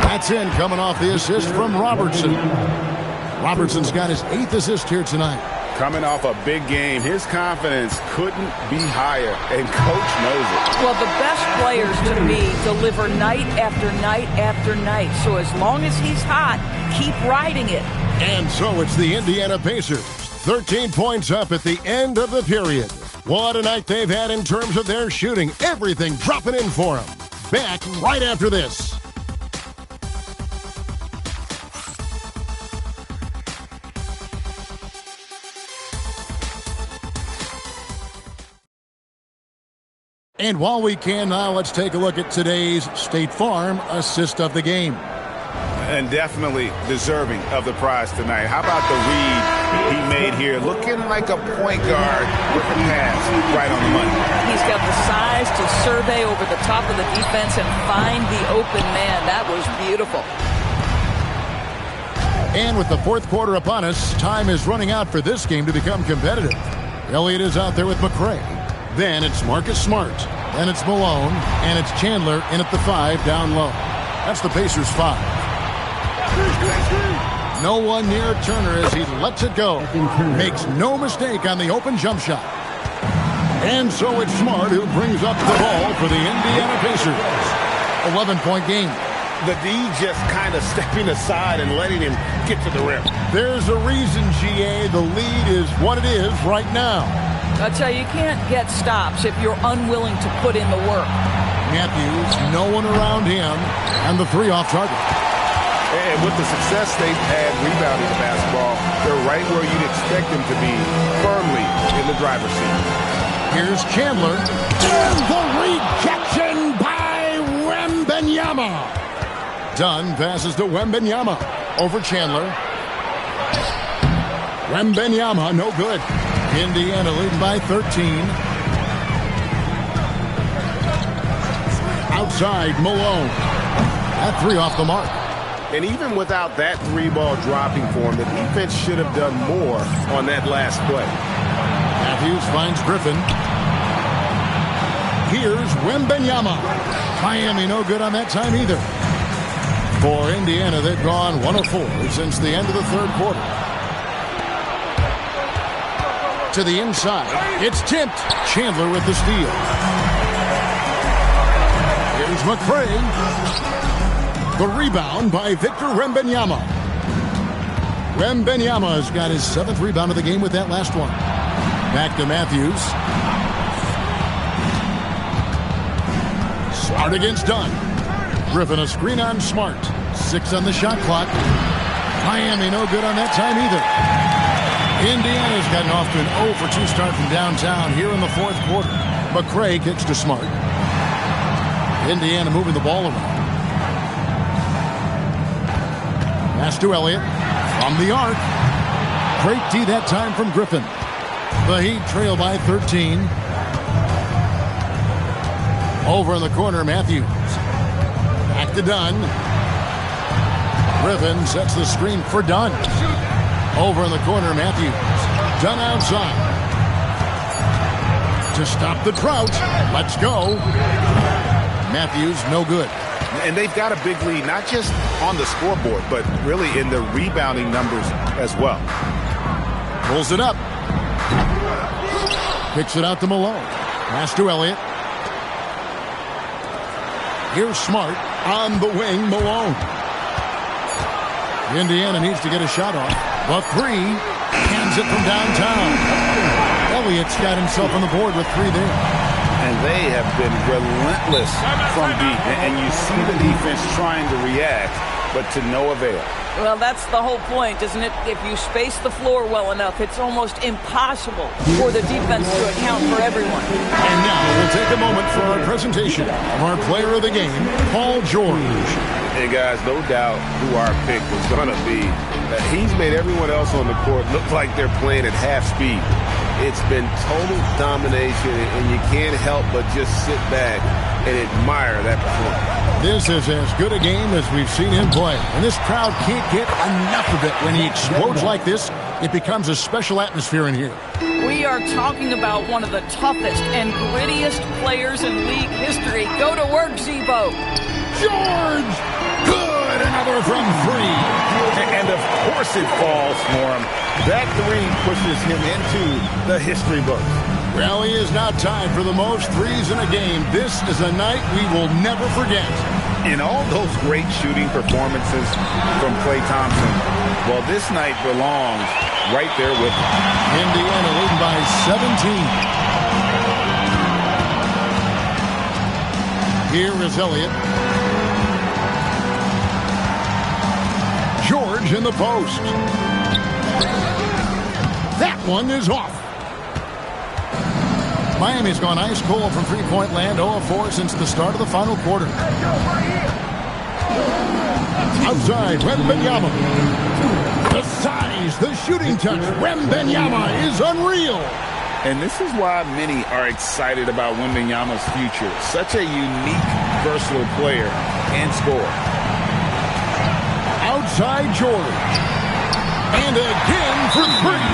That's in, coming off the assist from Robertson. Robertson's got his 8th assist here tonight. Coming off a big game, his confidence couldn't be higher, and Coach knows it. Well, the best players, to me, deliver night after night after night. So as long as he's hot, keep riding it. And so it's the Indiana Pacers. 13 points up at the end of the period. What a night they've had in terms of their shooting. Everything dropping in for them. Back right after this. And while we can now, let's take a look at today's State Farm assist of the game. And definitely deserving of the prize tonight. How about the read he made here? Looking like a point guard with the pass right on the money. He's got the size to survey over the top of the defense and find the open man. That was beautiful. And with the fourth quarter upon us, time is running out for this game to become competitive. Elliott is out there with McCray. Then it's Marcus Smart. Then it's Malone. And it's Chandler in at the 5 down low. That's the Pacers 5. No one near Turner as he lets it go. Makes no mistake on the open jump shot. And so it's Smart who brings up the ball for the Indiana Pacers. 11-point game. The D just kind of stepping aside and letting him get to the rim. There's a reason, GA. The lead is what it is right now. I tell you can't get stops if you're unwilling to put in the work. Matthews, no one around him, and the 3 off target. And with the success they've had rebounding the basketball, they're right where you'd expect them to be, firmly in the driver's seat. Here's Chandler. And the rejection by Wembanyama. Dunn passes to Wembanyama. Over Chandler. Wembanyama, no good. Indiana leading by 13. Outside, Malone. That 3 off the mark. And even without that 3-ball dropping for him, the defense should have done more on that last play. Matthews finds Griffin. Here's Wembanyama. Miami no good on that time either. For Indiana, they've gone 1 of 4 since the end of the third quarter. To the inside. It's tipped. Chandler with the steal. Here's McCray. The rebound by Victor Wembanyama. Wembanyama has got his 7th rebound of the game with that last one. Back to Matthews. Smart against Dunn. Griffin a screen on Smart. 6 on the shot clock. Miami no good on that time either. Indiana's gotten off to an 0 for 2 start from downtown here in the fourth quarter. McCray kicks to Smart. Indiana moving the ball around. Pass to Elliott from the arc. Great D that time from Griffin. The Heat trail by 13. Over in the corner, Matthews. Back to Dunn. Griffin sets the screen for Dunn. Over in the corner, Matthews. Dunn outside. To stop the drought. Let's go. Matthews, no good. And they've got a big lead, not just on the scoreboard, but really in the rebounding numbers as well. Pulls it up. Kicks it out to Malone. Pass to Elliott. Here's Smart on the wing, Malone. Indiana needs to get a shot off. The three, hands it from downtown. Elliott's got himself on the board with three there. And they have been relentless from deep. And you see the defense trying to react, but to no avail. Well, that's the whole point, isn't it? If you space the floor well enough, it's almost impossible for the defense to account for everyone. And now we'll take a moment for our presentation of our player of the game, Paul George. Hey, guys, no doubt who our pick was going to be. He's made everyone else on the court look like they're playing at half speed. It's been total domination, and you can't help but just sit back and admire that performance. This is as good a game as we've seen him play. And this crowd can't get enough of it. When he explodes like this, it becomes a special atmosphere in here. We are talking about one of the toughest and grittiest players in league history. Go to work, Zebo. George! Good! Another from three. And of course it falls for him. That three pushes him into the history books. Rally is now tied for the most threes in a game. This is a night we will never forget. In all those great shooting performances from Klay Thompson, well, this night belongs right there with him. Indiana leading by 17. Here is Elliott. George in the post. That one is off. Miami's gone ice cold from three-point land, 0-4 since the start of the final quarter. Outside, Wembanyama. The size, the shooting touch. Wembanyama is unreal. And this is why many are excited about Wembanyama's future. Such a unique, versatile player and scorer. Outside George. And again for three.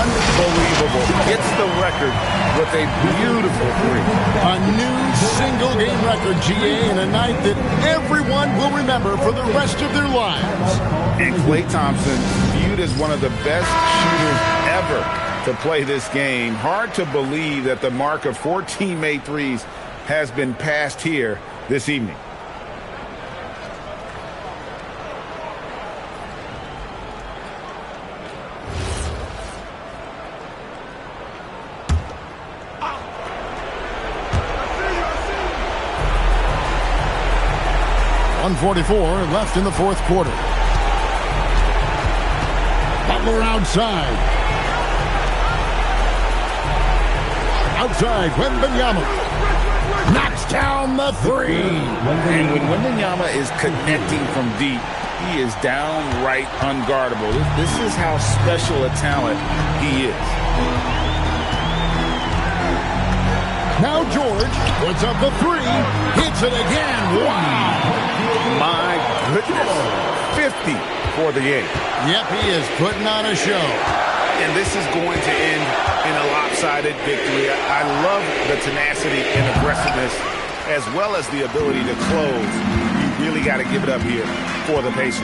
Unbelievable. Gets the record with a beautiful three. A new single-game record, GA, in a night that everyone will remember for the rest of their lives. And Klay Thompson, viewed as one of the best shooters ever to play this game. Hard to believe that the mark of 14 made threes has been passed here this evening. .144 left in the fourth quarter. Butler outside. Outside, Wembanyama. Knocks down the three. And when Wembanyama is connecting from deep, he is downright unguardable. This is how special a talent he is. Now George puts up the three. Hits it again. Wow. My goodness. 50 for the game. Yep, he is putting on a show. And this is going to end in a lopsided victory. I love the tenacity and aggressiveness as well as the ability to close. You really got to give it up here for the Pacers.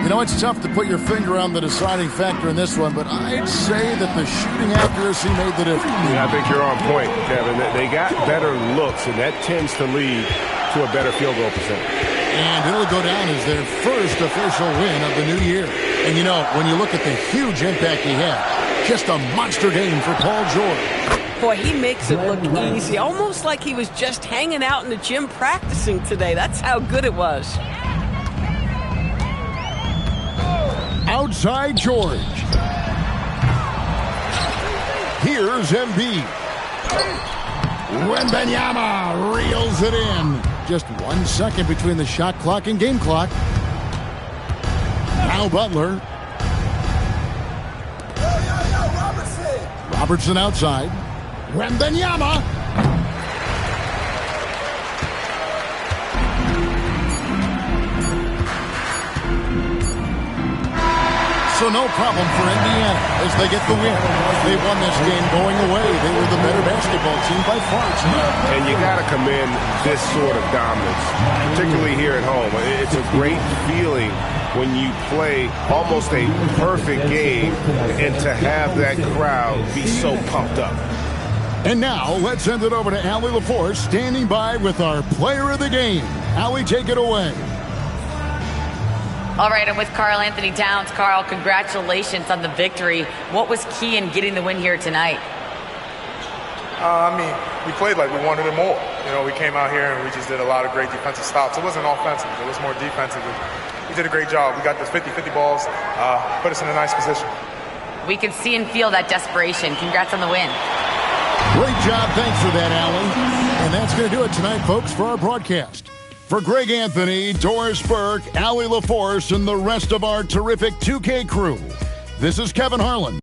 You know, it's tough to put your finger on the deciding factor in this one, but I'd say that the shooting accuracy made the difference. Yeah, I think you're on point, Kevin. They got better looks, and that tends to lead to a better field goal percentage. And it'll go down as their first official win of the new year. And, you know, when you look at the huge impact he had, just a monster game for Paul George. Boy, he makes it look easy, almost like he was just hanging out in the gym practicing today. That's how good it was. Outside George. Here's Embiid. Wembanyama reels it in. Just 1 second between the shot clock and game clock. Now Butler. Robertson outside. Wembanyama. So no problem for Indiana as they get the win. They won this game going away. They were the better basketball team by far tonight. And you got to commend this sort of dominance, particularly here at home. It's a great feeling when you play almost a perfect game and to have that crowd be so pumped up. And now let's send it over to Allie LaForce standing by with our player of the game. Allie, take it away. All right, I'm with Karl Anthony Towns. Karl, congratulations on the victory. What was key in getting the win here tonight? We played like we wanted it more. We came out here and we just did a lot of great defensive stops. It wasn't offensive. It was more defensive. We did a great job. We got the 50-50 balls, put us in a nice position. We can see and feel that desperation. Congrats on the win. Great job. Thanks for that, Allie. And that's going to do it tonight, folks, for our broadcast. For Greg Anthony, Doris Burke, Allie LaForce, and the rest of our terrific 2K crew, this is Kevin Harlan.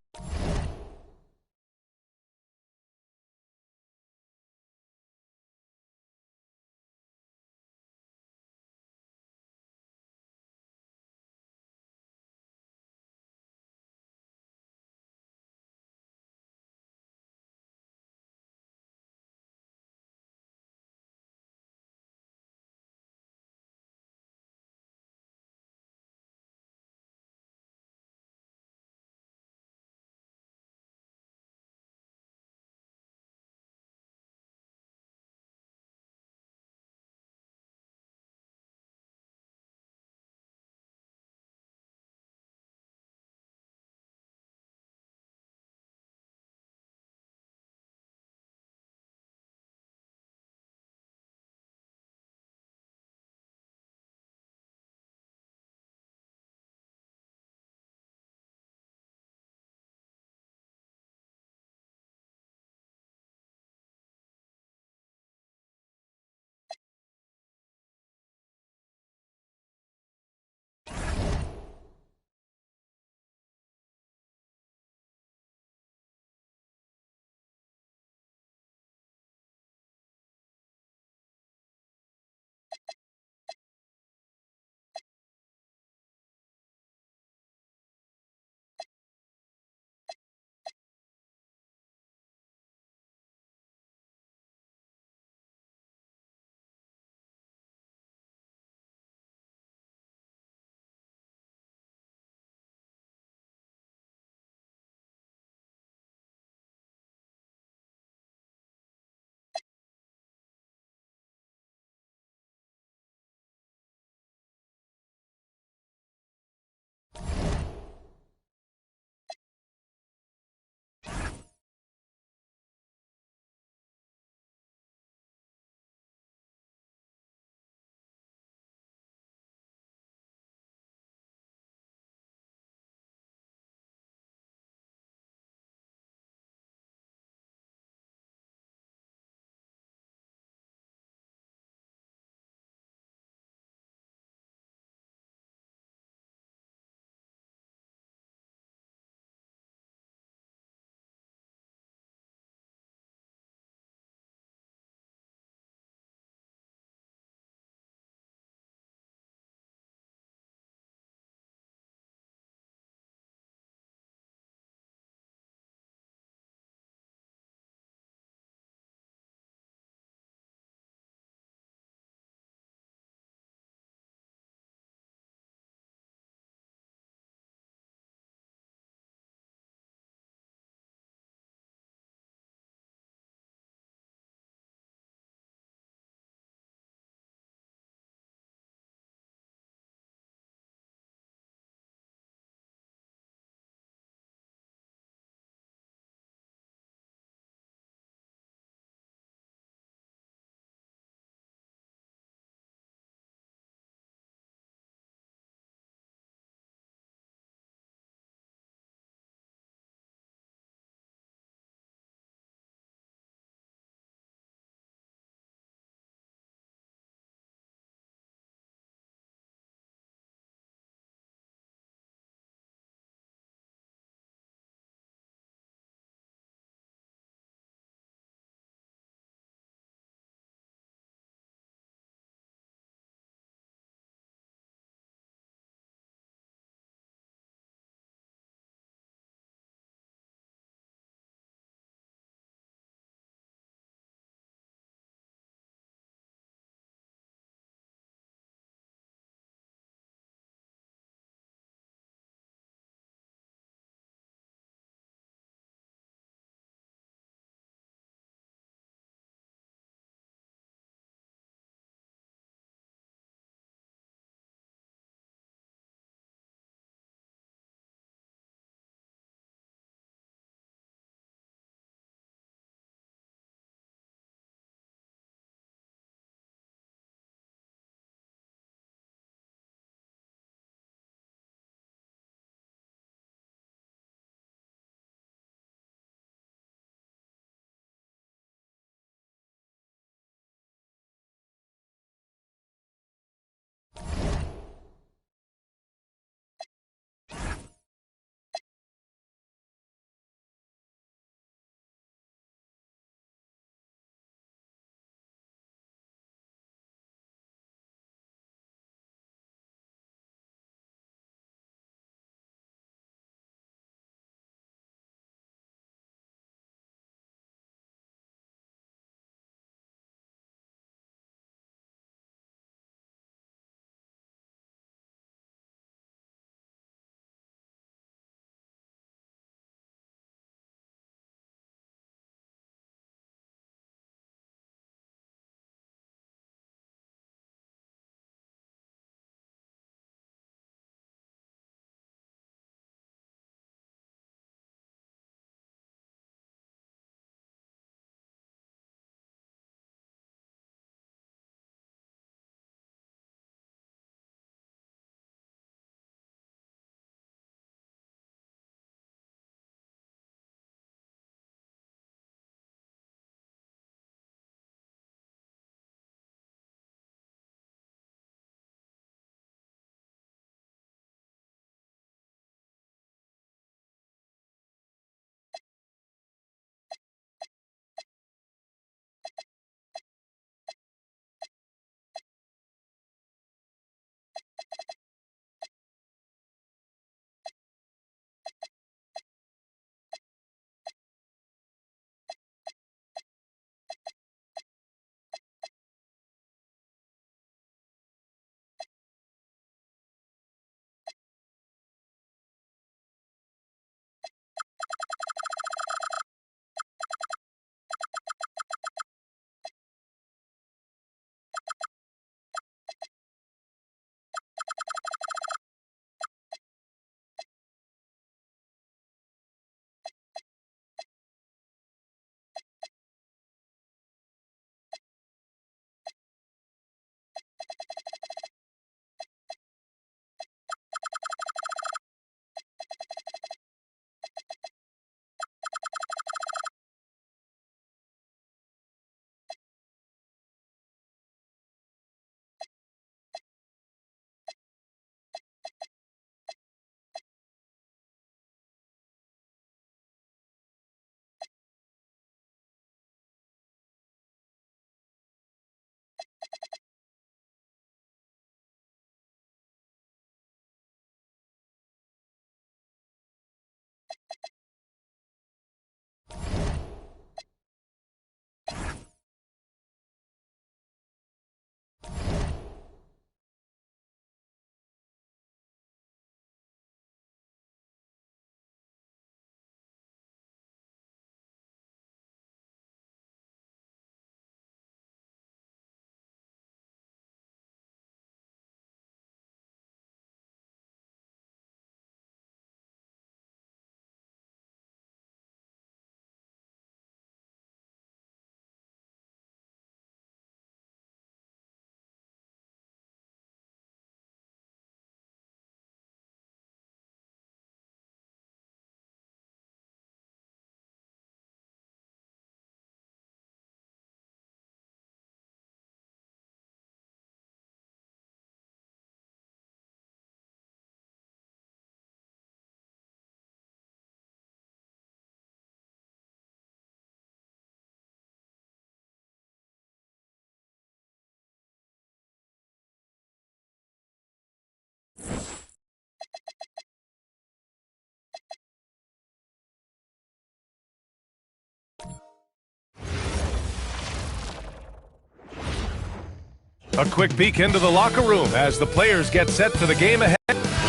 A quick peek into the locker room as the players get set for the game ahead.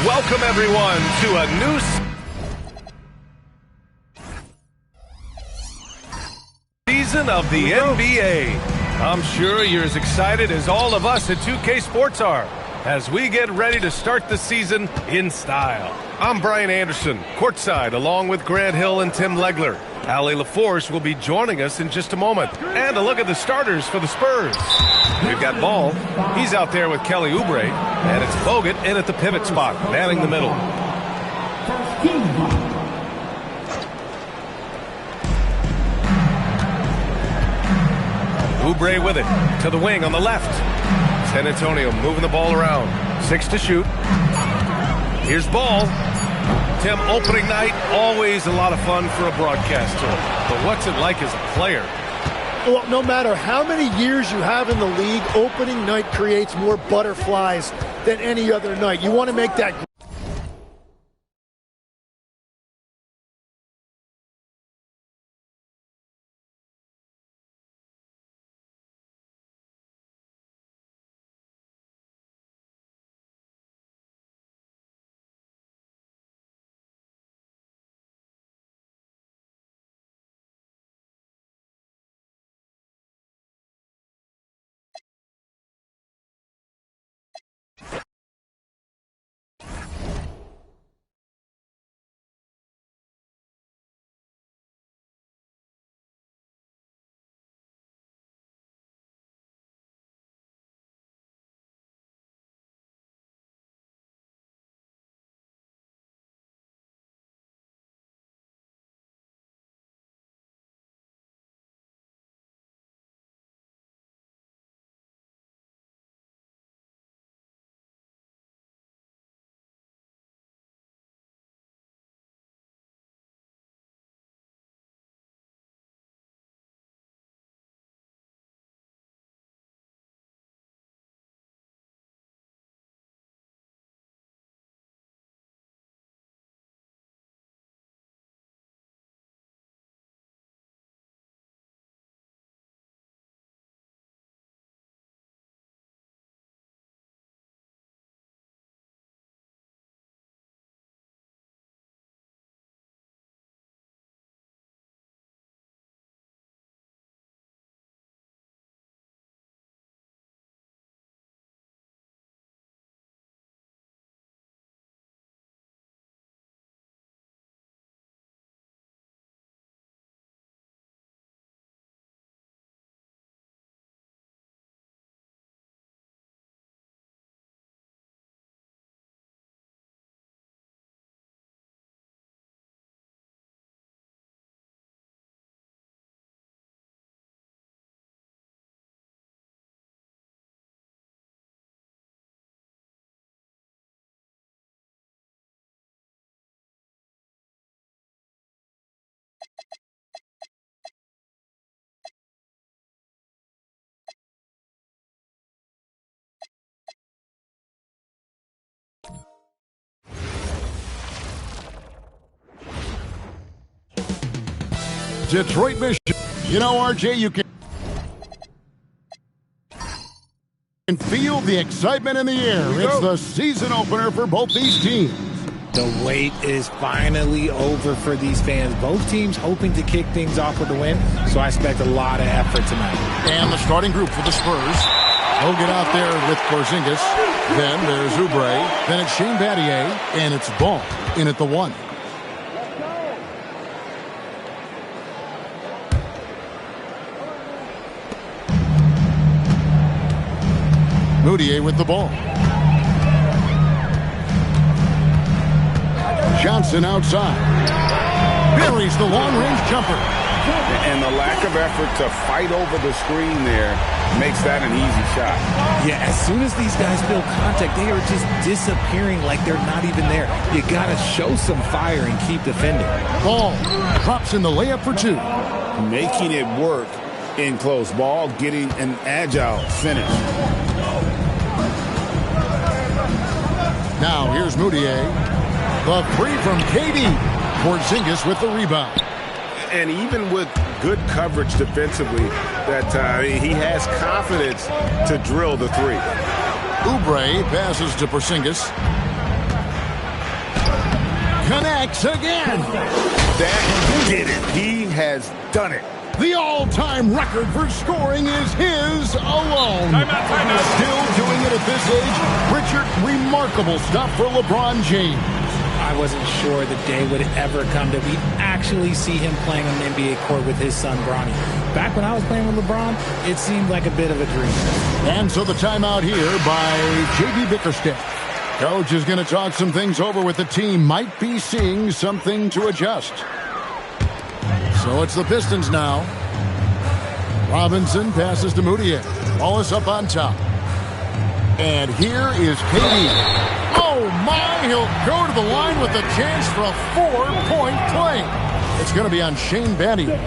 Welcome, everyone, to a new season of the NBA. I'm sure you're as excited as all of us at 2K Sports are as we get ready to start the season in style. I'm Brian Anderson, courtside, along with Grant Hill and Tim Legler. Ali LaForce will be joining us in just a moment. And a look at the starters for the Spurs. We've got Ball. He's out there with Kelly Oubre. And it's Bogut in at the pivot spot, manning the middle. Oubre with it. To the wing on the left. San Antonio moving the ball around. 6 to shoot. Here's Ball. Tim, opening night, always a lot of fun for a broadcaster. But what's it like as a player? Well, no matter how many years you have in the league, opening night creates more butterflies than any other night. You want to make that. Detroit, Michigan. You know, RJ, you can feel the excitement in the air. It's the season opener for both these teams. The wait is finally over for these fans. Both teams hoping to kick things off with a win, so I expect a lot of effort tonight. And the starting group for the Spurs. They'll get out there with Porzingis. Then there's Oubre. Then it's Shane Battier. And it's Ball in at the 1. Moutier with the ball. Johnson outside. Buries the long-range jumper. And the lack of effort to fight over the screen there makes that an easy shot. Yeah, as soon as these guys feel contact, they are just disappearing like they're not even there. You got to show some fire and keep defending. Ball drops in the layup for 2. Making it work in close. Ball getting an agile finish. Now here's Moutier. The 3 from KD. Porzingis with the rebound. And even with good coverage defensively, that he has confidence to drill the three. Oubre passes to Porzingis. Connects again. That did it. He has done it. The all-time record for scoring is his alone. Timeout. Still doing it at this age. Richard, remarkable stuff for LeBron James. I wasn't sure the day would ever come that we'd actually see him playing on an NBA court with his son, Bronny. Back when I was playing with LeBron, it seemed like a bit of a dream. And so the timeout here by J.B. Bickerstaff. Coach is going to talk some things over with the team. Might be seeing something to adjust. So it's the Pistons now. Robinson passes to Moutier. Ball is up on top. And here is KD. Oh, my. He'll go to the line with a chance for a 4-point play. It's going to be on Shane Battier.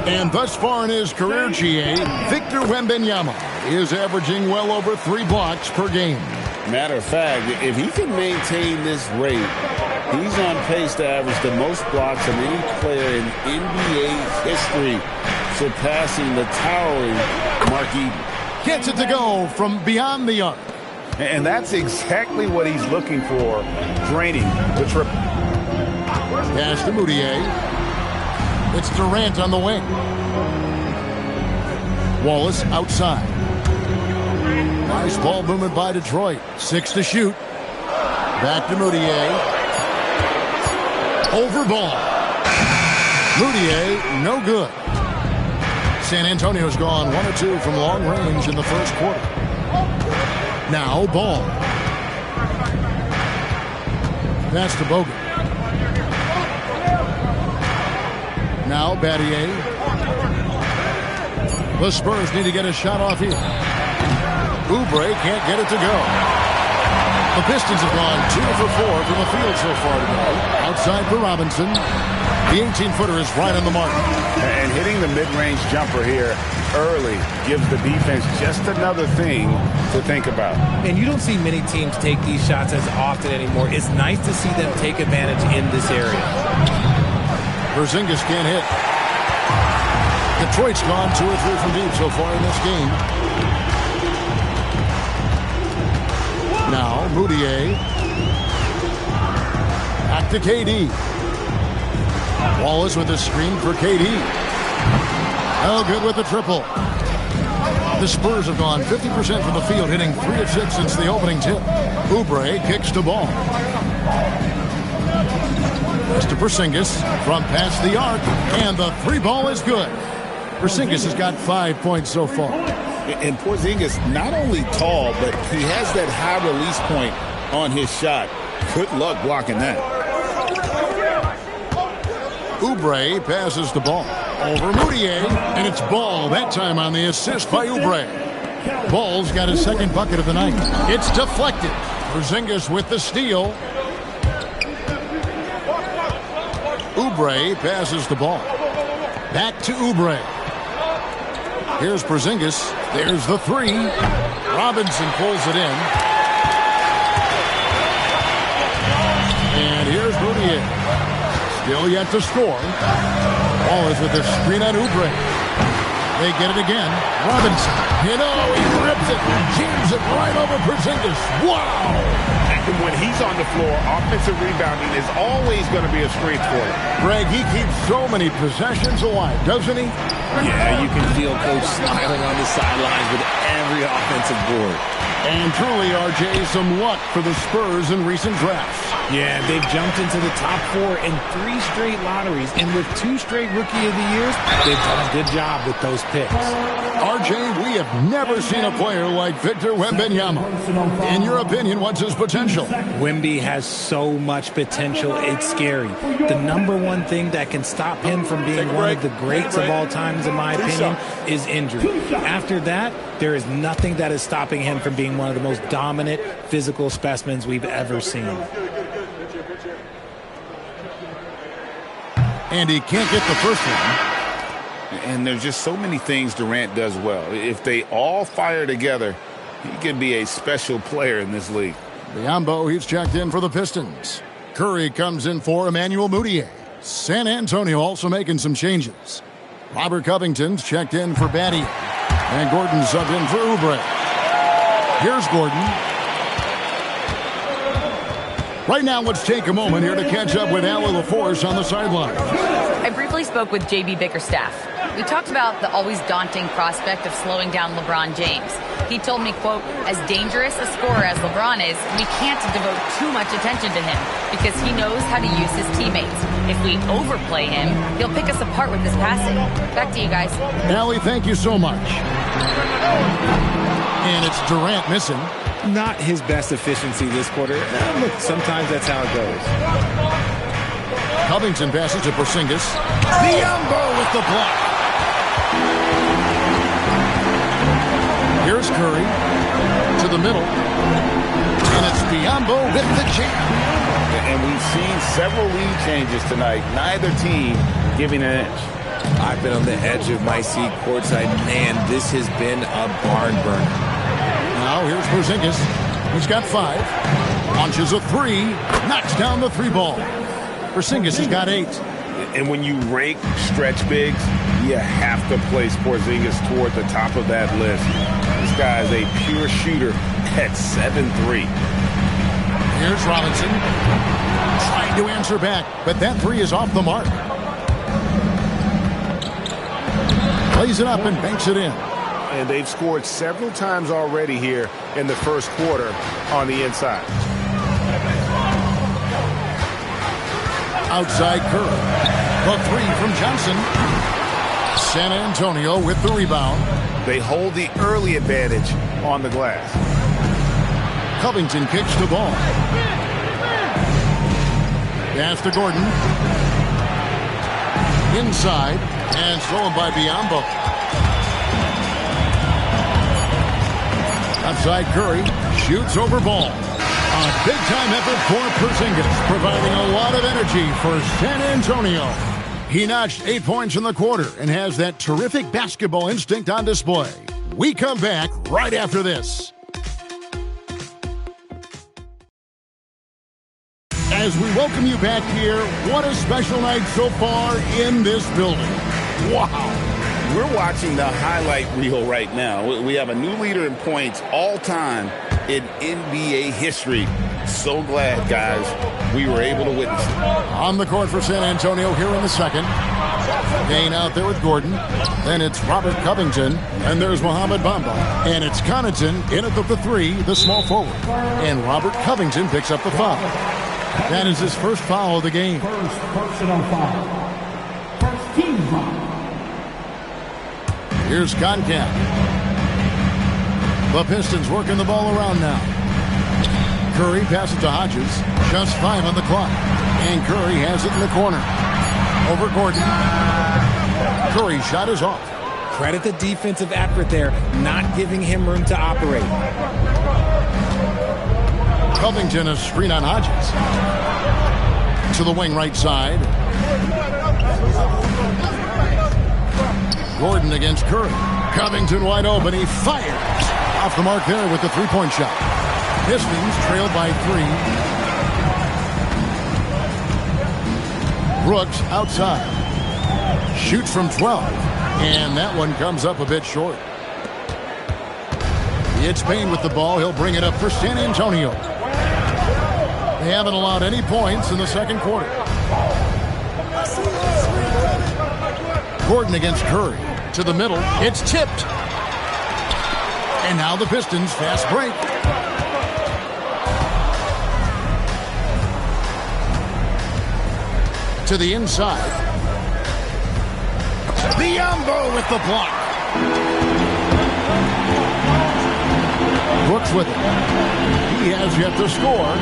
And thus far in his career, GA, Victor Wembanyama is averaging well over 3 blocks per game. Matter of fact, if he can maintain this rate, he's on pace to average the most blocks of any player in NBA history, surpassing the towering Mark Eaton. Gets it to go from beyond the arc. And that's exactly what he's looking for, draining the triple. Pass to Moutier. It's Durant on the wing. Wallace outside. Nice ball movement by Detroit. 6 to shoot. Back to Moutier. Over ball. Moutier, no good. San Antonio's gone 1 or 2 from long range in the first quarter. Now ball. Pass to Bogut. Now Battier. The Spurs need to get a shot off here. Oubre can't get it to go. The Pistons have gone 2 for 4 from the field so far today. Outside for Robinson. The 18-footer is right on the mark. And hitting the mid-range jumper here early gives the defense just another thing to think about. And you don't see many teams take these shots as often anymore. It's nice to see them take advantage in this area. Porzingis can't hit. Detroit's gone 2 or 3 from deep so far in this game. Now Moutier. Back to KD. Wallace with a screen for KD. Oh, good with the triple. The Spurs have gone 50% from the field, hitting 3 of 6 since the opening tip. Oubre kicks the ball. Pass to Porzingis from past the arc, and the 3-ball is good. Porzingis has got 5 points so far. And Porzingis, not only tall, but he has that high release point on his shot. Good luck blocking that. Oubre passes the ball over Moutier, and it's Ball that time on the assist by Oubre. Ball's got his second bucket of the night. It's deflected. Porzingis with the steal. Oubre passes the ball. Back to Oubre. Here's Porzingis. There's the 3. Robinson pulls it in. And here's Moutier. Still yet to score. Wallace with the screen on Oubre. They get it again. Robinson. He rips it. Jams it right over Porzingis. Wow! And when he's on the floor, offensive rebounding is always going to be a strength for him. Greg, he keeps so many possessions alive, doesn't he? Yeah, you can feel Coach smiling on the sidelines with every offensive board. And truly, RJ, some luck for the Spurs in recent drafts. Yeah, they've jumped into the top 4 in 3 straight lotteries. And with 2 straight Rookie of the Years, they've done a good job with those picks. RJ, we have never seen a player like Victor Wembanyama. In your opinion, what's his potential? Wemby has so much potential, it's scary. The number one thing that can stop him from being one of the greats of all times, in my opinion, is injury. After that, there is nothing that is stopping him from being one of the most dominant physical specimens we've ever seen. And he can't get the first one. And there's just so many things Durant does well. If they all fire together, he can be a special player in this league. Biombo, he's checked in for the Pistons. Curry comes in for Emmanuel Moutier. San Antonio also making some changes. Robert Covington's checked in for Batty. And Gordon subbed in for Oubre. Here's Gordon. Right now, let's take a moment here to catch up with Allie LaForce on the sideline. I briefly spoke with J.B. Bickerstaff. We talked about the always daunting prospect of slowing down LeBron James. He told me, quote, as dangerous a scorer as LeBron is, we can't devote too much attention to him because he knows how to use his teammates. If we overplay him, he'll pick us apart with his passing. Back to you guys. Allie, thank you so much. And it's Durant missing. Not his best efficiency this quarter. Look, sometimes that's how it goes. Covington passes to Porzingis. Biyombo with the block. Here's Curry to the middle. And it's Biyombo with the jam. And we've seen several lead changes tonight. Neither team giving an inch. I've been on the edge of my seat courtside. Man, this has been a barn burner. Now here's Porzingis. He's got 5. Launches a 3. Knocks down the 3 ball. Porzingis has got 8. And when you rank stretch bigs, you have to place Porzingis toward the top of that list. This guy is a pure shooter at 7'3". Here's Robinson. Trying to answer back, but that 3 is off the mark. Plays it up and banks it in. And they've scored several times already here in the first quarter on the inside. Outside Curry. The 3 from Johnson. San Antonio with the rebound. They hold the early advantage on the glass. Covington kicks the ball. Pass to Gordon. Inside. And stolen by Biyombo. Outside Curry. Shoots over ball. A big-time effort for Porzingis, providing a lot of energy for San Antonio. He notched 8 points in the quarter and has that terrific basketball instinct on display. We come back right after this. As we welcome you back here, what a special night so far in this building. Wow. We're watching the highlight reel right now. We have a new leader in points all time in NBA history. So glad, guys, we were able to witness it. On the court for San Antonio here in the second. Kane out there with Gordon. Then it's Robert Covington. And there's Mohamed Bamba. And it's Connaughton in at the 3, the small forward. And Robert Covington picks up the foul. That is his first foul of the game. First personal foul. First team foul. Here's Concap. The Pistons working the ball around now. Curry passes to Hodges. Just 5 on the clock. And Curry has it in the corner. Over Gordon. Curry's shot is off. Credit the defensive effort there, not giving him room to operate. Covington a screen on Hodges. To the wing right side. Gordon against Curry. Covington wide open. He fires. Off the mark there with the three-point shot. Pistons trailed by 3. Brooks outside. Shoots from 12. And that one comes up a bit short. It's Payne with the ball. He'll bring it up for San Antonio. They haven't allowed any points in the second quarter. Gordon against Curry. To the middle. It's tipped. And now the Pistons fast break. To the inside. Biyombo with the block. Brooks with it. He has yet to score.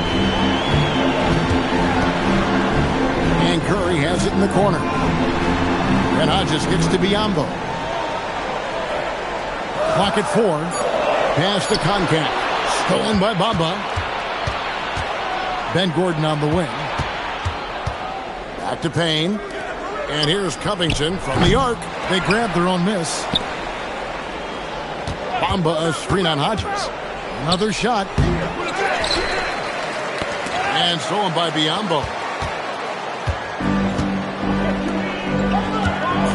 And Curry has it in the corner. And Hodges gets to Biyombo. Clock at 4. Pass to Concap. Stolen by Bamba. Ben Gordon on the wing. Back to Payne. And here's Covington from the arc. They grab their own miss. Bamba a screen on Hodges. Another shot. And stolen by Biyombo.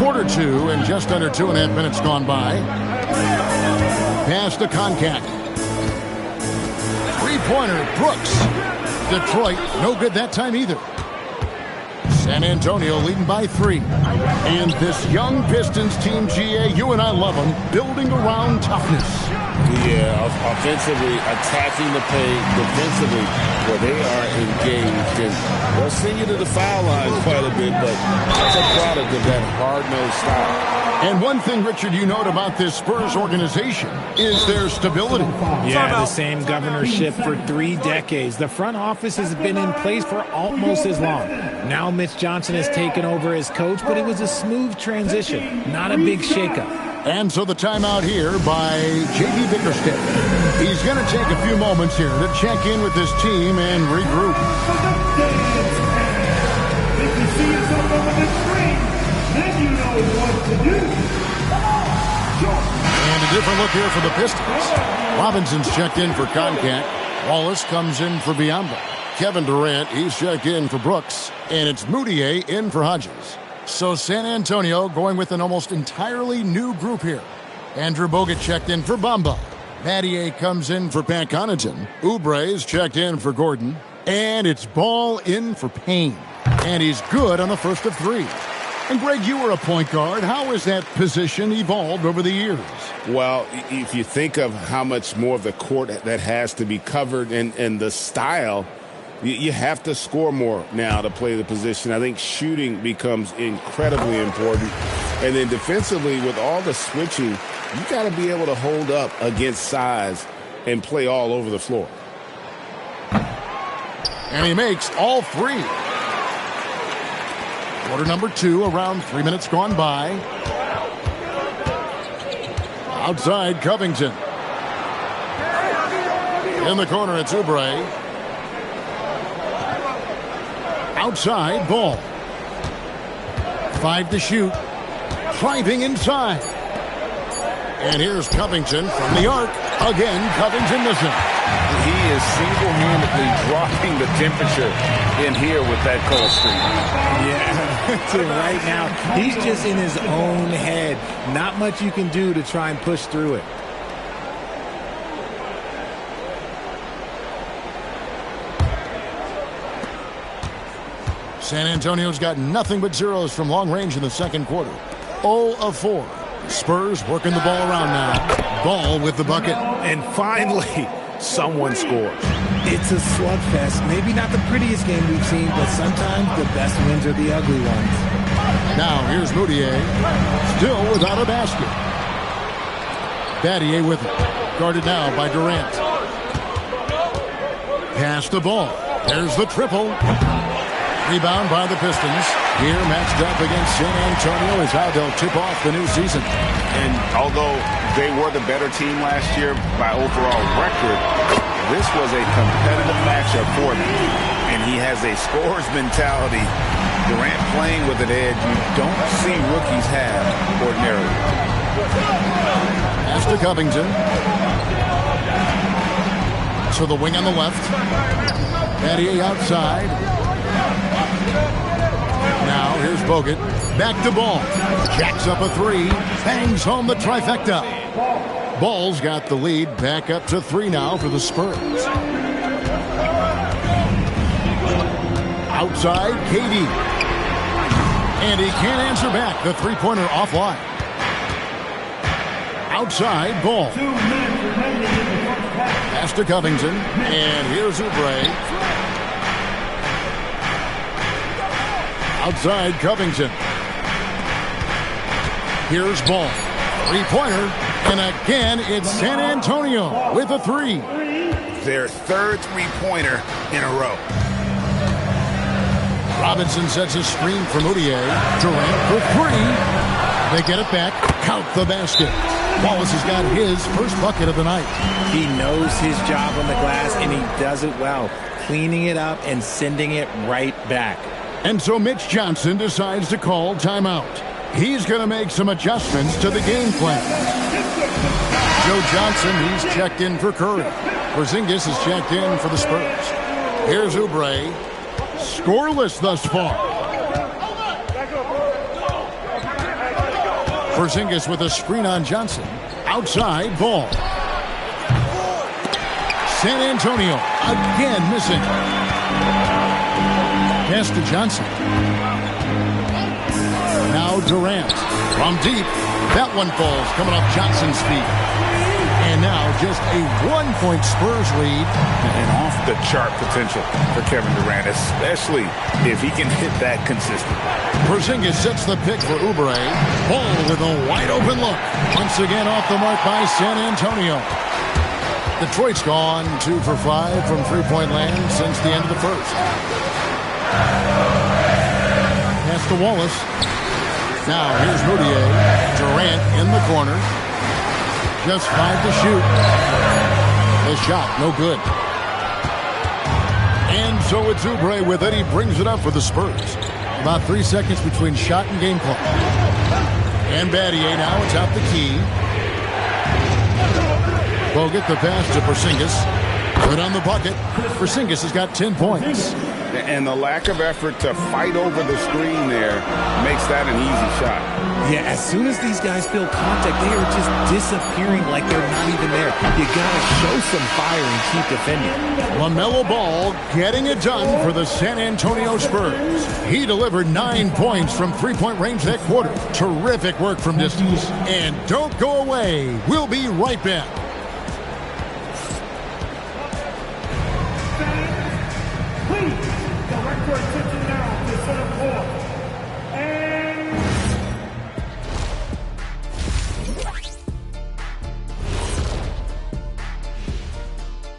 Quarter two and just under 2.5 minutes gone by. Pass to Concat. Three-pointer, Brooks. Detroit, no good that time either. San Antonio leading by 3. And this young Pistons team, GA, you and I love them, building around toughness. Yeah, offensively, attacking the paint, defensively, where they are engaged. And they'll send you to the foul line quite a bit, but that's a product of that hard-nosed style. And one thing, Richard, you note about this Spurs organization is their stability. Yeah, the same governorship for 3 decades. The front office has been in place for almost as long. Now Mitch Johnson has taken over as coach, but it was a smooth transition, not a big shakeup. And so the timeout here by J.B. Bickerstaff. He's going to take a few moments here to check in with his team and regroup. If you see yourself on the screen, then you know what to do. And a different look here for the Pistons. Robinson's checked in for Concat. Wallace comes in for Biombo. Kevin Durant, he's checked in for Brooks. And it's Moutier in for Hodges. So San Antonio going with an almost entirely new group here. Andrew Bogut checked in for Bamba. Mattier comes in for Pat Connaughton. Oubre's checked in for Gordon. And it's Ball in for Payne. And he's good on the first of 3. And Greg, you were a point guard. How has that position evolved over the years? Well, if you think of how much more of the court that has to be covered and the style, you have to score more now to play the position. I think shooting becomes incredibly important. And then defensively, with all the switching, you got to be able to hold up against size and play all over the floor. And he makes all 3. Quarter number 2, around 3 minutes gone by. Outside, Covington. In the corner, it's Oubre. Outside, Ball. 5 to shoot. Driving inside. And here's Covington from the arc. Again, Covington missing. He is single-handedly dropping the temperature in here with that cold streak. Yeah, right now, he's just in his own head. Not much you can do to try and push through it. San Antonio's got nothing but zeros from long range in the second quarter. 0 of 4. Spurs working the ball around now. Ball with the bucket. And finally, someone scores. It's a slugfest. Maybe not the prettiest game we've seen, but sometimes the best wins are the ugly ones. Now here's Moutier. Still without a basket. Battier with it. Guarded now by Durant. Pass the ball. There's the triple. Rebound by the Pistons. Here matched up against San Antonio is how they'll tip off the new season. And although they were the better team last year by overall record, this was a competitive matchup for them. And he has a scorer's mentality. Durant playing with an edge you don't see rookies have ordinarily. Pass to Covington. So the wing on the left. Battier outside. Now here's Bogut. Back to Ball. Jacks up a 3. Bangs home the trifecta. Ball's got the lead. Back up to 3 now for the Spurs. Outside, KD. And he can't answer back. The three-pointer offline. Outside, Ball. Pass to Covington. And here's Oubre. Outside, Covington. Here's Ball. Three-pointer. And again, it's San Antonio with a 3. Their third three-pointer in a row. Robinson sets a screen for Moutier. Durant for 3. They get it back. Count the basket. Wallace has got his first bucket of the night. He knows his job on the glass, and he does it well. Cleaning it up and sending it right back. And so Mitch Johnson decides to call timeout. He's going to make some adjustments to the game plan. Joe Johnson, he's checked in for Curry. Porzingis is checked in for the Spurs. Here's Oubre. Scoreless thus far. Porzingis with a screen on Johnson. Outside, Ball. San Antonio again missing. Pass to Johnson. Now Durant from deep. That one falls, coming off Johnson's feet. And now just a 1-point Spurs lead. And off the chart potential for Kevin Durant, especially if he can hit that consistently. Porzingis sets the pick for Oubre. Ball with a wide open look. Once again off the mark by San Antonio. Detroit's gone 2 for 5 from three-point land since the end of the first. Pass to Wallace. Now here's Moutier. Durant in the corner. Just 5 to shoot. The shot, no good. And so it's Oubre with it. He brings it up for the Spurs. About 3 seconds between shot and game clock. And Battier now atop the key. Bogut the pass to Porzingis. Good on the bucket. Porzingis has got 10 points. And the lack of effort to fight over the screen there makes that an easy shot. Yeah, as soon as these guys feel contact, they are just disappearing like they're not even there. You gotta show some fire and keep defending. LaMelo Ball getting it done for the San Antonio Spurs. He delivered 9 points from three-point range that quarter. Terrific work from distance. And don't go away. We'll be right back.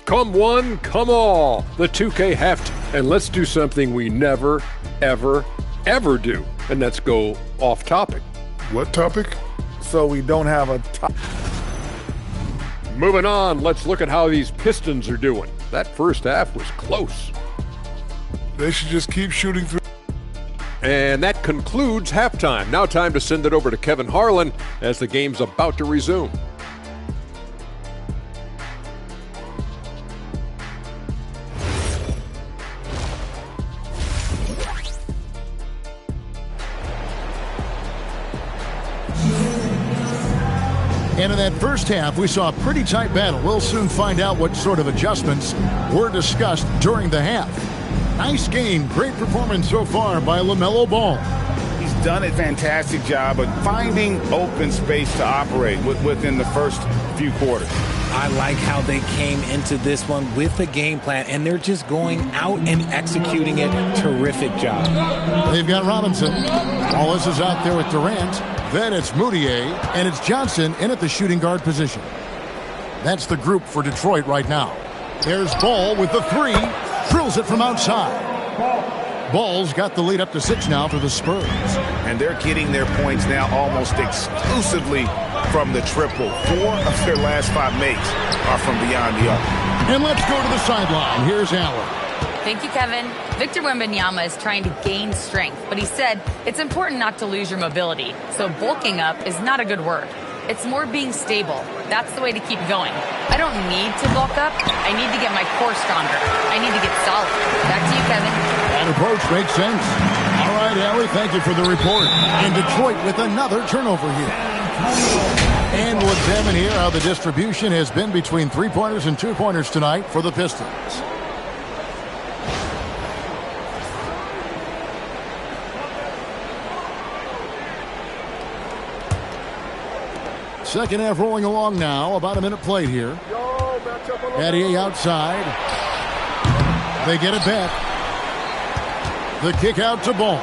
Come one, come all. The 2K heft. And let's do something we never, ever, ever do. And that's go off topic. What topic? So we don't have a topic. Moving on, let's look at how these Pistons are doing. That first half was close. They should just keep shooting through. And that concludes halftime. Now time to send it over to Kevin Harlan as the game's about to resume. And in that first half, we saw a pretty tight battle. We'll soon find out what sort of adjustments were discussed during the half. Nice game. Great performance so far by LaMelo Ball. He's done a fantastic job of finding open space to operate within the first few quarters. I like how they came into this one with a game plan, and they're just going out and executing it. Terrific job. They've got Robinson. Wallace is out there with Durant. Then it's Moutier, and it's Johnson in at the shooting guard position. That's the group for Detroit right now. There's Ball with the three. Drills it from outside. Ball's got the lead up to 6 now for the Spurs. And they're getting their points now almost exclusively from the triple. 4 of their last 5 makes are from beyond the arc. And let's go to the sideline. Here's Allen. Thank you, Kevin. Victor Wembanyama is trying to gain strength, but he said it's important not to lose your mobility. So bulking up is not a good word. It's more being stable. That's the way to keep going. I don't need to bulk up. I need to get my core stronger. I need to get solid. Back to you, Kevin. That approach makes sense. All right, Allie, thank you for the report. And Detroit with another turnover here. And we'll examine here how the distribution has been between three-pointers and two-pointers tonight for the Pistons. Second half rolling along now. About a minute played here. Battier outside. They get it back. The kick out to Ball.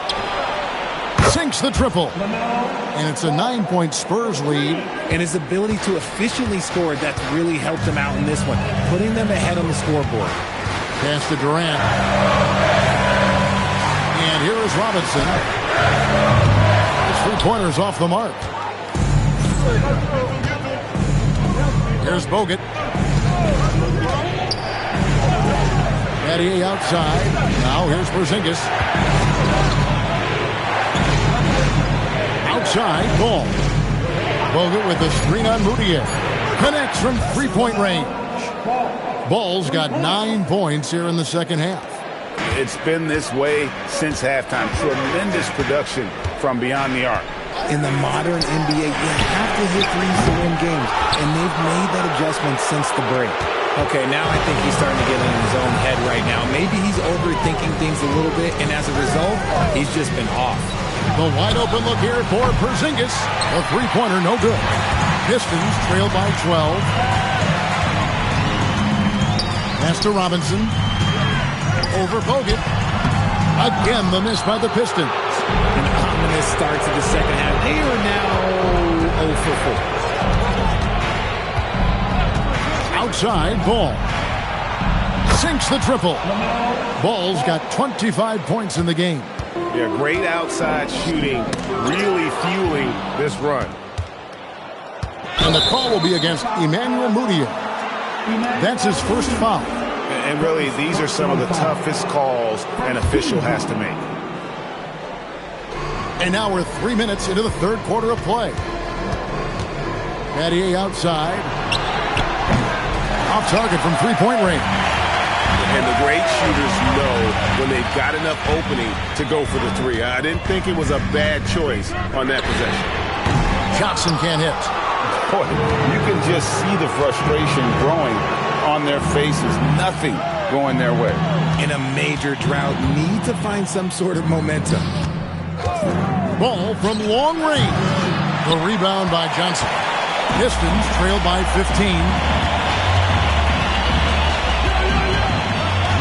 Sinks the triple. And it's a 9-point Spurs lead. And his ability to efficiently score, that's really helped him out in this one. Putting them ahead on the scoreboard. Pass to Durant. And here is Robinson. His three-pointers off the mark. Here's Bogut. Battier outside. Now here's Porzingis. Outside, Ball. Bogut with the screen on Moutier. Connects from three-point range. Ball's got 9 points here in the second half. It's been this way since halftime. Tremendous production from beyond the arc. In the modern NBA, you have to hit threes to win games, and they've made that adjustment since the break. Okay, now I think he's starting to get in his own head right now. Maybe he's overthinking things a little bit, and as a result, he's just been off. The wide open look here for Porzingis. A three-pointer, no good. Pistons trail by 12. Pass to Robinson. Over Bogut. Again, the miss by the Pistons. An ominous start to the second half. They are now 0 for 4. Outside, Ball. Sinks the triple. Ball's got 25 points in the game. Yeah, great outside shooting, really fueling this run. And the call will be against Emmanuel Mudiay. That's his first foul. And really, these are some of the toughest calls an official has to make. And now we're 3 minutes into the third quarter of play. Battier outside. Off target from three-point range. And the great shooters know when they've got enough opening to go for the three. I didn't think it was a bad choice on that possession. Johnson can't hit. Boy, you can just see the frustration growing on their faces. Nothing going their way. In a major drought, need to find some sort of momentum. Ball from long range. The rebound by Johnson. Pistons trail by 15.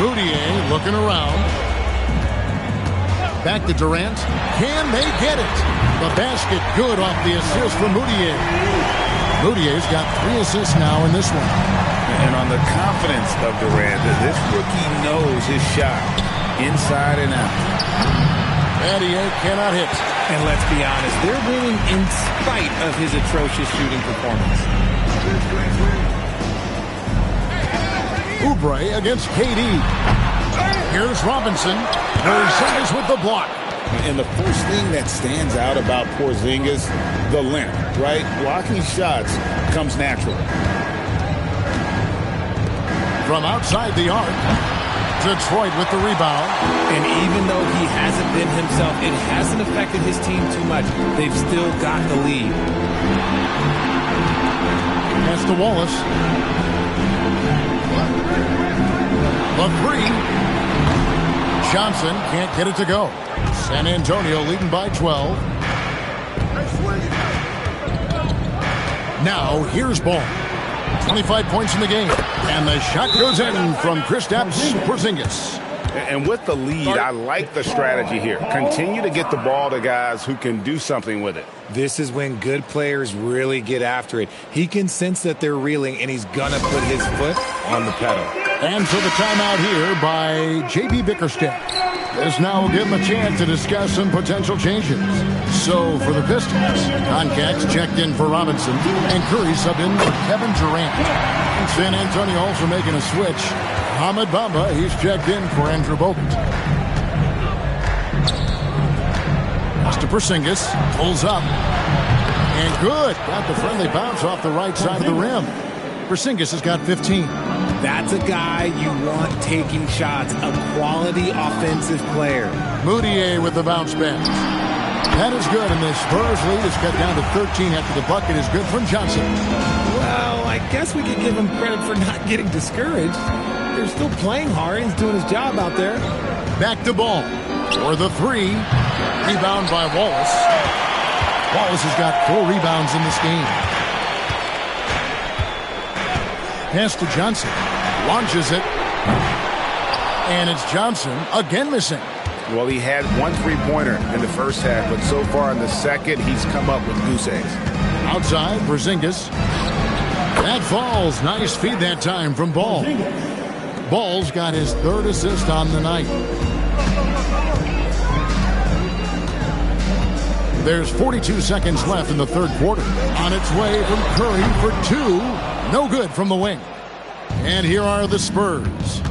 Mudiay looking around. Back to Durant. Can they get it? The basket good off the assist from Mudiay. Mudiyay's got 3 assists now in this one. And on the confidence of Durant, this rookie knows his shot inside and out. Battier cannot hit. And let's be honest, they're winning in spite of his atrocious shooting performance. Oubre against KD. Here's Robinson. Porzingis with the block. And the first thing that stands out about Porzingis, the length, right? Blocking shots comes naturally. From outside the arc, Detroit with the rebound. And even though he hasn't been himself, it hasn't affected his team too much. They've still got the lead. Pass to Wallace. The three. Johnson can't get it to go. San Antonio leading by 12. Now here's Ball. 25 points in the game. And the shot goes in from Kristaps Porzingis. And with the lead, I like the strategy here. Continue to get the ball to guys who can do something with it. This is when good players really get after it. He can sense that they're reeling, and he's going to put his foot on the pedal. And so the timeout here by J.B. Bickerstaff. This now will give him a chance to discuss some potential changes. So for the Pistons, Concax checked in for Robinson, and Curry subbed in for Kevin Durant. San Antonio also making a switch. Ahmed Bamba, he's checked in for Andrew Bogut. Pass to Porzingis, pulls up, and good. Got the friendly bounce off the right side of the rim. Porzingis has got 15. That's a guy you want taking shots, a quality offensive player. Mudiay with the bounce back. That is good, and the Spurs lead is cut down to 13 after the bucket is good from Johnson. Well, I guess we could give him credit for not getting discouraged. They're still playing hard. He's doing his job out there. Back to Ball for the three. Rebound by Wallace. Wallace has got 4 rebounds in this game. Pass to Johnson. Launches it. And it's Johnson again missing. Well, he had 1 3-pointer in the first half, but so far in the second, he's come up with goose eggs. Outside, Porzingis. That falls. Nice feed that time from Ball. Ball's got his 3rd assist on the night. There's 42 seconds left in the 3rd quarter. On its way from Curry for 2. No good from the wing. And here are the Spurs.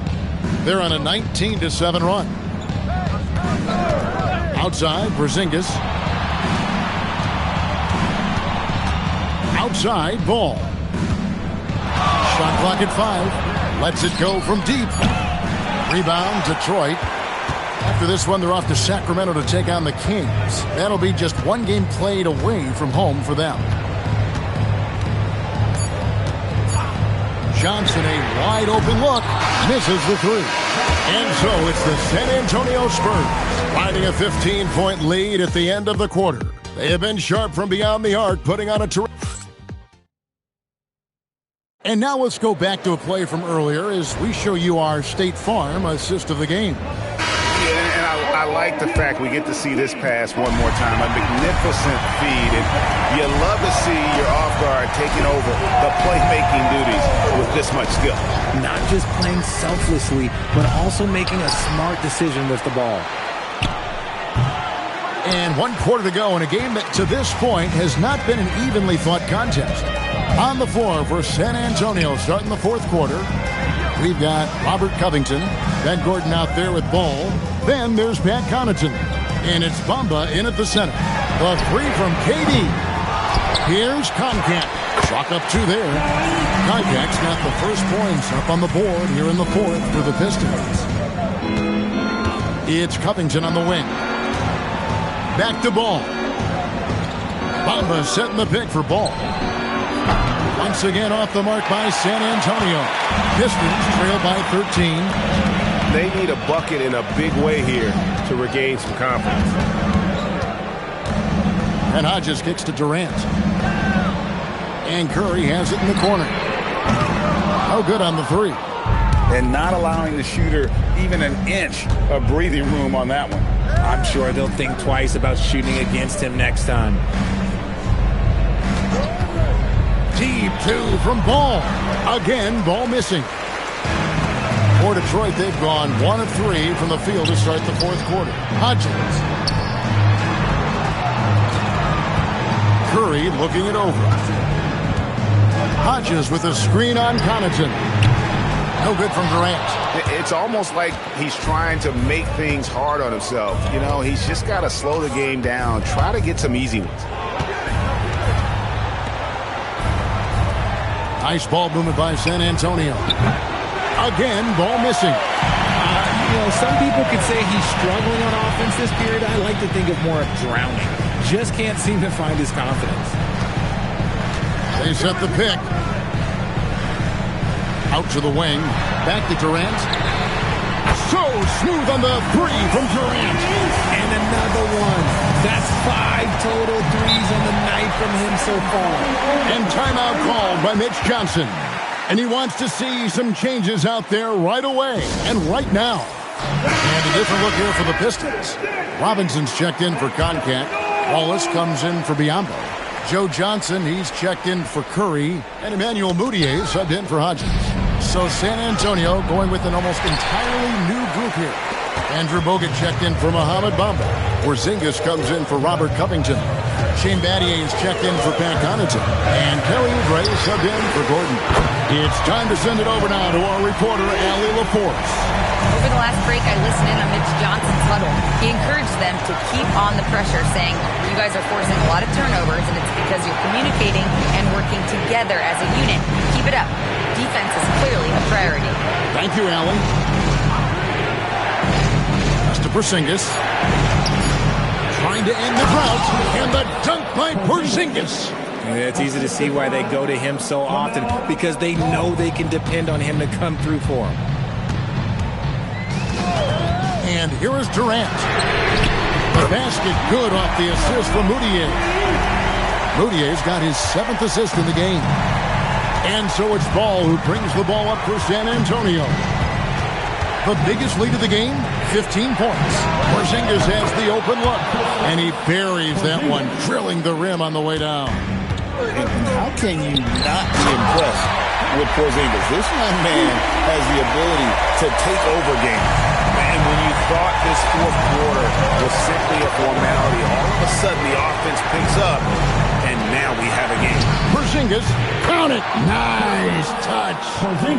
They're on a 19-7 run. Outside, Porzingis. Outside, Ball. Shot clock at 5. Lets it go from deep. Rebound, Detroit. After this one, they're off to Sacramento to take on the Kings. That'll be just one game played away from home for them. Johnson, a wide open look, misses the three. And so it's the San Antonio Spurs riding a 15-point lead at the end of the quarter. They have been sharp from beyond the arc, putting on a terrific. And now let's go back to a play from earlier as we show you our State Farm assist of the game. Yeah, and I like the fact we get to see this pass one more time. A magnificent feed. And you love to see your off guard taking over the playmaking duties with this much skill. Not just playing selflessly, but also making a smart decision with the ball. And 1 quarter to go in a game that to this point has not been an evenly fought contest. On the floor for San Antonio starting the fourth quarter, we've got Robert Covington, Ben Gordon out there with ball. Then there's Pat Connaughton. And it's Bamba in at the center. The three from KD. Here's Concat. Chalk up two there. Concat's got the first points up on the board here in the fourth for the Pistons. It's Covington on the wing. Back to Ball. Bamba setting the pick for Ball. Once again off the mark by San Antonio. Pistons trail by 13. They need a bucket in a big way here to regain some confidence. And Hodges kicks to Durant. And Curry has it in the corner. No good on the three. And not allowing the shooter even an inch of breathing room on that one. I'm sure they'll think twice about shooting against him next time. Deep two from Ball. Again, Ball missing. For Detroit, they've gone 1 of 3 from the field to start the fourth quarter. Hodges. Curry looking it over. Hodges with a screen on Connaughton. No good from Durant. It's almost like he's trying to make things hard on himself. You know, he's just got to slow the game down. Try to get some easy ones. Nice ball movement by San Antonio. Again, ball missing. Some people could say he's struggling on offense this period. I like to think of more of drowning. Just can't seem to find his confidence. They set the pick. Out to the wing. Back to Durant. So smooth on the three from Durant. And another one. That's 5 total threes on the night from him so far. And timeout called by Mitch Johnson. And he wants to see some changes out there right away and right now. And a different look here for the Pistons. Robinson's checked in for Concat. Wallace comes in for Biyombo. Joe Johnson, he's checked in for Curry. And Emmanuel Mudiay subbed in for Hodges. So San Antonio going with an almost entirely new group here. Andrew Bogut checked in for Mohamed Bamba. Porzingis comes in for Robert Covington. Shane Battier is checked in for Pat Connaughton. And Kelly Oubre subbed in for Gordon. It's time to send it over now to our reporter, Allie LaForce. Over the last break, I listened in on Mitch Johnson's huddle. He encouraged them to keep on the pressure, saying, you guys are forcing a lot of turnovers, and it's because you're communicating and working together as a unit. Keep it up. Defense is clearly a priority. Thank you, Allie. That's to Porzingis. Trying to end the drought, and the dunk by Porzingis. And it's easy to see why they go to him so often, because they know they can depend on him to come through for them. And here is Durant. The basket good off the assist from Mudiay. Mudiay's got his 7th assist in the game. And so it's Ball who brings the ball up for San Antonio. The biggest lead of the game, 15 points. Porzingis has the open look, and he buries that one, drilling the rim on the way down. And how can you not be impressed with Porzingis? This young man has the ability to take over games. And when you thought this fourth quarter was simply a formality, all of a sudden the offense picks up, and now we have a game. Porzingis, count it. Nice touch.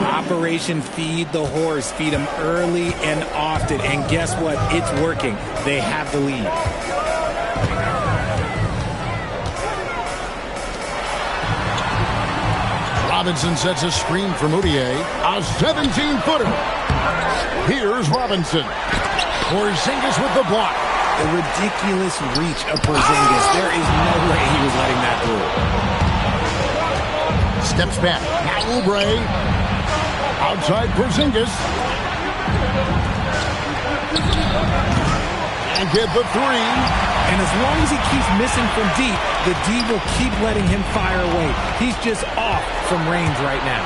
Operation Feed the Horse. Feed him early and often. And guess what? It's working. They have the lead. Robinson sets a screen for Mudiay. A 17-footer. Here's Robinson. Porzingis with the block. The ridiculous reach of Porzingis. There is no way he was letting that through. Steps back. Now Oubre. Outside Porzingis. And get the three. And as long as he keeps missing from deep, the D will keep letting him fire away. He's just off from range right now.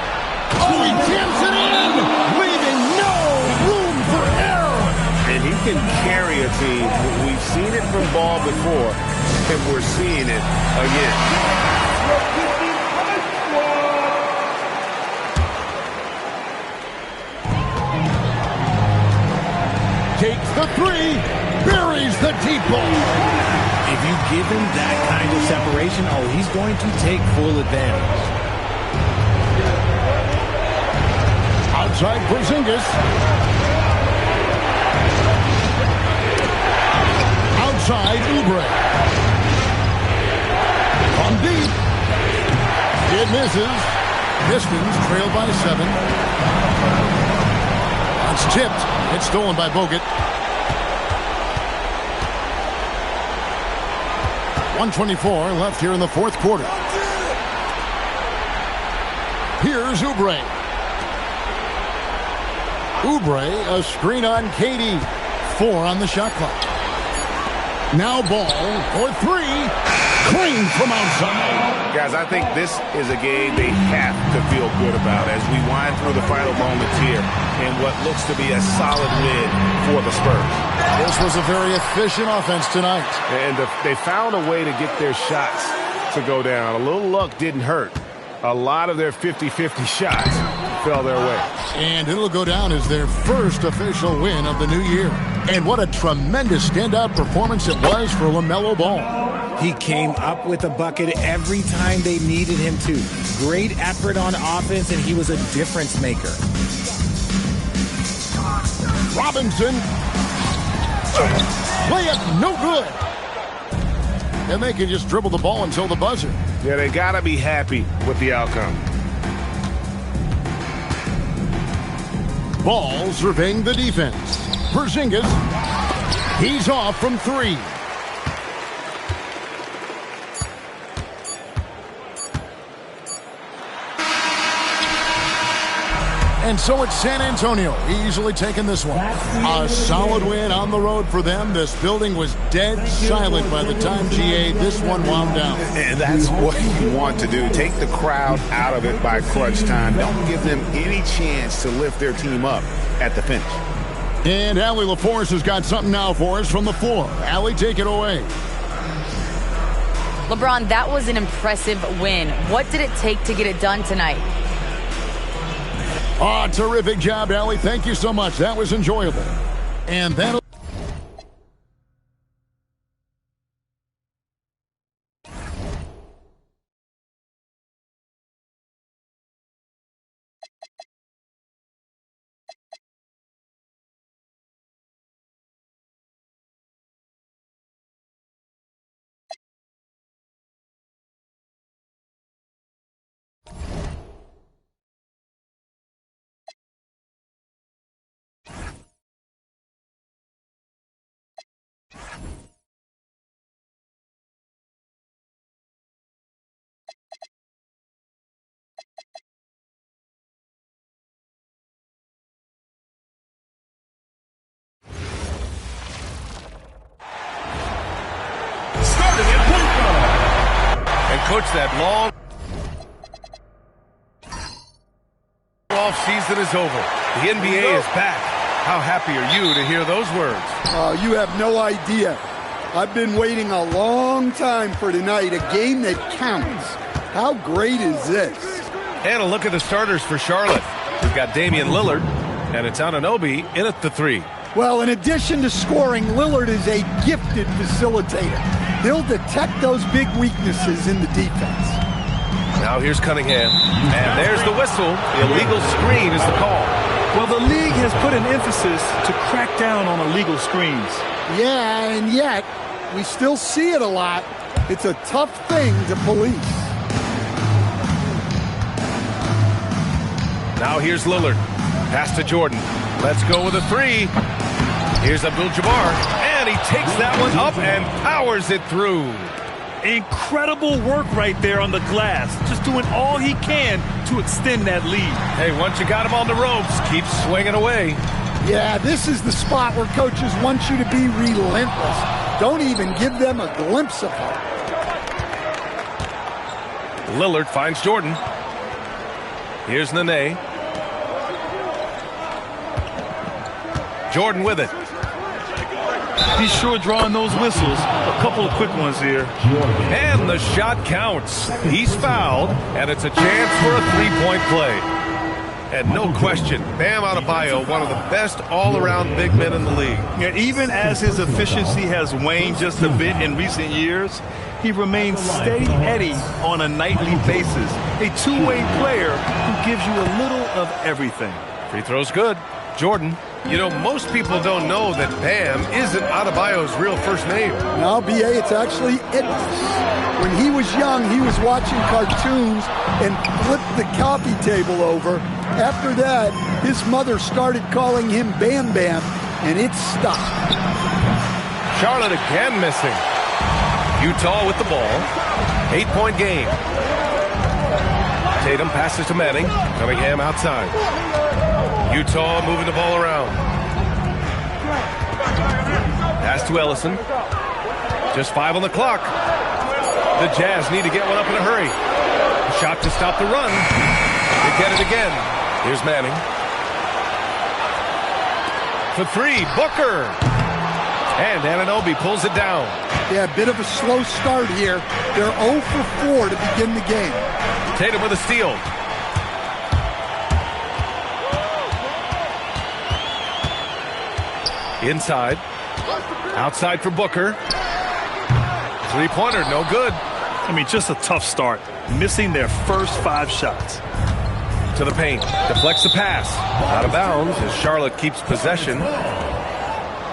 Oh, he jams it in, leaving no room for error. And he can carry a team. We've seen it from Ball before, and we're seeing it again. Takes the three, buries the deep ball. If you give him that kind of separation, oh, he's going to take full advantage. Outside Porzingis. Outside Oubre. On deep. It misses. Pistons trail by 7. It's tipped. It's stolen by Bogut. 1:24 left here in the fourth quarter. Here's Oubre. Oubre, a screen on KD. 4 on the shot clock. Now Ball for 3. Clean from outside. Guys, I think this is a game they have to feel good about as we wind through the final moments here in what looks to be a solid win for the Spurs. This was a very efficient offense tonight. And they found a way to get their shots to go down. A little luck didn't hurt. A lot of their 50-50 shots fell their way. And it'll go down as their first official win of the new year. And what a tremendous standout performance it was for LaMelo Ball. He came up with a bucket every time they needed him to. Great effort on offense, and he was a difference maker. Robinson. Layup no good. And they can just dribble the ball until the buzzer. Yeah, they got to be happy with the outcome. Ball surveying the defense. Porzingis. He's off from 3. And so it's San Antonio, easily taking this one. A solid win on the road for them. This building was dead silent by the time, GA, this one wound down. And that's what you want to do. Take the crowd out of it by crunch time. Don't give them any chance to lift their team up at the finish. And Allie LaForce has got something now for us from the floor. Allie, take it away. LeBron, that was an impressive win. What did it take to get it done tonight? Oh, terrific job, Allie. Thank you so much. That was enjoyable. And that'll... And coach, that long off season is over. The NBA is back. How happy are you to hear those words? You have no idea. I've been waiting a long time for tonight, a game that counts. How great is this? And a look at the starters for Charlotte. We've got Damian Lillard and it's Anunoby in at the 3. Well, in addition to scoring, Lillard is a gifted facilitator. He'll detect those big weaknesses in the defense. Now here's Cunningham. And there's the whistle. The illegal screen is the call. Well, the league has put an emphasis to crack down on illegal screens. Yeah, and yet, we still see it a lot. It's a tough thing to police. Now here's Lillard. Pass to Jordan. Let's go with a 3. Here's Abdul-Jabbar, and he takes that one up and powers it through. Incredible work right there on the glass. Just doing all he can to extend that lead. Hey, once you got him on the ropes, keep swinging away. Yeah, this is the spot where coaches want you to be relentless. Don't even give them a glimpse of hope. Lillard finds Jordan. Here's Nene. Jordan with it. He's sure drawing those whistles. A couple of quick ones here. And the shot counts. He's fouled, and it's a chance for a three-point play. And no question, Bam Adebayo, one of the best all-around big men in the league. Yeah, even as his efficiency has waned just a bit in recent years, he remains steady Eddie on a nightly basis. A two-way player who gives you a little of everything. Free throw's good. Jordan. You know, most people don't know that Bam isn't Adebayo's real first name. No, B.A., it's actually Idris. When he was young, he was watching cartoons and flipped the coffee table over. After that, his mother started calling him Bam Bam, and it stopped. Charlotte again missing. Utah with the ball. 8-point game. Tatum passes to Manning. Cunningham outside. Utah moving the ball around. Pass to Ellison. Just 5 on the clock. The Jazz need to get one up in a hurry. A shot to stop the run. They get it again. Here's Manning. For 3, Booker. And Anunoby pulls it down. Yeah, a bit of a slow start here. They're 0 for 4 to begin the game. Tatum with a steal. Inside. Outside for Booker. Three-pointer, no good. I mean, just a tough start. Missing their first 5 shots. To the paint. Deflects the pass. Out of bounds as Charlotte keeps possession.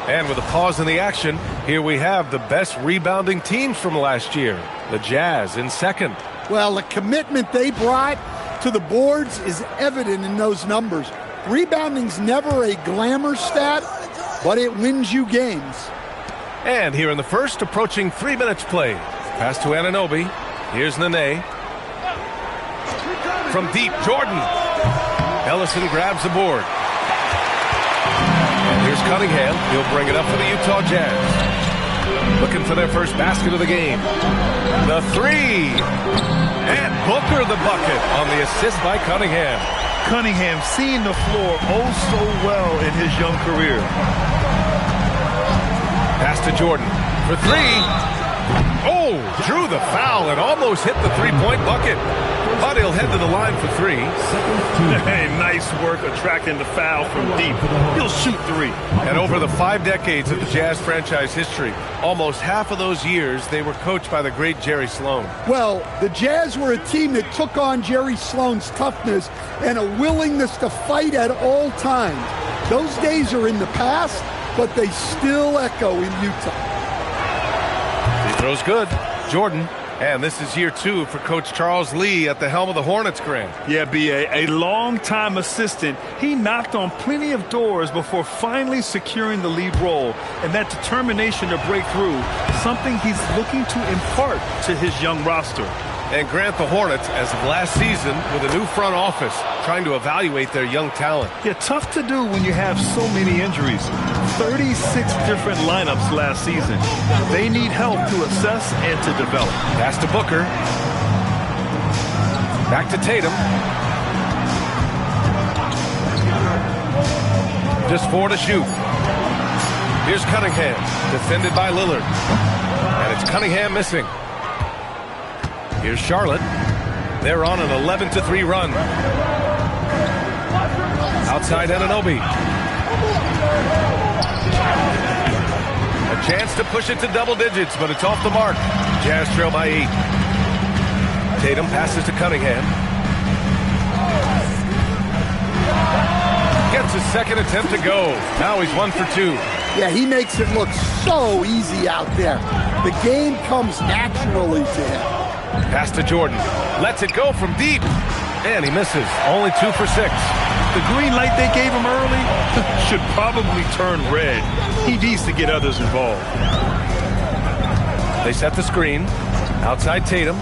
And with a pause in the action, here we have the best rebounding teams from last year. The Jazz in second. Well, the commitment they brought to the boards is evident in those numbers. Rebounding's never a glamour stat, but it wins you games. And here in the first, approaching 3 minutes play. Pass to Anunoby. Here's Nene. From deep, Jordan. Ellison grabs the board. And here's Cunningham. He'll bring it up for the Utah Jazz. Looking for their first basket of the game. The 3. And Booker the bucket on the assist by Cunningham. Cunningham seeing the floor oh so well in his young career. Pass to Jordan for 3. Oh, drew the foul and almost hit the three-point bucket. But he'll head to the line for 3. Hey, nice work attracting the foul from deep. He'll shoot 3. And over the 5 decades of the Jazz franchise history, almost half of those years, they were coached by the great Jerry Sloan. Well, the Jazz were a team that took on Jerry Sloan's toughness and a willingness to fight at all times. Those days are in the past, but they still echo in Utah. He throws good. Jordan. And this is year 2 for Coach Charles Lee at the helm of the Hornets, Grant. Yeah, B.A., a long-time assistant. He knocked on plenty of doors before finally securing the lead role. And that determination to break through, something he's looking to impart to his young roster. And Grant, the Hornets, as of last season, with a new front office, trying to evaluate their young talent. Yeah, tough to do when you have so many injuries. 36 different lineups last season. They need help to assess and to develop. Pass to Booker. Back to Tatum. Just 4 to shoot. Here's Cunningham, defended by Lillard. And it's Cunningham missing. Here's Charlotte. They're on an 11-3 run. Outside Anunoby. A chance to push it to double digits, but it's off the mark. Jazz trail by 8. Tatum passes to Cunningham. Gets his second attempt to go. Now he's 1 for 2. Yeah, he makes it look so easy out there. The game comes naturally to him. Pass to Jordan. Lets it go from deep. And he misses. Only 2 for 6. The green light they gave him early should probably turn red. He needs to get others involved. They set the screen. Outside Tatum.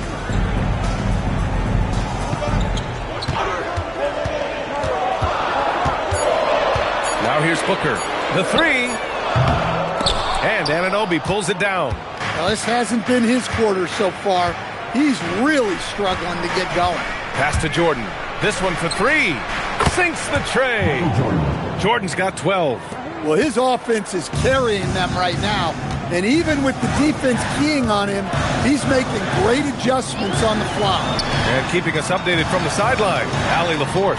Now here's Booker. The three. And Anunoby pulls it down. Well, this hasn't been his quarter so far. He's really struggling to get going. Pass to Jordan. This one for three. Sinks the tray. Jordan's got 12. Well, his offense is carrying them right now. And even with the defense keying on him, he's making great adjustments on the fly. And keeping us updated from the sideline, Allie LaForce.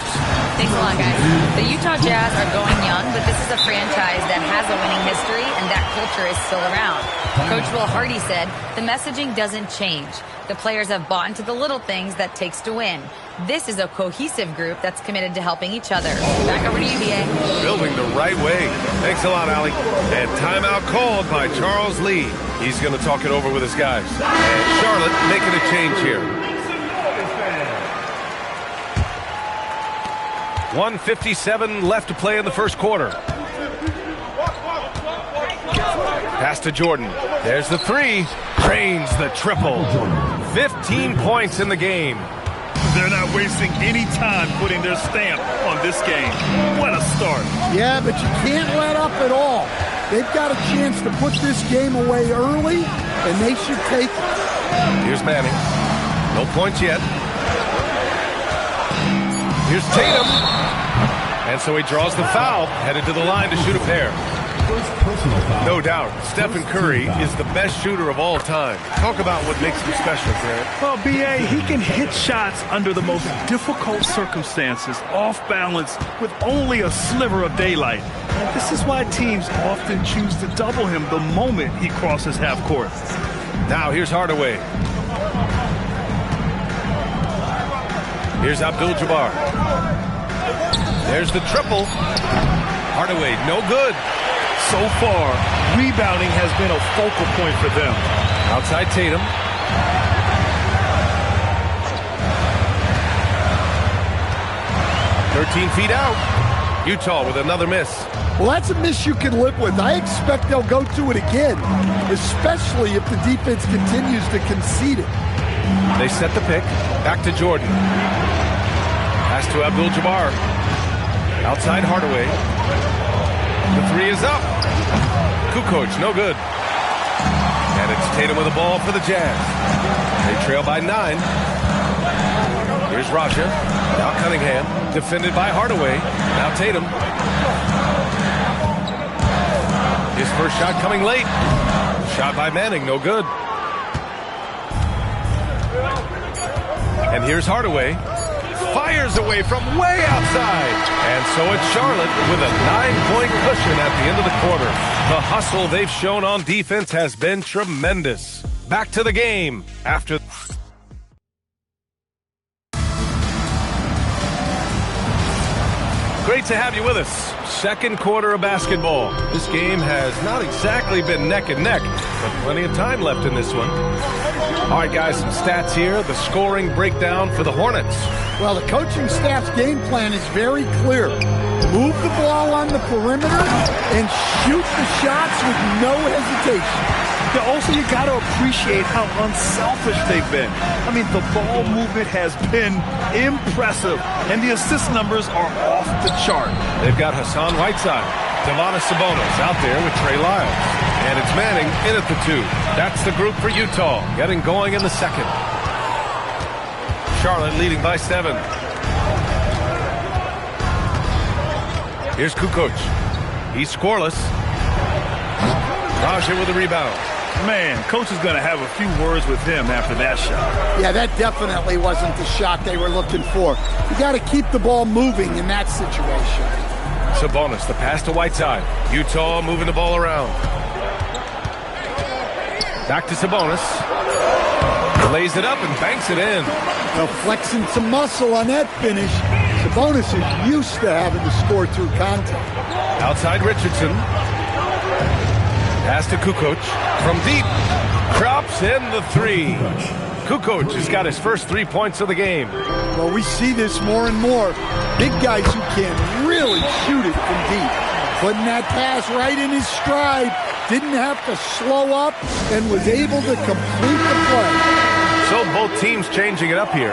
Thanks a lot, guys. The Utah Jazz are going young, but this is a franchise that has a winning history, and that culture is still around. Coach Will Hardy said, the messaging doesn't change. The players have bought into the little things that takes to win. This is a cohesive group that's committed to helping each other. Back over to you, BA. Building the right way. Thanks a lot, Allie. And timeout called by Charles Lee. He's going to talk it over with his guys. And Charlotte making a change here. 1:57 left to play in the first quarter. Pass to Jordan. There's the three. Drains the triple. 15 points in the game. They're not wasting any time putting their stamp on this game. What a start. Yeah, but you can't let up at all. They've got a chance to put this game away early, and they should take it. Here's Manning. No points yet. Here's Tatum. And so he draws the foul, headed to the line to shoot a pair. No doubt, Stephen Curry is the best shooter of all time. Talk about what makes him special, Garrett. Well, B.A., he can hit shots under the most difficult circumstances, off balance, with only a sliver of daylight. And this is why teams often choose to double him the moment he crosses half court. Now here's Hardaway. Here's Abdul-Jabbar. There's the triple. Hardaway, no good. So far, rebounding has been a focal point for them. Outside Tatum. "13 feet out. Utah with another miss. Well, that's a miss you can live with. I expect they'll go to it again, especially if the defense continues to concede it. They set the pick. Back to Jordan. Pass to Abdul-Jabbar. Outside Hardaway. The three is up. Kukoc, no good. And it's Tatum with the ball for the Jazz. They trail by 9. Here's Raja. Now Cunningham. Defended by Hardaway. Now Tatum. His first shot coming late. Shot by Manning, no good. And here's Hardaway. Fires away from way outside. And so it's Charlotte with a 9-point cushion at the end of the quarter. The hustle they've shown on defense has been tremendous. Back to the game after... Great to have you with us. Second quarter of basketball. This game has not exactly been neck and neck, but plenty of time left in this one. All right, guys, some stats here. The scoring breakdown for the Hornets. Well, the coaching staff's game plan is very clear. Move the ball on the perimeter and shoot the shots with no hesitation. Also, you got to appreciate how unselfish they've been. I mean, the ball movement has been impressive, and the assist numbers are off the chart. They've got Hassan Whiteside, Domantas Sabonis out there with Trey Lyles. And it's Manning in at the 2. That's the group for Utah, getting going in the second. Charlotte leading by 7. Here's Kukoc. He's scoreless. Raja with the rebound. Man, coach is going to have a few words with him after that shot. Yeah, that definitely wasn't the shot they were looking for. You got to keep the ball moving in that situation. Sabonis, the pass to Whiteside. Utah moving the ball around. Back to Sabonis. Lays it up and banks it in. Now flexing some muscle on that finish. Sabonis is used to having to score through contact. Outside Richardson. Pass to Kukoc. From deep. Drops in the 3. Kukoc has got his first 3 points of the game. Well, we see this more and more. Big guys who can really shoot it from deep. Putting that pass right in his stride. Didn't have to slow up and was able to complete the play. So both teams changing it up here.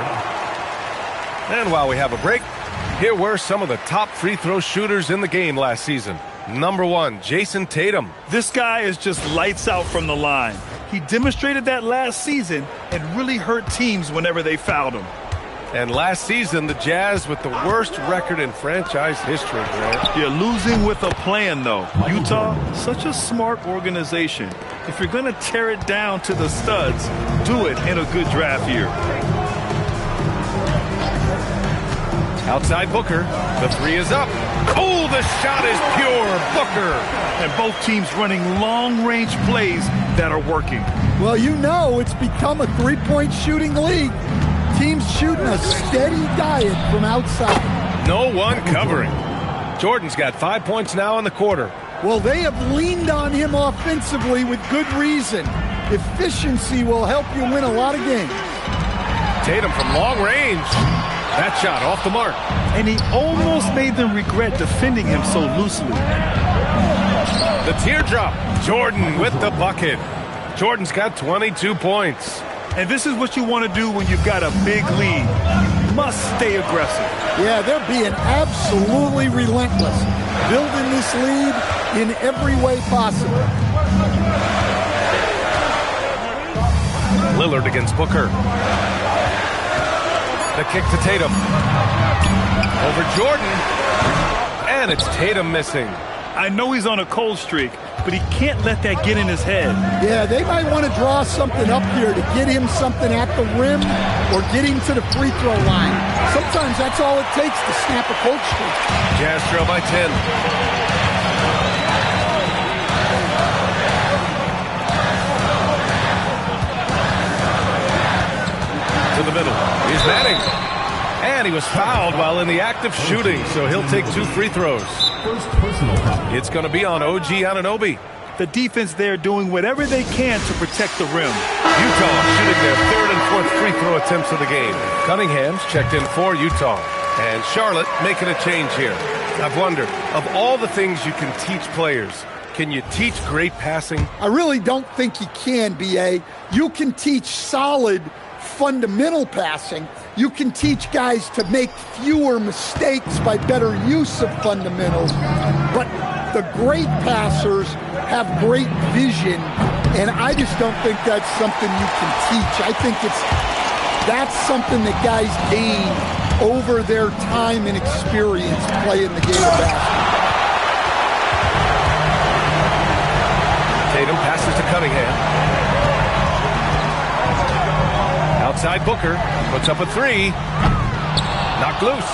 And while we have a break, here were some of the top free throw shooters in the game last season. Number 1, Jason Tatum. This guy is just lights out from the line. He demonstrated that last season and really hurt teams whenever they fouled him. And last season, the Jazz with the worst record in franchise history, Grant. You're losing with a plan, though. Utah, such a smart organization. If you're going to tear it down to the studs, do it in a good draft year. Outside Booker, the 3 is up. Oh, the shot is pure, Booker. And both teams running long-range plays that are working. Well, you know it's become a three-point shooting league. Teams shooting a steady diet from outside. No one covering. Jordan's got 5 points now in the quarter. Well, they have leaned on him offensively with good reason. Efficiency will help you win a lot of games. Tatum from long range. That shot off the mark. And he almost made them regret defending him so loosely. The teardrop. Jordan with the bucket. Jordan's got 22 points. And this is what you want to do when you've got a big lead. You must stay aggressive. Yeah, they're being absolutely relentless. Building this lead in every way possible. Lillard against Booker. The kick to Tatum. Over Jordan. And it's Tatum missing. I know he's on a cold streak, but he can't let that get in his head. Yeah, they might want to draw something up here to get him something at the rim or get him to the free throw line. Sometimes that's all it takes to snap a cold streak. Jazz trail by 10. To the middle. Here's Manning. And he was fouled while in the act of shooting, so he'll take 2 free throws. It's going to be on OG Anunoby. The defense there doing whatever they can to protect the rim. Utah shooting their 3rd and 4th free throw attempts of the game. Cunningham's checked in for Utah. And Charlotte making a change here. I've wondered, of all the things you can teach players, can you teach great passing? I really don't think you can, B.A. You can teach solid fundamental passing. You can teach guys to make fewer mistakes by better use of fundamentals. But the great passers have great vision, and I just don't think that's something you can teach. I think that's something that guys gain over their time and experience playing the game of basketball. Tatum passes to Cunningham. Outside Booker, puts up a 3. Knocked loose.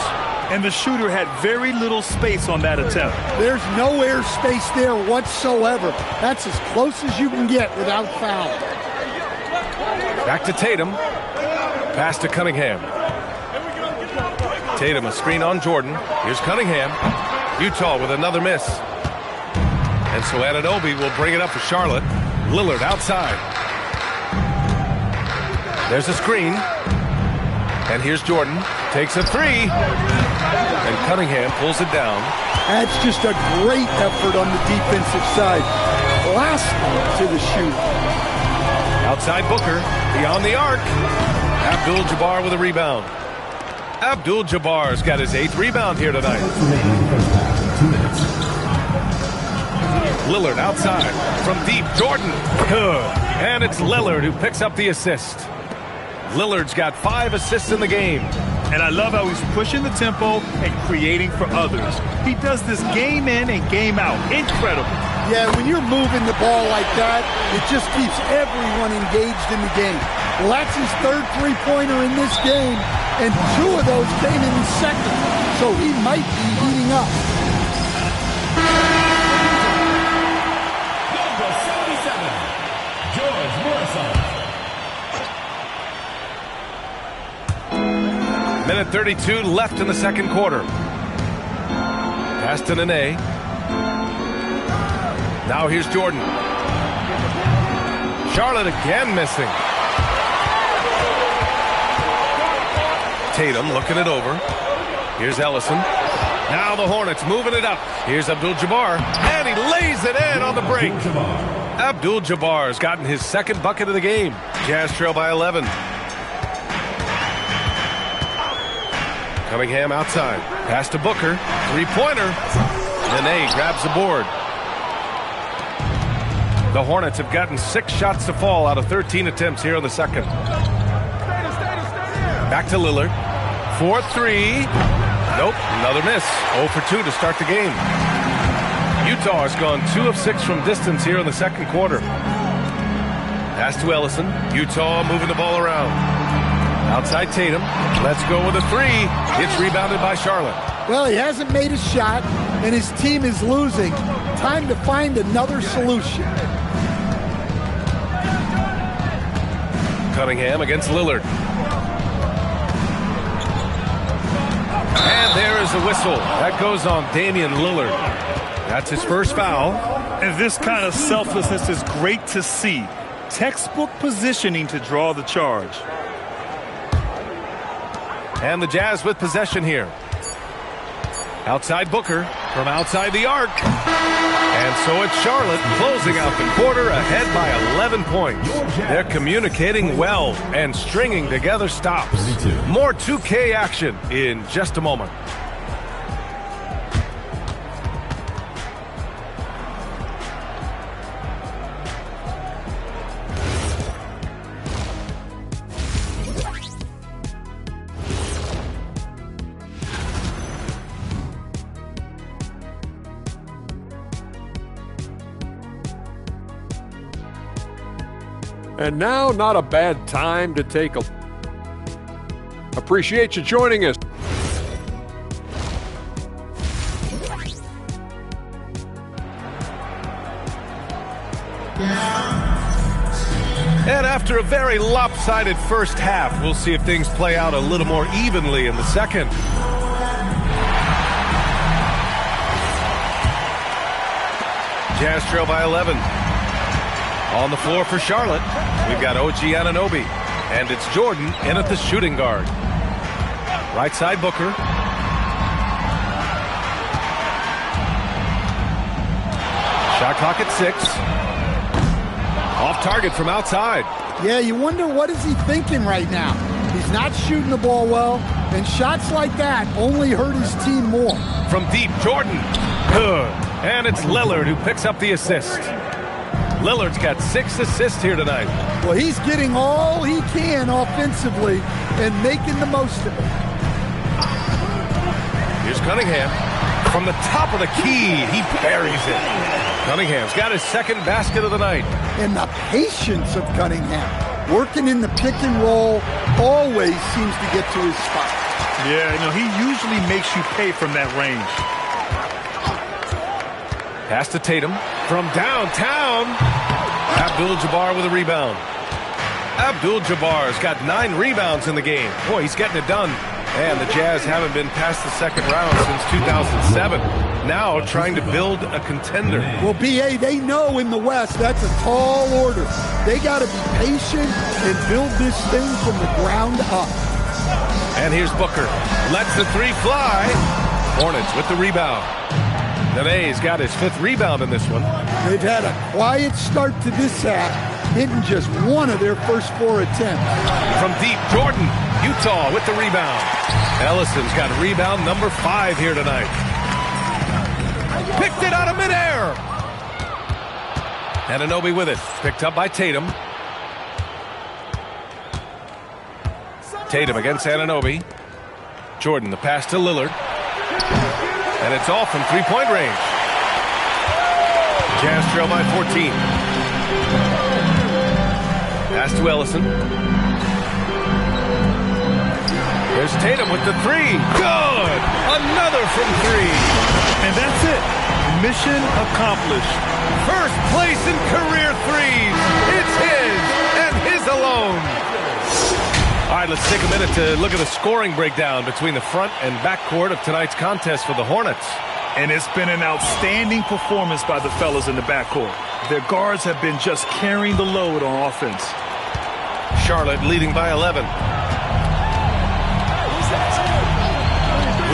And the shooter had very little space on that attempt. There's no air space there whatsoever. That's as close as you can get without foul. Back to Tatum. Pass to Cunningham. Tatum, a screen on Jordan. Here's Cunningham. Utah with another miss. And so Anunoby will bring it up for Charlotte. Lillard outside. There's a screen. And here's Jordan. Takes a 3. And Cunningham pulls it down. That's just a great effort on the defensive side. Last to the shoot. Outside Booker. Beyond the arc. Abdul-Jabbar with a rebound. Abdul-Jabbar's got his 8th rebound here tonight. Lillard outside. From deep. Jordan. Good. And it's Lillard who picks up the assist. Lillard's got 5 assists in the game. And I love how he's pushing the tempo and creating for others. He does this game in and game out. Incredible. Yeah, when you're moving the ball like that, it just keeps everyone engaged in the game. Well, that's his 3rd three-pointer in this game, and 2 of those came in the 2nd, so he might be heating up. Number 77, George Morrison. Minute 32 left in the 2nd quarter. Pass to Nene. Now here's Jordan. Charlotte again missing. Tatum looking it over. Here's Ellison. Now the Hornets moving it up. Here's Abdul-Jabbar, and he lays it in on the break. Abdul-Jabbar's gotten his second bucket of the game. Jazz trail by 11. Cunningham outside. Pass to Booker. Three-pointer. Gameee grabs the board. The Hornets have gotten 6 shots to fall out of 13 attempts here in the second. Back to Lillard. 4-3. Nope, another miss. 0 for 2 to start the game. Utah has gone 2 of 6 from distance here in the second quarter. Pass to Ellison. Utah moving the ball around. Outside Tatum. Let's go with a 3. It's rebounded by Charlotte. Well, he hasn't made a shot, and his team is losing. Time to find another solution. Cunningham against Lillard. And there is a whistle. That goes on Damian Lillard. That's his first foul. And this kind of selflessness is great to see. Textbook positioning to draw the charge. And the Jazz with possession here. Outside Booker from outside the arc. And so it's Charlotte closing out the quarter ahead by 11 points. They're communicating well and stringing together stops. More 2K action in just a moment. And now, not a bad time to take a... Appreciate you joining us. And after a very lopsided first half, we'll see if things play out a little more evenly in the second. Jazz trail by 11. On the floor for Charlotte, we've got OG Anunoby, and it's Jordan in at the shooting guard. Right side Booker. Shot clock at 6. Off target from outside. Yeah, you wonder what is he thinking right now. He's not shooting the ball well, and shots like that only hurt his team more. From deep, Jordan. Good. And it's Lillard who picks up the assist. Lillard's got 6 assists here tonight. Well, he's getting all he can offensively and making the most of it. Here's Cunningham. From the top of the key, he buries it. Cunningham's got his second basket of the night. And the patience of Cunningham. Working in the pick and roll always seems to get to his spot. Yeah, you know, he usually makes you pay from that range. Pass to Tatum from downtown. Abdul-Jabbar with a rebound. Abdul-Jabbar's got 9 rebounds in the game. Boy, he's getting it done. And the Jazz haven't been past the second round since 2007. Now trying to build a contender. Well, B.A., they know in the West that's a tall order. They got to be patient and build this thing from the ground up. And here's Booker. Lets the 3 fly. Hornets with the rebound. Gamee's got his 5th rebound in this one. They've had a quiet start to this half, hitting just 1 of their first 4 attempts. From deep, Jordan. Utah with the rebound. Ellison's got rebound number 5 here tonight. Picked it out of midair. Anunoby with it. Picked up by Tatum. Tatum against Anunoby. Jordan, the pass to Lillard. And it's all from 3-point range. Jazz trail by 14. Pass to Ellison. There's Tatum with the 3. Good! Another from 3. And that's it. Mission accomplished. First place in career threes. It's his and his alone. All right, let's take a minute to look at the scoring breakdown between the front and backcourt of tonight's contest for the Hornets. And it's been an outstanding performance by the fellas in the backcourt. Their guards have been just carrying the load on offense. Charlotte leading by 11.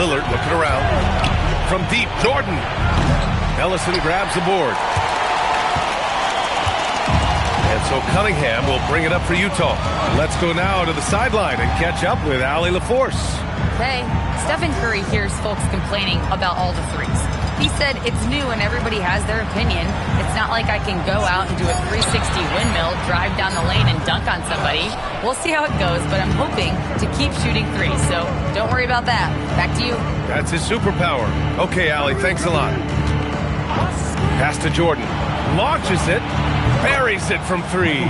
Lillard looking around. From deep, Jordan. Ellison grabs the board. And so Cunningham will bring it up for Utah. Let's go now to the sideline and catch up with Allie LaForce. Hey, Stephen Curry hears folks complaining about all the threes. He said it's new and everybody has their opinion. It's not like I can go out and do a 360 windmill, drive down the lane and dunk on somebody. We'll see how it goes, but I'm hoping to keep shooting threes, so don't worry about that. Back to you. That's his superpower. Okay, Allie, thanks a lot. Pass to Jordan. Launches it. Buries it from three.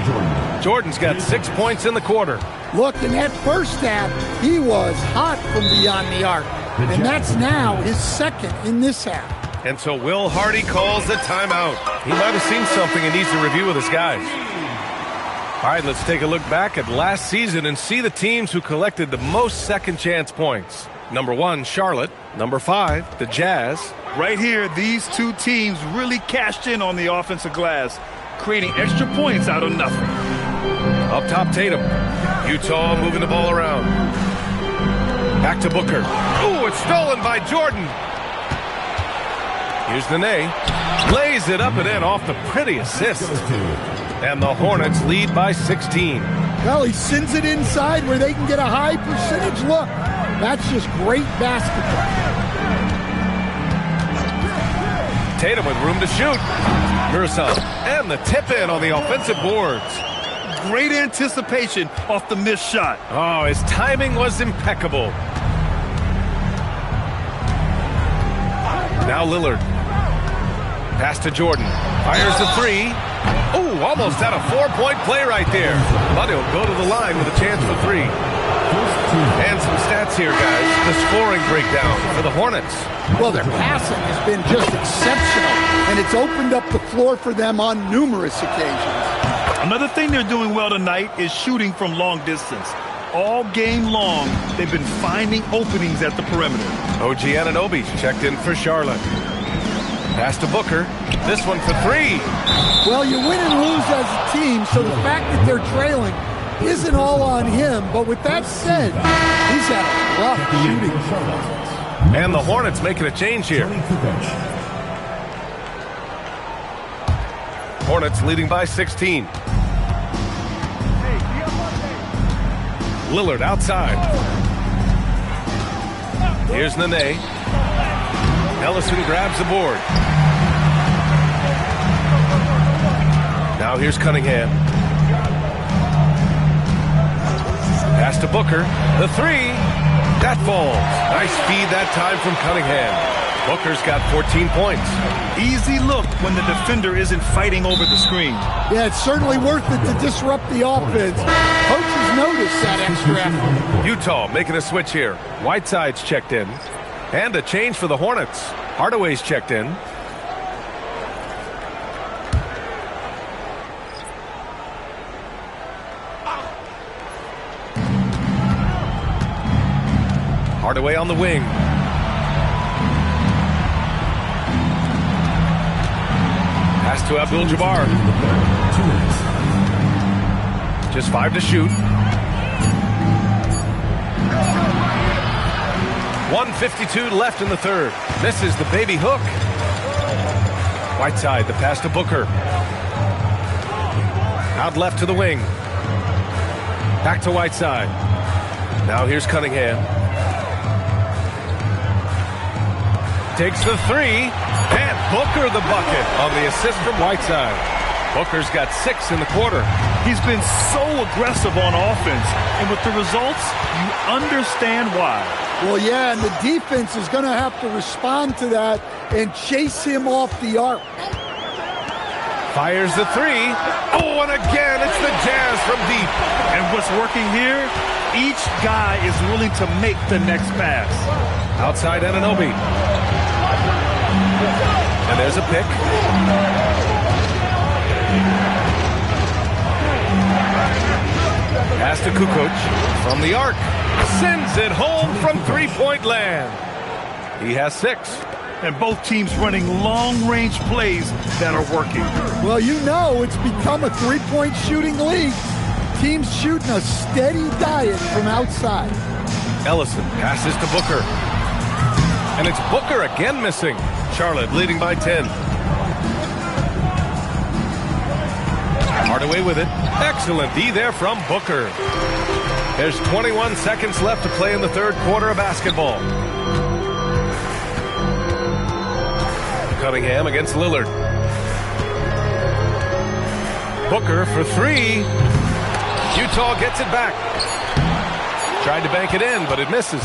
Jordan's got 6 points in the quarter. Look, in that first half, he was hot from beyond the arc. And that's now his second in this half. And so Will Hardy calls the timeout. He might have seen something and needs to review with his guys. All right, let's take a look back at last season and see the teams who collected the most second chance points. Number 1, Charlotte. Number 5, the Jazz. Right here, these two teams really cashed in on the offensive glass, creating extra points out of nothing. Up top, Tatum. Utah moving the ball around. Back to Booker. Ooh, it's stolen by Jordan. Here's Nene. Lays it up and in off the pretty assist. And the Hornets lead by 16. Well, he sends it inside where they can get a high percentage look. That's just great basketball. Tatum with room to shoot. Mirasol. And the tip in on the offensive boards. Great anticipation off the missed shot. Oh, his timing was impeccable. Now Lillard. Pass to Jordan. Fires the three. Oh, almost had a 4-point play right there. But he'll go to the line with a chance for three. And some stats here, guys. The scoring breakdown for the Hornets. Well, their passing has been just exceptional, and it's opened up the floor for them on numerous occasions. Another thing they're doing well tonight is shooting from long distance. All game long, they've been finding openings at the perimeter. OG Anunoby's checked in for Charlotte. Pass to Booker. This one for three. Well, you win and lose as a team, so the fact that they're trailing isn't all on him. But with that said, he's had a rough shooting. And the Hornets making a change here. Hornets leading by 16. Lillard outside. Here's Nene. Ellison grabs the board. Now here's Cunningham. Pass to Booker. The three. That falls. Nice feed that time from Cunningham. Booker's got 14 points. Easy look when the defender isn't fighting over the screen. Yeah, it's certainly worth it to disrupt the offense. Coaches notice that extra effort. Utah making a switch here. Whiteside's checked in. And a change for the Hornets. Hardaway's checked in. Hardaway on the wing. Pass to Abdul-Jabbar. Just 5 to shoot. 1:52 left in the third. Misses the baby hook. Whiteside, the pass to Booker. Out left to the wing. Back to Whiteside. Now here's Cunningham. Takes the three. And Booker the bucket on the assist from Whiteside. Booker's got 6 in the quarter. He's been so aggressive on offense. And with the results, you understand why. Well, yeah, and the defense is going to have to respond to that and chase him off the arc. Fires the three. Oh, and again, it's the Jazz from deep. And what's working here, each guy is willing to make the next pass. Outside Anunoby. And there's a pick. Pass to Kukoc from the arc. Sends it home from three-point land. He has 6. And both teams running long-range plays that are working. Well, you know it's become a three-point shooting league. Teams shooting a steady diet from outside. Ellison passes to Booker. And it's Booker again missing. Charlotte leading by 10. Hardaway with it. Excellent D there from Booker. There's 21 seconds left to play in the third quarter of basketball. Cunningham against Lillard. Booker for three. Utah gets it back. Tried to bank it in, but it misses.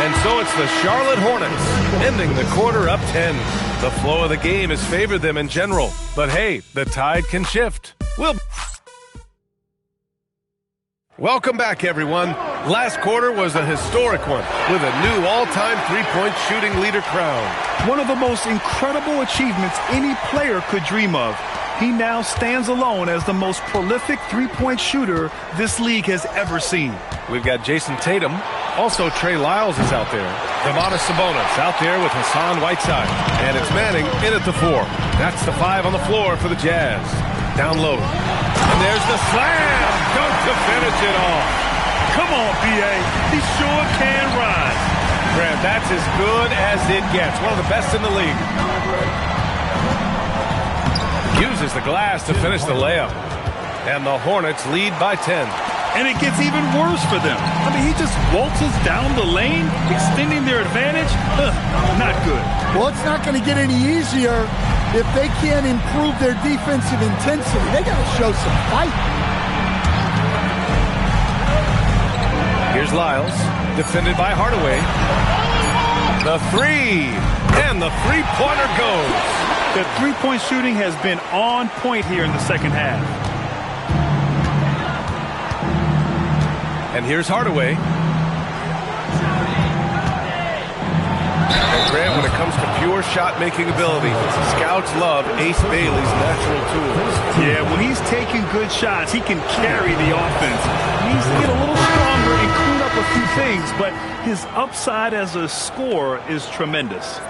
And so it's the Charlotte Hornets ending the quarter up 10. The flow of the game has favored them in general. But hey, the tide can shift. Welcome back, everyone. Last quarter was a historic one with a new all-time three-point shooting leader crown. One of the most incredible achievements any player could dream of. He now stands alone as the most prolific three-point shooter this league has ever seen. We've got Jason Tatum. Also, Trey Lyles is out there. Domantas Sabonis out there with Hassan Whiteside. And it's Manning in at the 4. That's the 5 on the floor for the Jazz. Down low. And there's the slam. Dunk to finish it off. Come on, B.A. He sure can rise. Grant, that's as good as it gets. One of the best in the league. Uses the glass to finish the layup. And the Hornets lead by 10. And it gets even worse for them. I mean, he just waltzes down the lane, extending their advantage. Not good. Well, it's not going to get any easier if they can't improve their defensive intensity. They got to show some fight. Here's Lyles, defended by Hardaway. The three, and the three-pointer goes. The three-point shooting has been on point here in the second half. And here's Hardaway. And Grant, when it comes to pure shot-making ability, scouts love Ace Bailey's natural tools. Yeah, when he's taking good shots, he can carry the offense. He needs to get a little stronger and clean up a few things, but his upside as a scorer is tremendous.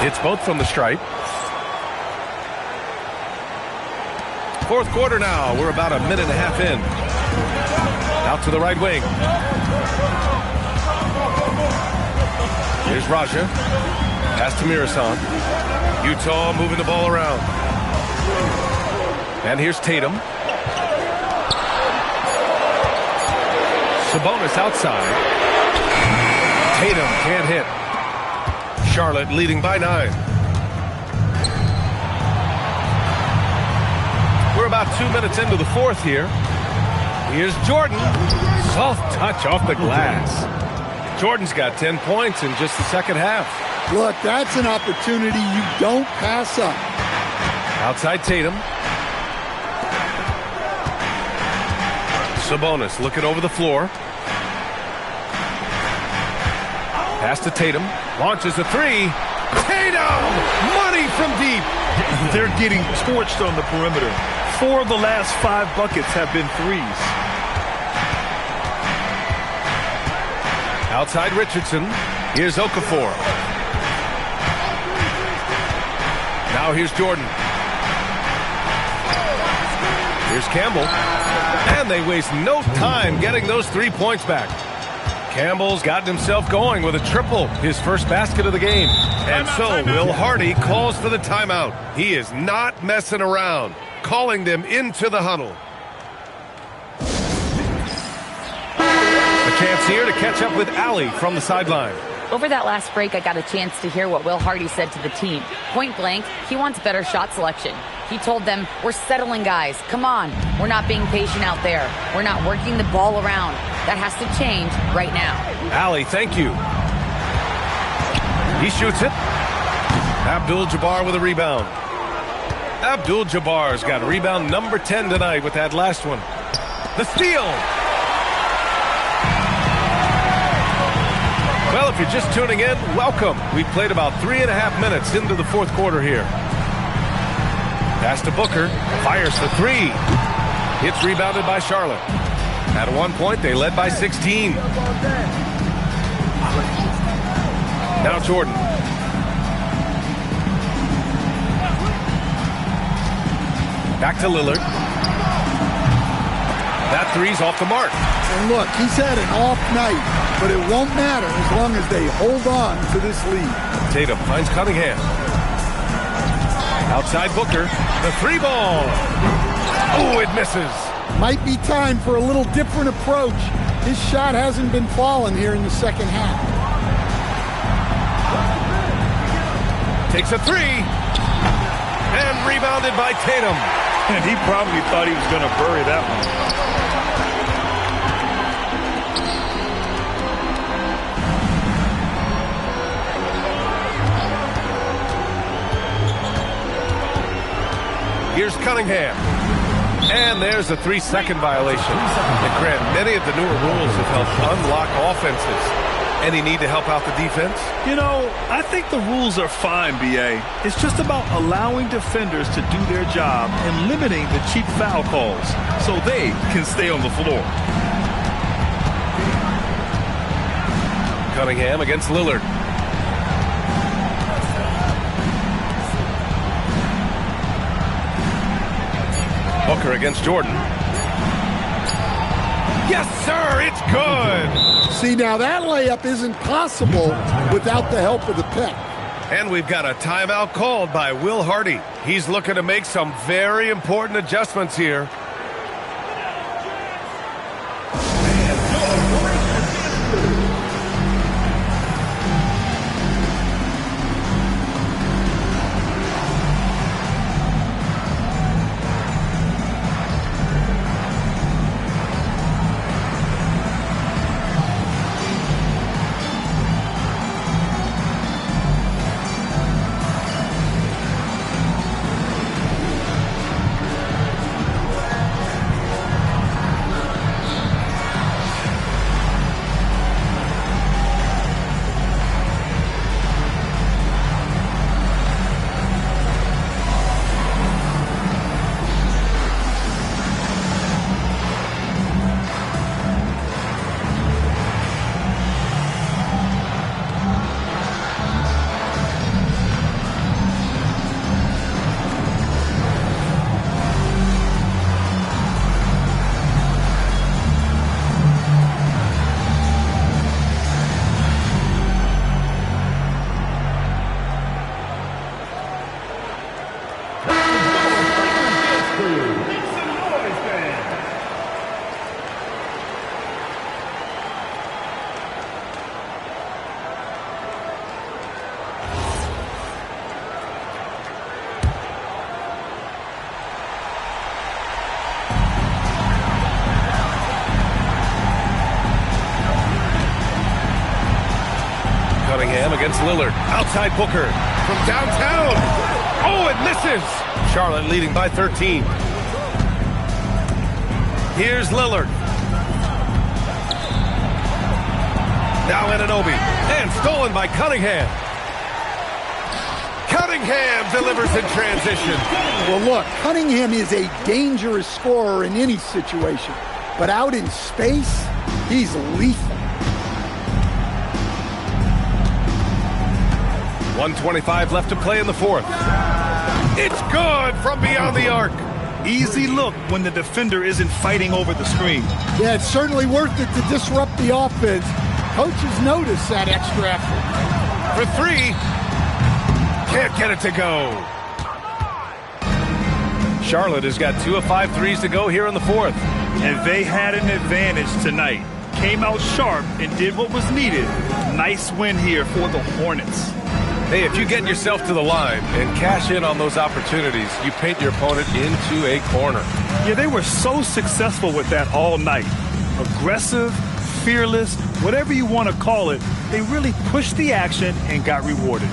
It's both from the stripe. Fourth quarter now. We're about a minute and a half in. Out to the right wing. Here's Raja. Pass to Mirasan. Utah moving the ball around. And here's Tatum. Sabonis outside. Tatum can't hit. Charlotte leading by 9. We're about 2 minutes into the fourth here. Here's Jordan. Soft touch off the glass. Jordan's got 10 points in just the second half. Look, that's an opportunity you don't pass up. Outside Tatum. Sabonis looking over the floor. Pass to Tatum. Launches a three. Tatum! Money from deep. They're getting torched on the perimeter. 4 of the last 5 buckets have been threes. Outside Richardson. Here's Okafor. Now here's Jordan. Here's Campbell. And they waste no time getting those 3 points back. Campbell's gotten himself going with a triple, his first basket of the game. And so Will Hardy calls for the timeout. He is not messing around, calling them into the huddle. A chance here to catch up with Allie from the sideline. Over that last break, I got a chance to hear what Will Hardy said to the team. Point blank, he wants better shot selection. He told them, we're settling, guys. Come on. We're not being patient out there. We're not working the ball around. That has to change right now. Allie, thank you. He shoots it. Abdul-Jabbar with a rebound. Abdul-Jabbar's got rebound number 10 tonight with that last one. The steal. Well, if you're just tuning in, welcome. We've played about 3.5 minutes into the fourth quarter here. Pass to Booker. Fires for 3. It's rebounded by Charlotte. At one point, they led by 16. Now Jordan. Back to Lillard. That three's off the mark. And look, he's had an off night, but it won't matter as long as they hold on to this lead. Tatum finds Cunningham. Outside Booker. The three ball. Oh, it misses. Might be time for a little different approach. His shot hasn't been falling here in the second half. Takes a three. And rebounded by Tatum. And he probably thought he was going to bury that one. Here's Cunningham. And there's a 3-second violation. And Grant, many of the newer rules have helped unlock offenses. Any need to help out the defense? You know, I think the rules are fine, B.A. It's just about allowing defenders to do their job and limiting the cheap foul calls so they can stay on the floor. Cunningham against Lillard. Booker against Jordan. Yes, sir, it's good. See, now that layup isn't possible without the help of the pick. And we've got a timeout called by Will Hardy. He's looking to make some very important adjustments here. Cunningham against Lillard. Outside Booker from downtown. Oh, it misses. Charlotte leading by 13. Here's Lillard. Now Anunoby. And stolen by Cunningham. Cunningham delivers in transition. Well, look, Cunningham is a dangerous scorer in any situation. But out in space, he's lethal. 1:25 left to play in the fourth. It's good from beyond the arc. Easy look when the defender isn't fighting over the screen. Yeah, it's certainly worth it to disrupt the offense. Coaches notice that extra effort. For three. Can't get it to go. Charlotte has got 2 of 5 threes to go here in the fourth. And they had an advantage tonight. Came out sharp and did what was needed. Nice win here for the Hornets. Hey, if you get yourself to the line and cash in on those opportunities, you paint your opponent into a corner. Yeah, they were so successful with that all night. Aggressive, fearless, whatever you want to call it, they really pushed the action and got rewarded.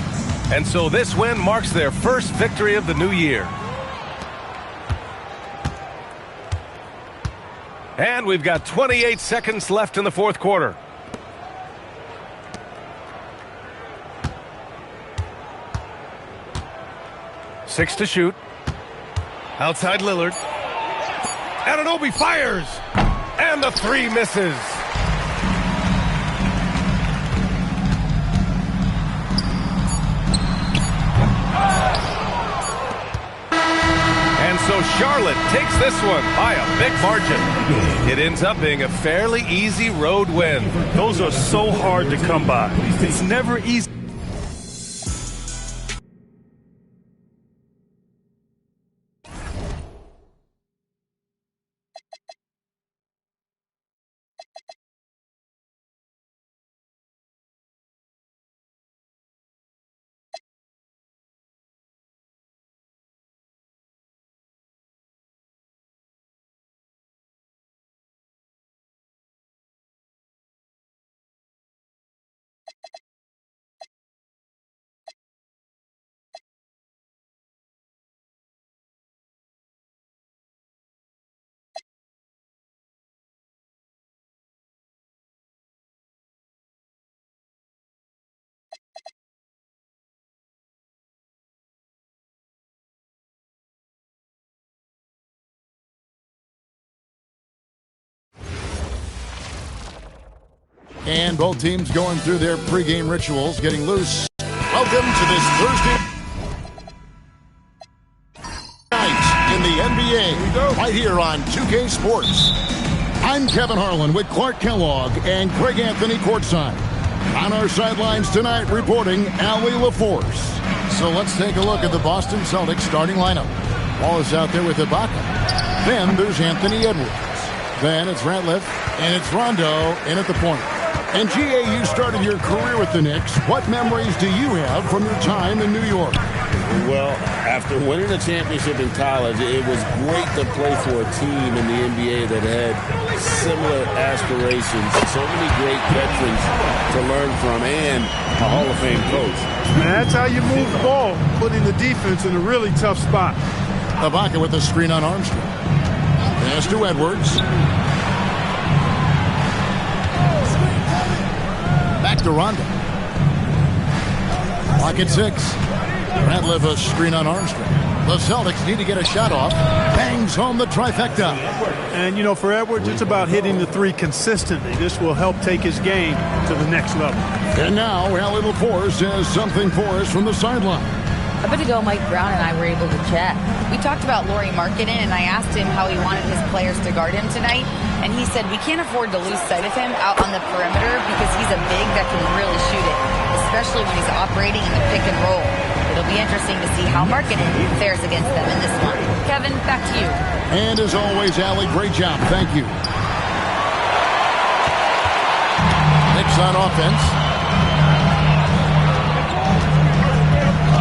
And so this win marks their first victory of the new year. And we've got 28 seconds left in the fourth quarter. Six to shoot. Outside Lillard. Anunoby fires. And the three misses. And so Charlotte takes this one by a big margin. It ends up being a fairly easy road win. Those are so hard to come by. It's never easy. And both teams going through their pregame rituals, getting loose. Welcome to this Thursday night in the NBA, right here on 2K Sports. I'm Kevin Harlan with Clark Kellogg and Greg Anthony courtside. On our sidelines tonight, reporting Allie LaForce. So let's take a look at the Boston Celtics starting lineup. Wallace out there with Ibaka. Then there's Anthony Edwards. Then it's Ratliff, and it's Rondo in at the point. And GA, you started your career with the Knicks. What memories do you have from your time in New York? Well, after winning a championship in college, it was great to play for a team in the NBA that had similar aspirations. So many great veterans to learn from and a Hall of Fame coach. And that's how you move the ball, putting the defense in a really tough spot. Ibaka with a screen on Armstrong. Pass to Edwards. Back to Rondo. Clock at 6. Ratliff a screen on Armstrong. The Celtics need to get a shot off. Bangs home the trifecta. And, you know, for Edwards, it's about hitting the three consistently. This will help take his game to the next level. And now, Allie LaForce has something for us from the sideline. A bit ago, Mike Brown and I were able to chat. We talked about Lauri Markkanen, and I asked him how he wanted his players to guard him tonight. And he said, we can't afford to lose sight of him out on the perimeter because he's a big that can really shoot it, especially when he's operating in the pick and roll. It'll be interesting to see how Markkanen fares against them in this one. Kevin, back to you. And as always, Allie, great job. Thank you. Knicks on offense.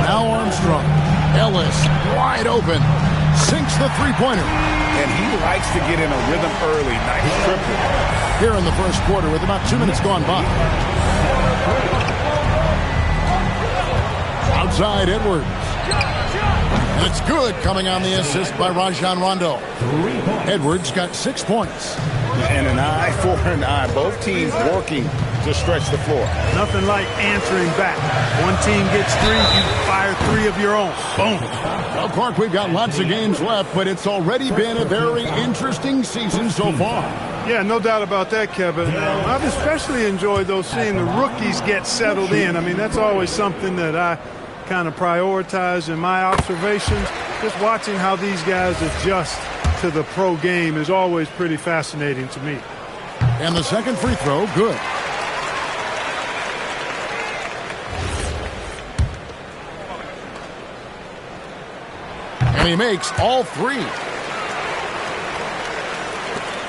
Now Armstrong. Ellis wide open. Sinks the three-pointer. And he likes to get in a rhythm early. Nice triple. Here in the first quarter with about 2 minutes gone by. Outside Edwards. And it's good coming on the assist by Rajon Rondo. Edwards got 6 points. And an eye for an eye. Both teams working to stretch the floor. Nothing like answering back. One team gets 3, you fire 3 of your own. Boom. Well, Clark, we've got lots of games left, but it's already been a very interesting season so far. Yeah, no doubt about that, Kevin. I've especially enjoyed, though, seeing the rookies get settled in. I mean, that's always something that I kind of prioritize in my observations. Just watching how these guys adjust to the pro game is always pretty fascinating to me. And the second free throw, good. And he makes all 3.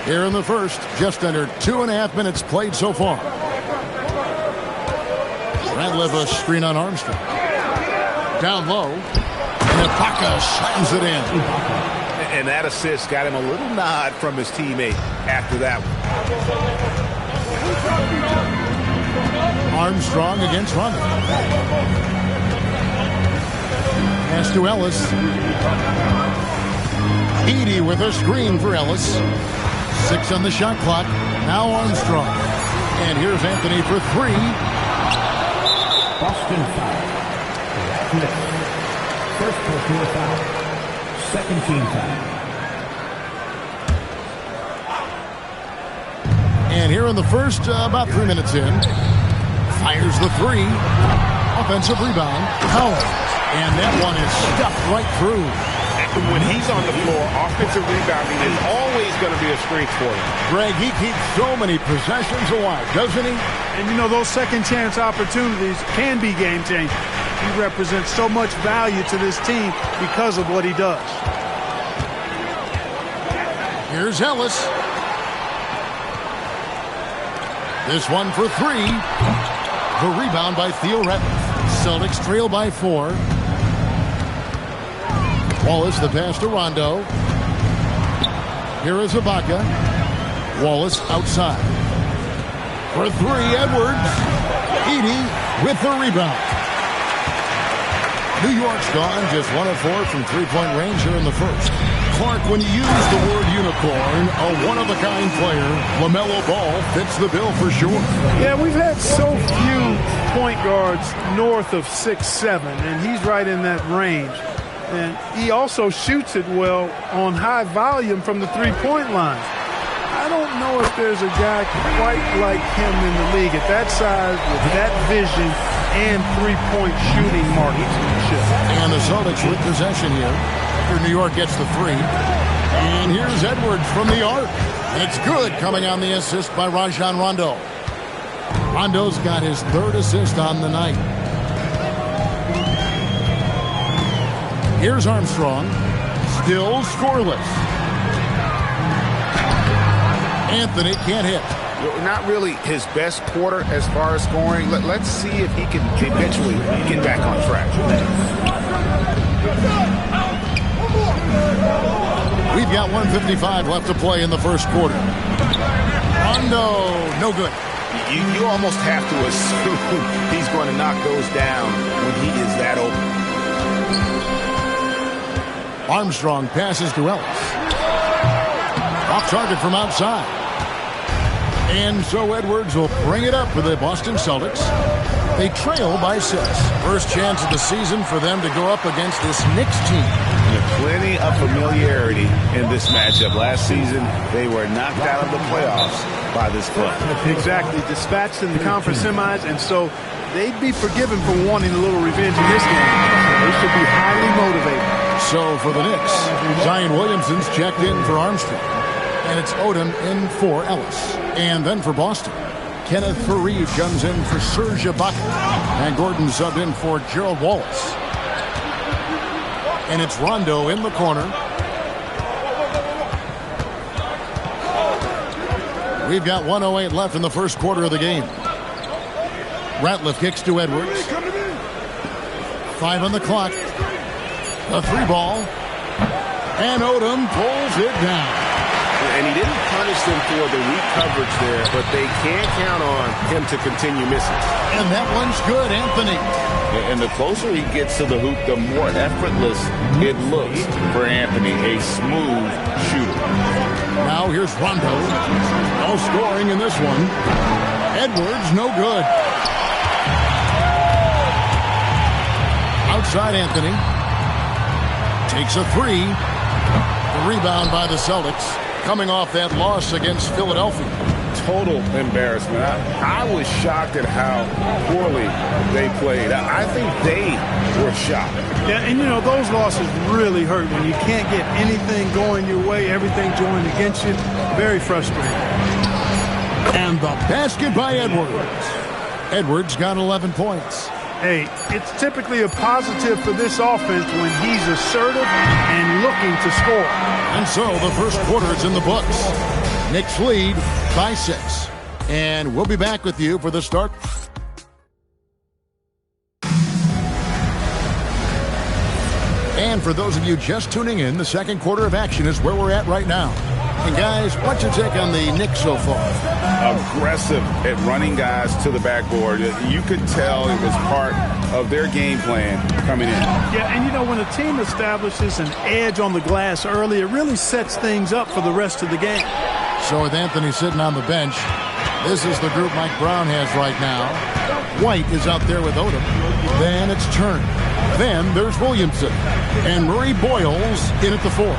Here in the first, just under 2.5 minutes played so far. Ratliff a screen on Armstrong. Down low. And Ibaka slams it in. And that assist got him a little nod from his teammate after that one. Armstrong against Rondo. Pass to Ellis. Edey with a screen for Ellis. 6 on the shot clock. Now Armstrong. And here's Anthony for 3. Boston foul. First personal foul. Second team foul. And here in the first, about 3 minutes in, fires the three. Offensive rebound. Howard. And that one is stuffed right through. When he's on the floor, offensive rebounding is always going to be a strength for him. Greg, he keeps so many possessions alive, doesn't he? And you know, those second chance opportunities can be game changing. He represents so much value to this team because of what he does. Here's Ellis. This one for three. The rebound by Theo Ratliff. Celtics trail by 4. Wallace, the pass to Rondo. Here is Ibaka. Wallace outside. For 3, Edwards. Edey with the rebound. New York's gone just 1 of 4 from three-point range here in the first. Clark, when you use the word unicorn, a one-of-a-kind player, LaMelo Ball fits the bill for sure. Yeah, we've had so few point guards north of 6'7", and he's right in that range. And he also shoots it well on high volume from the three-point line. I don't know if there's a guy quite like him in the league at that size with that vision and three-point shooting marksmanship. And the Celtics with possession here. After New York gets the 3. And here's Edwards from the arc. And it's good, coming on the assist by Rajon Rondo. Rondo's got his 3rd assist on the night. Here's Armstrong. Still scoreless. Anthony can't hit. Not really his best quarter as far as scoring. Let's see if he can eventually get back on track. We've got 1:55 left to play in the first quarter. Rondo, no good. You almost have to assume he's going to knock those down when he is that open. Armstrong passes to Ellis. Off target from outside. And so Edwards will bring it up for the Boston Celtics. They trail by 6. First chance of the season for them to go up against this Knicks team. Plenty of familiarity in this matchup. Last season, they were knocked out of the playoffs by this club. Exactly. Dispatched in the conference semis, and so they'd be forgiven for wanting a little revenge in this game. They should be highly motivated. So for the Knicks, Zion Williamson's checked in for Armstrong. And it's Odom in for Ellis. And then for Boston, Kenneth Faried comes in for Serge Ibaka. And Gordon subbed in for Gerald Wallace. And it's Rondo in the corner. We've got 1:08 left in the first quarter of the game. Ratliff kicks to Edwards. 5 on the clock. A 3 ball. And Odom pulls it down. And he didn't punish them for the weak coverage there, but they can't count on him to continue missing. And that one's good, Anthony. And the closer he gets to the hoop, the more effortless it looks for Anthony, a smooth shooter. Now here's Rondo. No scoring in this one. Edwards, no good. Outside Anthony. Takes a 3. The rebound by the Celtics. Coming off that loss against Philadelphia. Total embarrassment. I was shocked at how poorly they played. I think they were shocked. Yeah, and you know, those losses really hurt when you can't get anything going your way, everything going against you. Very frustrating. And the basket by Edwards. Edwards got 11 points. Hey, it's typically a positive for this offense when he's assertive and looking to score. And so the first quarter is in the books. Knicks lead by 6. And we'll be back with you for the start. And for those of you just tuning in, the second quarter of action is where we're at right now. And guys, what's your take on the Knicks so far? Aggressive at running guys to the backboard. You could tell it was part of their game plan coming in. Yeah, and you know, when a team establishes an edge on the glass early, it really sets things up for the rest of the game. So with Anthony sitting on the bench, this is the group Mike Brown has right now. White is out there with Odom. Then it's Turner. Then there's Williamson. And Murray Boyles in at the 4.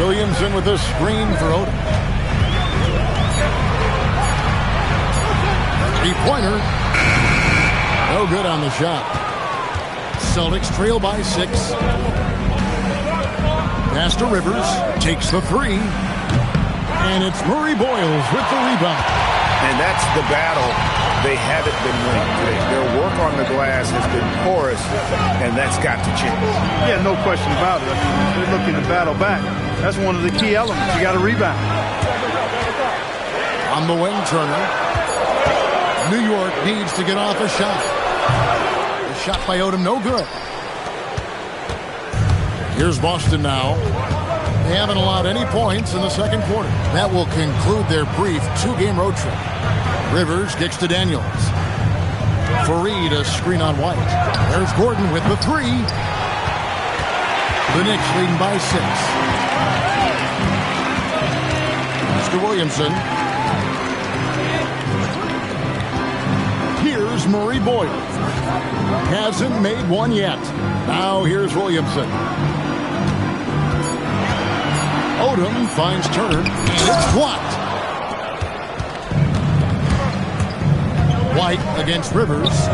Williamson with a screen for Odom. Three-pointer. No good on the shot. Celtics trail by 6. Pass to Rivers. Takes the 3. And it's Murray Boyles with the rebound. And that's the battle they haven't been winning today. Their work on the glass has been porous, and that's got to change. Yeah, no question about it. I mean, they're looking to battle back. That's one of the key elements. You got to rebound. On the wing, Turner. New York needs to get off a shot. The shot by Odom, no good. Here's Boston now. They haven't allowed any points in the second quarter. That will conclude their brief 2-game road trip. Rivers kicks to Daniels. Fareed, a screen on White. There's Gordon with the 3. The Knicks leading by 6. Mr. Williamson. Here's Murray Boyle. Hasn't made one yet. Now here's Williamson. Odom finds Turner, and it's blocked. White against Rivers.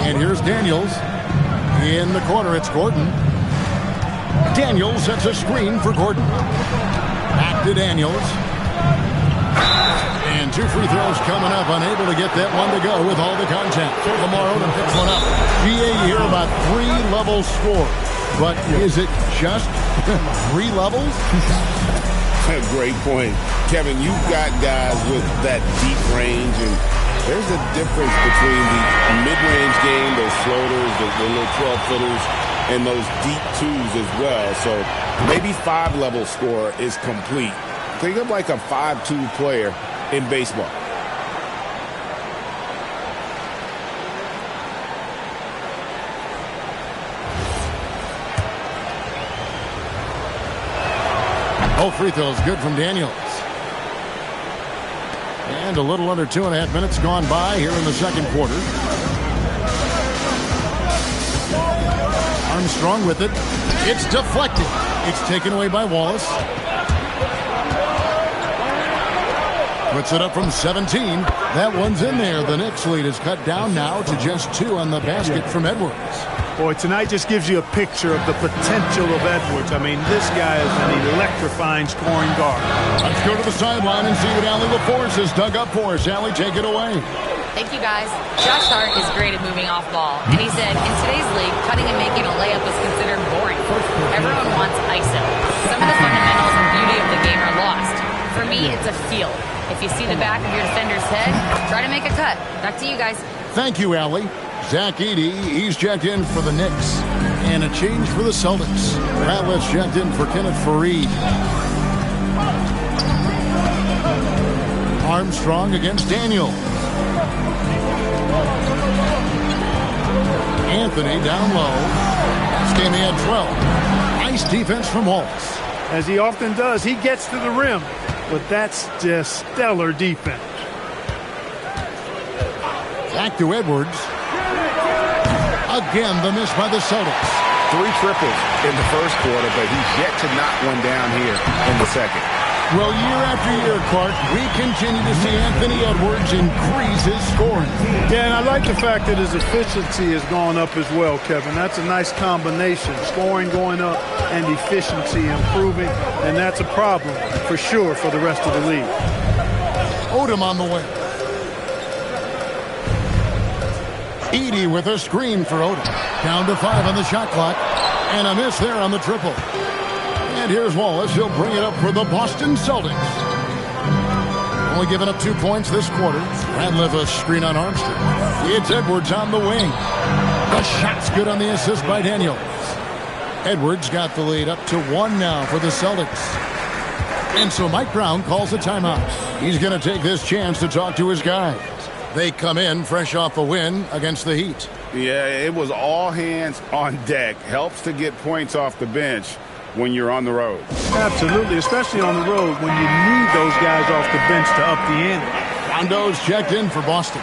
And here's Daniels. In the corner, it's Gordon. Daniels sets a screen for Gordon. Back to Daniels. And 2 free throws coming up. Unable to get that one to go with all the contact. Lamar Odom picks one up. GA here about 3-level score. But is it just 3 levels? Great point. Kevin, you've got guys with that deep range, and there's a difference between the mid-range game, those floaters, the little 12-footers, and those deep 2s as well. So maybe 5-level score is complete. Think of like a 5-2 player in baseball. Both free throws good from Daniels. And a little under 2.5 minutes gone by here in the second quarter. Armstrong with it. It's deflected. It's taken away by Wallace. Puts it up from 17. That one's in there. The Knicks lead is cut down now to just 2 on the basket from Edwards. Boy, tonight just gives you a picture of the potential of Edwards. I mean, this guy is an electrifying scoring guard. Let's go to the sideline and see what Allie LaForce has dug up for us. Allie, take it away. Thank you, guys. Josh Hart is great at moving off ball. And he said, in today's league, cutting and making a layup is considered boring. Everyone wants ISO. Some of the fundamentals and beauty of the game are lost. For me, it's a feel. If you see the back of your defender's head, try to make a cut. Back to you guys. Thank you, Allie. Zach Edey, he's checked in for the Knicks. And a change for the Celtics. Ratliff's checked in for Kenneth Fareed. Armstrong against Daniel. Anthony down low. Last game he had 12. Nice defense from Wallace. As he often does, he gets to the rim. But that's just stellar defense. Back to Edwards. Again, the miss by the Celtics. 3 triples in the first quarter, but he's yet to knock one down here in the second. Well, year after year, Clark, we continue to see Anthony Edwards increase his scoring. Yeah, and I like the fact that his efficiency has gone up as well, Kevin. That's a nice combination. Scoring going up and efficiency improving, and that's a problem for sure for the rest of the league. Odom on the way. Edey with a screen for Odom. Down to 5 on the shot clock. And a miss there on the triple. And here's Wallace. He'll bring it up for the Boston Celtics. Only giving up 2 points this quarter. Ratliff a screen on Armstrong. It's Edwards on the wing. The shot's good on the assist by Daniels. Edwards got the lead up to 1 now for the Celtics. And so Mike Brown calls a timeout. He's going to take this chance to talk to his guys. They come in fresh off a win against the Heat. Yeah, it was all hands on deck. Helps to get points off the bench when you're on the road. Absolutely, especially on the road when you need those guys off the bench to up the ante. Rondo's checked in for Boston.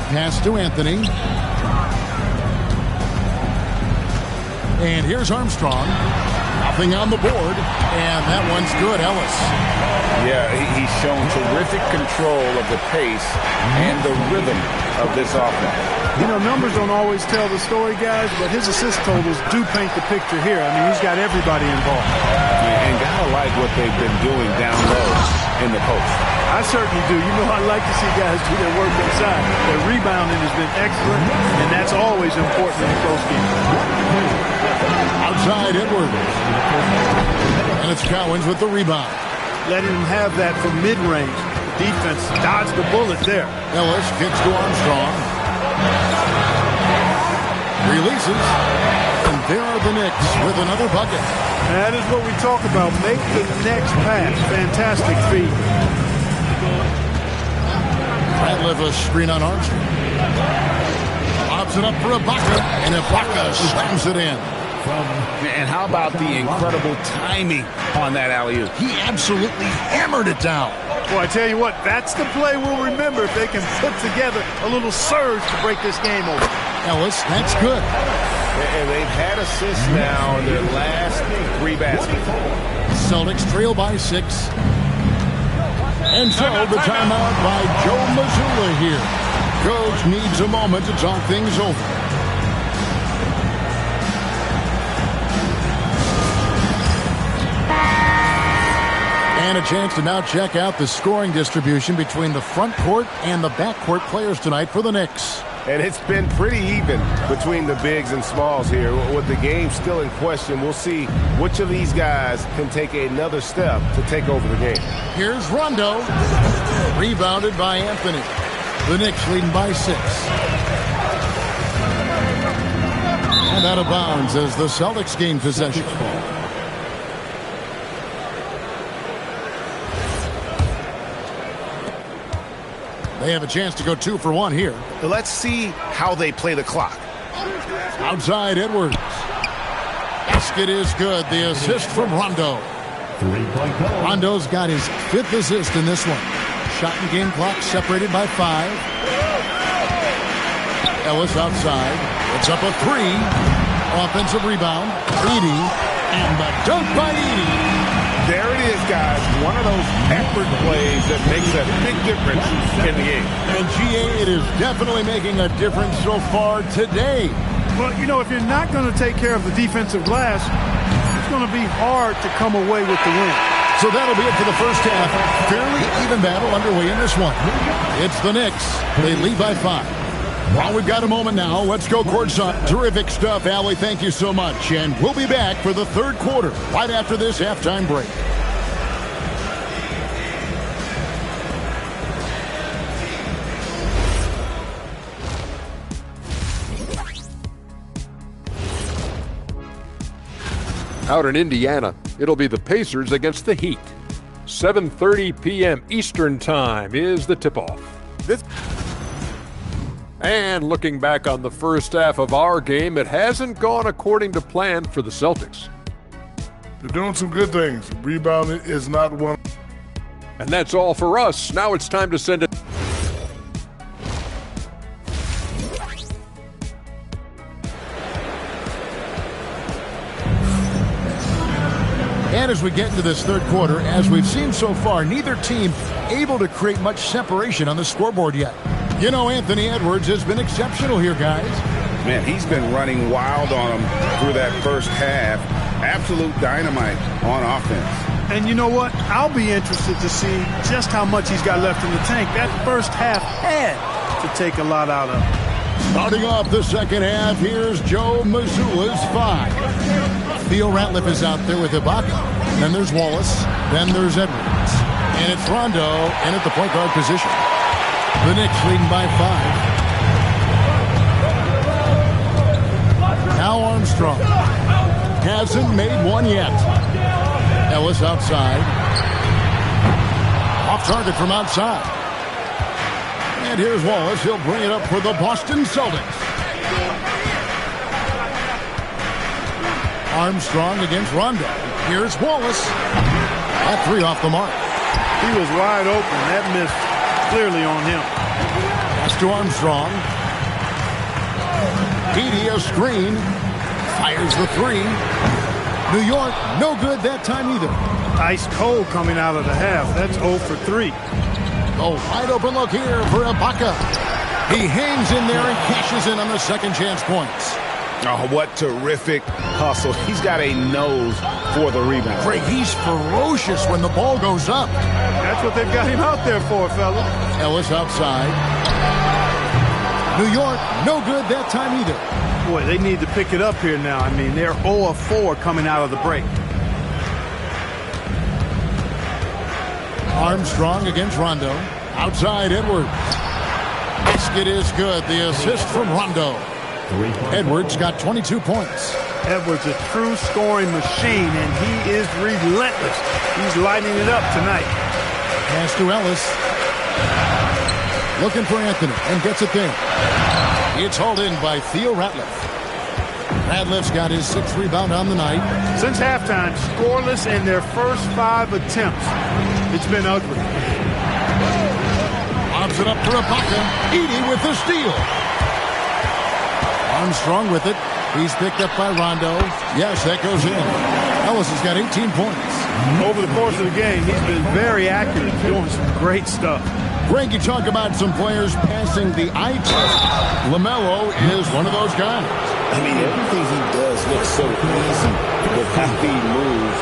Pass to Anthony. And here's Armstrong. Nothing on the board, and that one's good, Ellis. Yeah, he's shown terrific control of the pace and the rhythm of this offense. You know, numbers don't always tell the story, guys, but his assist totals do paint the picture here. I mean, he's got everybody involved. And gotta like what they've been doing down low in the post. I certainly do. You know, I like to see guys do their work inside. Their rebounding has been excellent, and that's always important in a close game. Outside Edwards. And it's Cowens with the rebound. Letting him have that from mid-range. The defense dodged the bullet there. Ellis kicks to Armstrong. Releases. And there are the Knicks with another bucket. That is what we talk about. Make the next pass. Fantastic feed. Ratliff a screen on Armstrong. Lobs it up for Ibaka. And Ibaka slams it in. And how about the incredible timing on that alley-oop? He absolutely hammered it down. Well, I tell you what, that's the play we'll remember if they can put together a little surge to break this game over. Ellis, that's good. And they've had assists now in their last 3 baskets. Celtics trail by 6. And so the timeout by Joe Mazzulla here. Coach needs a moment to talk things over. And a chance to now check out the scoring distribution between the front court and the back court players tonight for the Knicks. And it's been pretty even between the bigs and smalls here. With the game still in question, we'll see which of these guys can take another step to take over the game. Here's Rondo. Rebounded by Anthony. The Knicks leading by 6. And out of bounds as the Celtics gain possession. They have a chance to go 2 for 1 here. Let's see how they play the clock. Outside Edwards. Basket is good. The assist from Rondo. Rondo's got his 5th assist in this one. Shot and game clock separated by 5. Ellis outside. It's up a 3. Offensive rebound. Edey. And the dunk by Edey. There it is, guys. One of those effort plays that makes a big difference in the game. And GA, it is definitely making a difference so far today. Well, you know, if you're not going to take care of the defensive glass, it's going to be hard to come away with the win. So that'll be it for the first half. Fairly even battle underway in this one. It's the Knicks. They lead by 5. Well, we've got a moment now. Let's go courtside. Terrific stuff, Allie. Thank you so much. And we'll be back for the third quarter right after this halftime break. Out in Indiana, it'll be the Pacers against the Heat. 7:30 p.m. Eastern Time is the tip-off. And looking back on the first half of our game, it hasn't gone according to plan for the Celtics. They're doing some good things. Rebounding is not one. And that's all for us. Now it's time to send it. And as we get into this third quarter, as we've seen so far, neither team able to create much separation on the scoreboard yet. You know, Anthony Edwards has been exceptional here, guys. Man, he's been running wild on them through that first half. Absolute dynamite on offense. And you know what? I'll be interested to see just how much he's got left in the tank. That first half had to take a lot out of him. Starting off the second half, here's Joe Mazzulla's 5. Theo Ratliff is out there with Ibaka. Then there's Wallace. Then there's Edwards. And it's Rondo in at the point guard position. The Knicks leading by 5. Now Armstrong. Hasn't made one yet. Ellis outside. Off target from outside. And here's Wallace. He'll bring it up for the Boston Celtics. Armstrong against Rondo. Here's Wallace. That 3 off the mark. He was wide open. That missed clearly on him. That's to Armstrong. Edey a screen. Fires the 3. New York, no good that time either. Ice cold coming out of the half. That's 0 for 3. A wide open look here for Ibaka. He hangs in there and cashes in on the second chance points. Oh, what terrific hustle. He's got a nose for the rebound. Greg, he's ferocious when the ball goes up. That's what they've got him out there for, fella. Ellis outside. New York, no good that time either. Boy, they need to pick it up here now. I mean, they're 0 of 4 coming out of the break. Armstrong against Rondo. Outside Edwards. Basket is good. The assist from Rondo. Edwards got 22 points. Edwards, a true scoring machine, and he is relentless. He's lighting it up tonight. Pass to Ellis. Looking for Anthony and gets it there. It's hauled in by Theo Ratliff. Ratliff's got his 6th rebound on the night. Since halftime, scoreless in their first 5 attempts. It's been ugly. Lobs it up for Ibaka. Edey with the steal. Armstrong with it. He's picked up by Rondo. Yes, that goes in. Ellis has got 18 points. Over the course of the game, he's been very accurate, doing some great stuff. Greg, you talk about some players passing the eye test. LaMelo is one of those guys. I mean, everything he does looks so easy with how he moves,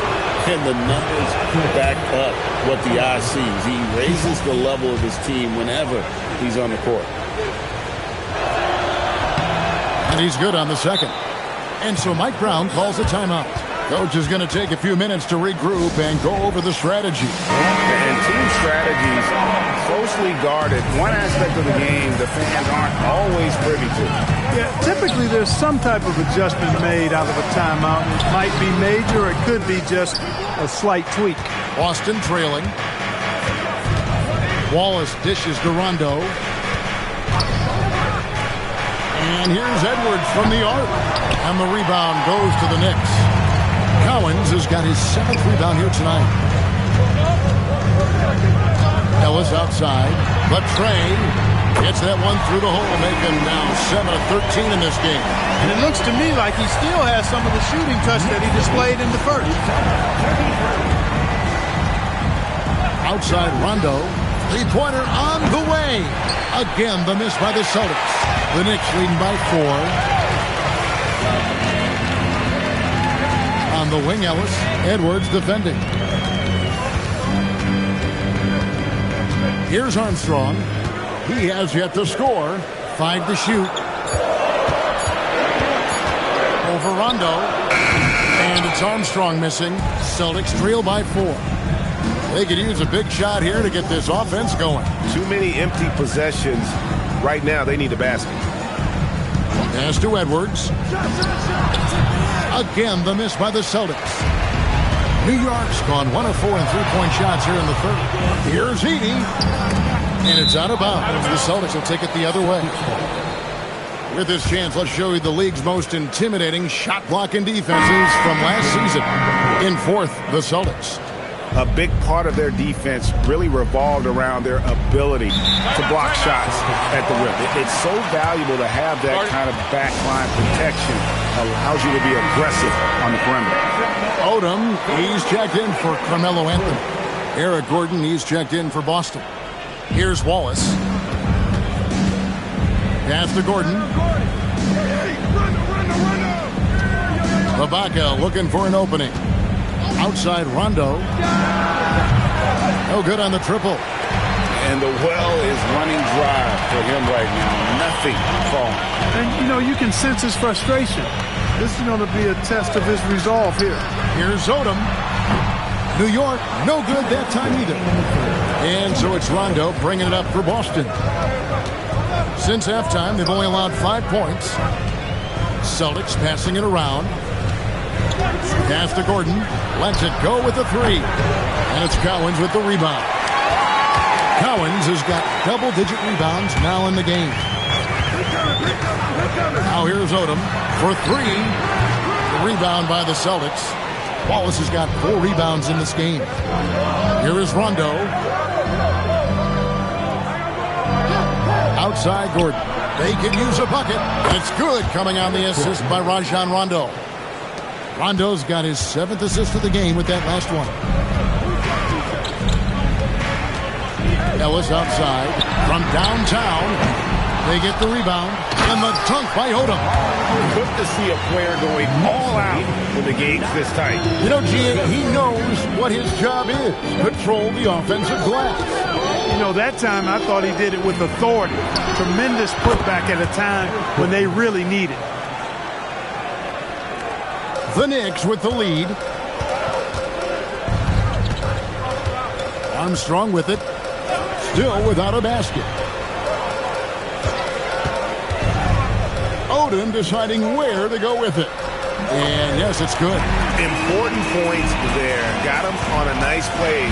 and the numbers back up what the eye sees. He raises the level of his team whenever he's on the court. And he's good on the second. And so Mike Brown calls a timeout. Coach is going to take a few minutes to regroup and go over the strategy. And team strategies closely guarded. One aspect of the game the fans aren't always privy to. Yeah, typically there's some type of adjustment made out of a timeout. It might be major, or it could be just a slight tweak. Boston trailing. Wallace dishes to Rondo. And here's Edwards from the arc. And the rebound goes to the Knicks. Cowens has got his 7th rebound here tonight. Ellis outside. But Trey gets that one through the hole, making now 7 of 13 in this game. And it looks to me like he still has some of the shooting touch that he displayed in the first. Outside Rondo. Three-pointer on the way. Again, the miss by the Celtics. The Knicks leading by 4. On the wing, Ellis. Edwards defending. Here's Armstrong. He has yet to score. 5 to shoot. Over Rondo. And it's Armstrong missing. Celtics trail by 4. They could use a big shot here to get this offense going. Too many empty possessions. Right now, they need a basket. Pass to Edwards. Again, the miss by the Celtics. New York's gone 1 of 4 in three-point shots here in the third. Here's Edey. And it's out of bounds. The Celtics will take it the other way. With this chance, let's show you the league's most intimidating shot-blocking defenses from last season. In 4th, the Celtics. A big part of their defense really revolved around their ability to block shots at the rim. It's so valuable to have that kind of backline protection. Allows you to be aggressive on the perimeter. Odom, he's checked in for Carmelo Anthony. Eric Gordon, he's checked in for Boston. Here's Wallace. Pass to Gordon. Ibaka looking for an opening. Outside Rondo. No good on the triple. And the well is running dry for him right now. Nothing falling. And, you know, you can sense his frustration. This is going to be a test of his resolve here. Here's Odom. New York, no good that time either. And so it's Rondo bringing it up for Boston. Since halftime, they've only allowed 5 points. Celtics passing it around. Pass to Gordon. Lets it go with the 3. And it's Cowens with the rebound. Cowens has got double-digit rebounds now in the game. Now here's Odom for 3. The rebound by the Celtics. Wallace has got 4 rebounds in this game. Here is Rondo. Outside Gordon. They can use a bucket. And it's good coming on the assist by Rajon Rondo. Rondo's got his 7th assist of the game with that last one. Ellis outside from downtown. They get the rebound, and the dunk by Odom. Good to see a player going all out when the game's this tight. You know, G.A., he knows what his job is. Control the offensive glass. You know, that time I thought he did it with authority. Tremendous putback at a time when they really need it. The Knicks with the lead. Armstrong with it. Still without a basket. Odom deciding where to go with it. And yes, it's good. Important points there. Got him on a nice play.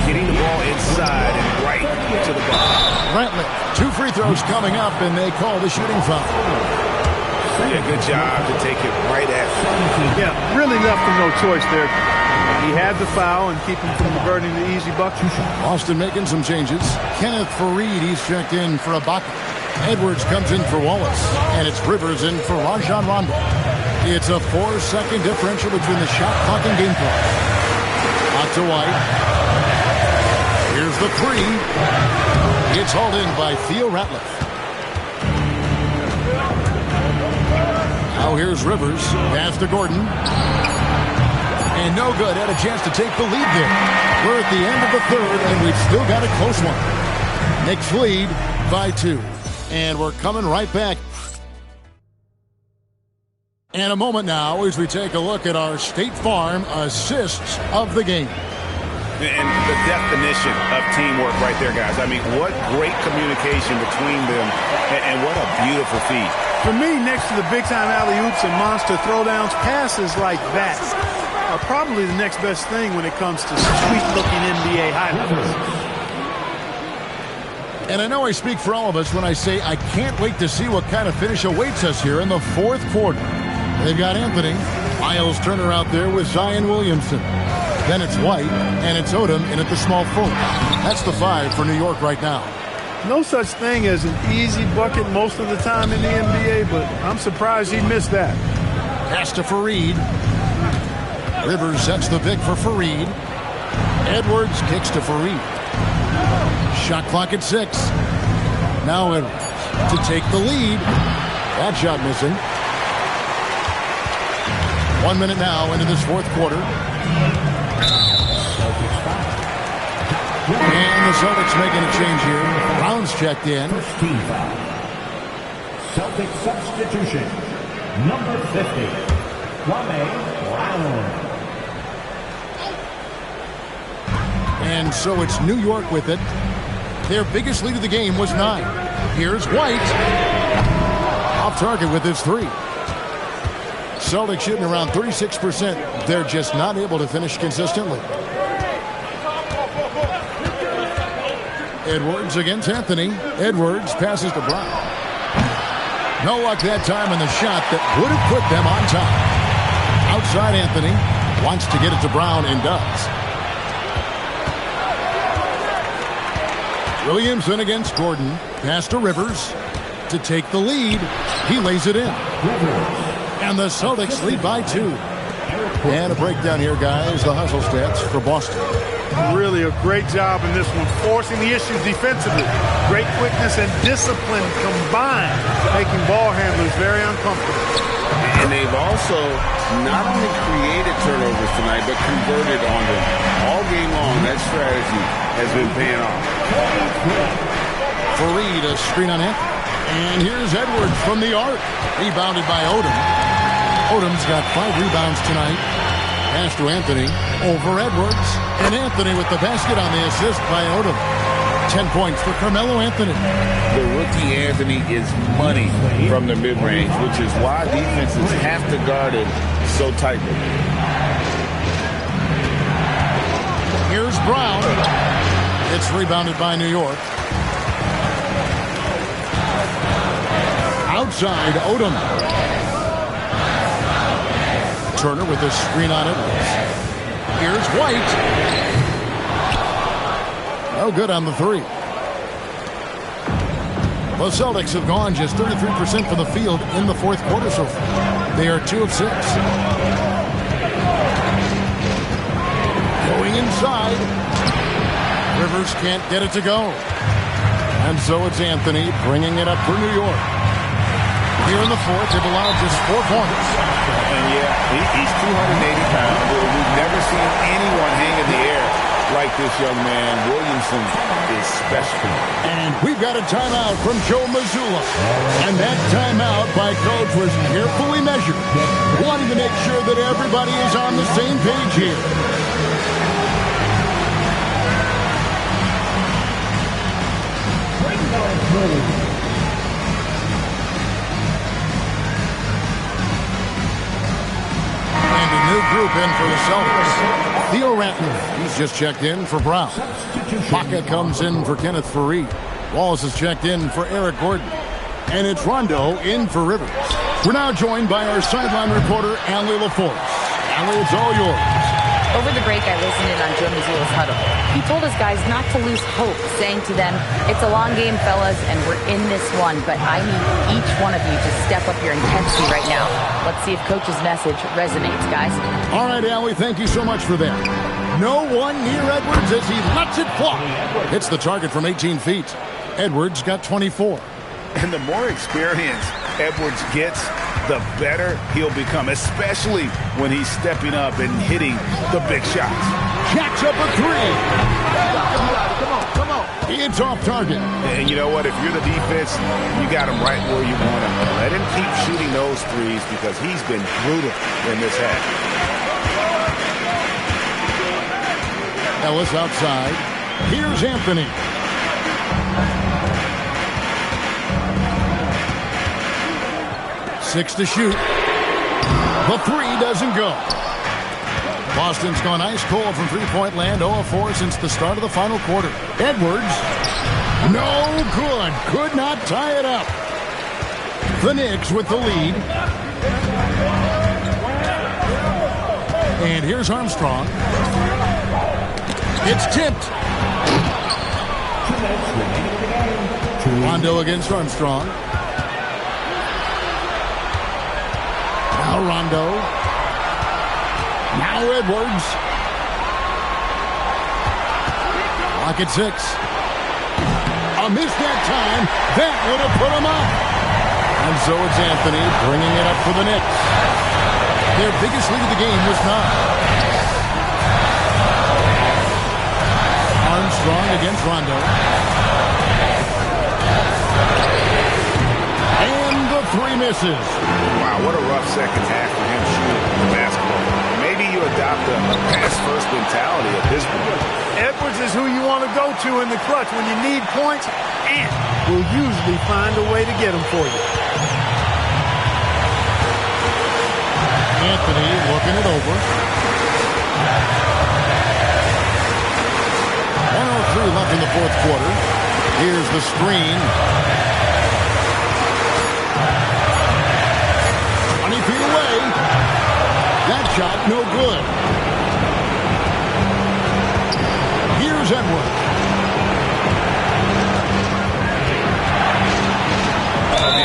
Getting the ball inside and right to the ball. Ratliff, 2 free throws coming up, and they call the shooting foul. Yeah, good job to take it right at him. Yeah, really left him no choice there. He had the foul and keep him from converting the easy bucket. Austin making some changes. Kenneth Faried, he's checked in for Ibaka. Edwards comes in for Wallace, and it's Rivers in for Rajon Rondo. It's a 4-second differential between the shot clock and game clock. Out to White. Here's the 3. It's hauled in by Theo Ratliff. Now here's Rivers. Pass to Gordon. And no good. Had a chance to take the lead there. We're at the end of the 3rd, and we've still got a close one. Knicks lead by 2. And we're coming right back. And a moment now as we take a look at our State Farm assists of the game. And the definition of teamwork right there, guys. I mean, what great communication between them, and what a beautiful feed. For me, next to the big-time alley-oops and monster throwdowns, passes like that are probably the next best thing when it comes to sweet-looking NBA highlights. And I know I speak for all of us when I say I can't wait to see what kind of finish awaits us here in the 4th quarter. They've got Anthony. Miles Turner out there with Zion Williamson. Then it's White, and it's Odom in at the small forward. That's the 5 for New York right now. No such thing as an easy bucket most of the time in the NBA, but I'm surprised he missed that. Pass to Faried. Rivers sets the pick for Faried. Edwards kicks to Faried. Shot clock at 6. Now Edwards to take the lead. That shot missing. 1 minute now into this 4th quarter. And the Celtics making a change here. Brown's checked in. First team foul. Celtic substitution. Number 50. Kwame Brown. And so it's New York with it. Their biggest lead of the game was 9. Here's White. Off target with his 3. Celtics shooting around 36%. They're just not able to finish consistently. Edwards against Anthony. Edwards passes to Brown. No luck that time in the shot that would have put them on top. Outside Anthony. Wants to get it to Brown and does. Williamson against Gordon. Pass to Rivers to take the lead. He lays it in. And the Celtics lead by 2. And a breakdown here, guys. The hustle stats for Boston. Really a great job in this one, forcing the issues defensively. Great quickness and discipline combined, making ball handlers very uncomfortable. And they've also not only created turnovers tonight, but converted on them. All game long, that strategy has been paying off. Faried, a screen on Anthony. And here's Edwards from the arc. Rebounded by Odom. Odom's got 5 rebounds tonight. Pass to Anthony over Edwards. And Anthony with the basket on the assist by Odom. 10 points for Carmelo Anthony. The rookie Anthony is money from the mid-range, which is why defenses have to guard him so tightly. Here's Brown. It's rebounded by New York. Outside, Odom. Turner with a screen on Edwards. Here's White. No good on the 3. The Celtics have gone just 33% from the field in the 4th quarter so far. They are 2 of 6. looking inside. Rivers can't get it to go. And so it's Anthony bringing it up for New York. Here in the fourth, they've allowed just 4 points. And yeah, he's 280 pounds. We've never seen anyone hang in the air like this young man. Williamson is special. And we've got a timeout from Joe Mazzulla. And that timeout by Coach was carefully measured, wanting to make sure that everybody is on the same page here. And a new group in for the Celtics. Theo Ratner, he's just checked in for Brown. Baca comes in for Kenneth Faried. Wallace has checked in for Eric Gordon. And it's Rondo in for Rivers. We're now joined by our sideline reporter, Allie LaForce. Allie, it's all yours. Over the break, I listened in on Joe Mazzulla's huddle. He told his guys not to lose hope, saying to them, it's a long game, fellas, and we're in this one, but I need each one of you to step up your intensity right now. Let's see if Coach's message resonates, guys. All right, Allie, thank you so much for that. No one near Edwards as he lets it fly. Hits the target from 18 feet. Edwards got 24. And the more experience Edwards gets, the better he'll become, especially when he's stepping up and hitting the big shots. Jacks up a three. Come on. It's off target. And you know what? If you're the defense, you got him right where you want him. Let him keep shooting those threes because he's been brutal in this half. Ellis outside. Here's Anthony. Six to shoot. The three doesn't go. Boston's gone ice cold from three-point land, 0 of 4 since the start of the final quarter. Edwards, no good. Could not tie it up. The Knicks with the lead. And here's Armstrong. It's tipped. Rondo against Armstrong. Now Rondo. Now Edwards. Lock at 6. A miss that time. That would have put him up. And so it's Anthony bringing it up for the Knicks. Their biggest lead of the game was 9. Armstrong against Rondo. And the 3 misses. Wow, what a rough second half for him shooting the basketball. Maybe you adopt a pass-first mentality at this point. Edwards is who you want to go to in the clutch when you need points, and will usually find a way to get them for you. Anthony looking it over. 1:03 left in the fourth quarter. Here's the screen. 20 feet away. That shot no good. Here's Edwards.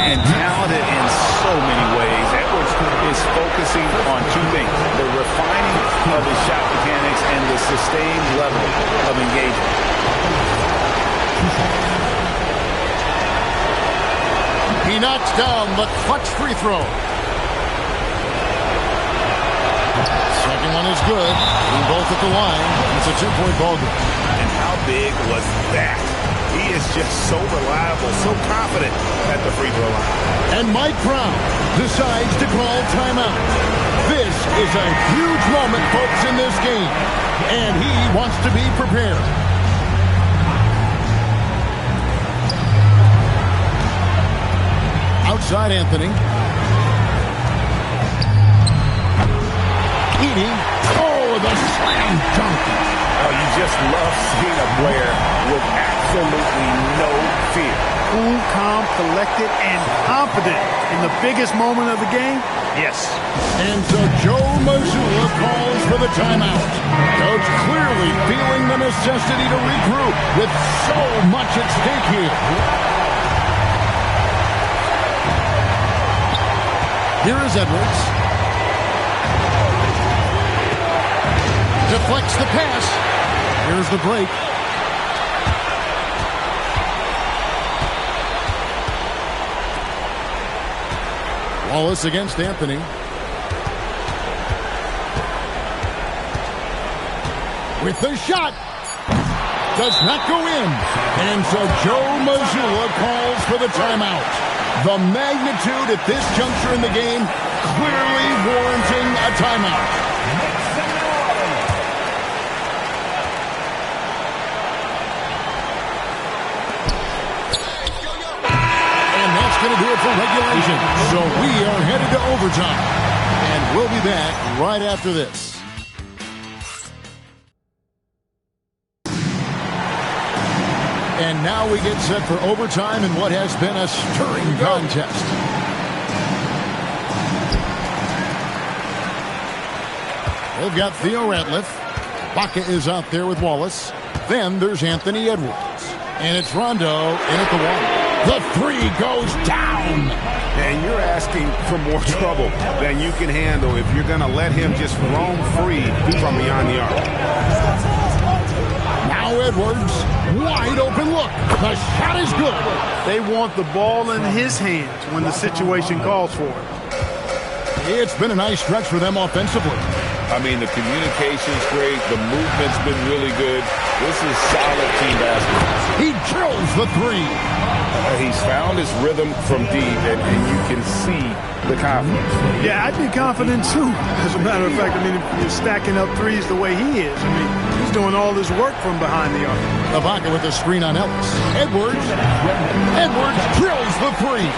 And talented in so many ways. Edwards is focusing on 2 things: the refining of his shot mechanics and the sustained level of engagement. He knocks down the clutch free throw. Second one is good. We both at the line. It's a 2-point ball game. And how big was that? He is just so reliable, so confident at the free throw line. And Mike Brown decides to call timeout. This is a huge moment, folks, in this game. And he wants to be prepared. Outside Anthony. Eating. Oh, the slam dunk. Oh, you just love seeing a player with absolutely no fear. Cool, calm, collected, and confident in the biggest moment of the game? Yes. And so Joe Mazzulla calls for the timeout. Coach clearly feeling the necessity to regroup with so much at stake here. Here is Edwards. deflects the pass. Here's the break. Wallace against Anthony. With the shot. Does not go in. And so Joe Mazzulla calls for the timeout. The magnitude at this juncture in the game clearly warranting a timeout. And that's going to do it for regulation. So we are headed to overtime. And we'll be back right after this. And now we get set for overtime in what has been a stirring contest. They've got Theo Ratliff. Baca is out there with Wallace. Then there's Anthony Edwards. And it's Rondo in at the one. The three goes down. And you're asking for more trouble than you can handle if you're going to let him just roam free from beyond the arc. Now Edwards, wide open look. The shot is good. They want the ball in his hands when the situation calls for it. It's been a nice stretch for them offensively. I mean, the communication's great. The movement's been really good. This is solid team basketball. He drills the three. He's found his rhythm from deep, and you can see the confidence. Yeah, I'd be confident too. As a matter of fact, I mean, if you're stacking up threes the way he is, I mean, he's doing all this work from behind the arc. Baca with the screen on Ellis. Edwards drills the three.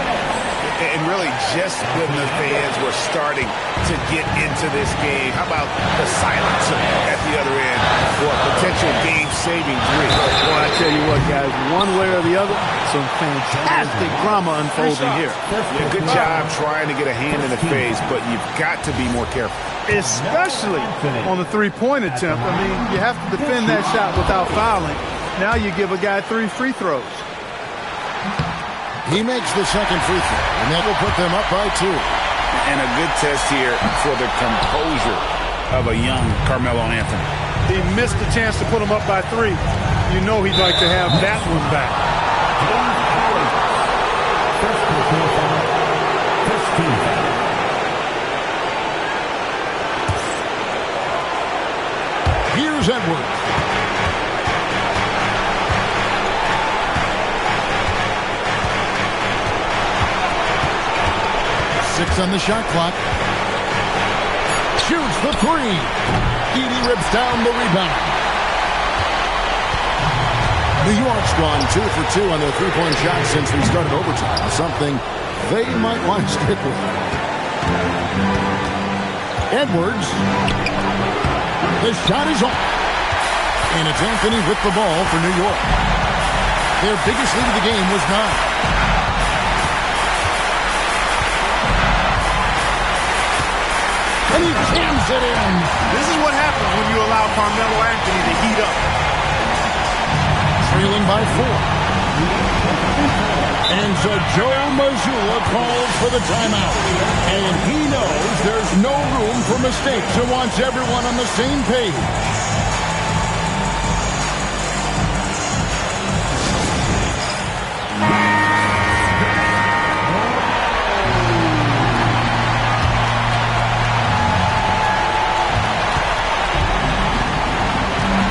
And really, just when the fans were starting to get into this game, how about the silencer at the other end for a potential game-saving three? Well, I tell you what, guys, one way or the other, some fantastic drama unfolding here. Yeah, good job trying to get a hand in the face, but you've got to be more careful. Especially on the three-point attempt. I mean, you have to defend that shot without fouling. Now you give a guy 3 free throws. He makes the second free throw, and that will put them up by 2. And a good test here for the composure of a young Carmelo Anthony. He missed the chance to put him up by 3. You know he'd like to have that one back. Here's Edwards. On the shot clock. Shoots the three. Edey rips down the rebound. New York's gone 2 for 2 on their three-point shot since we started overtime. Something they might want to stick with. Edwards. The shot is off. And it's Anthony with the ball for New York. Their biggest lead of the game was 9. And he jams it in. This is what happens when you allow Carmelo Anthony to heat up. Trailing by 4. And so Joe Mazzulla calls for the timeout. And he knows there's no room for mistakes and wants everyone on the same page.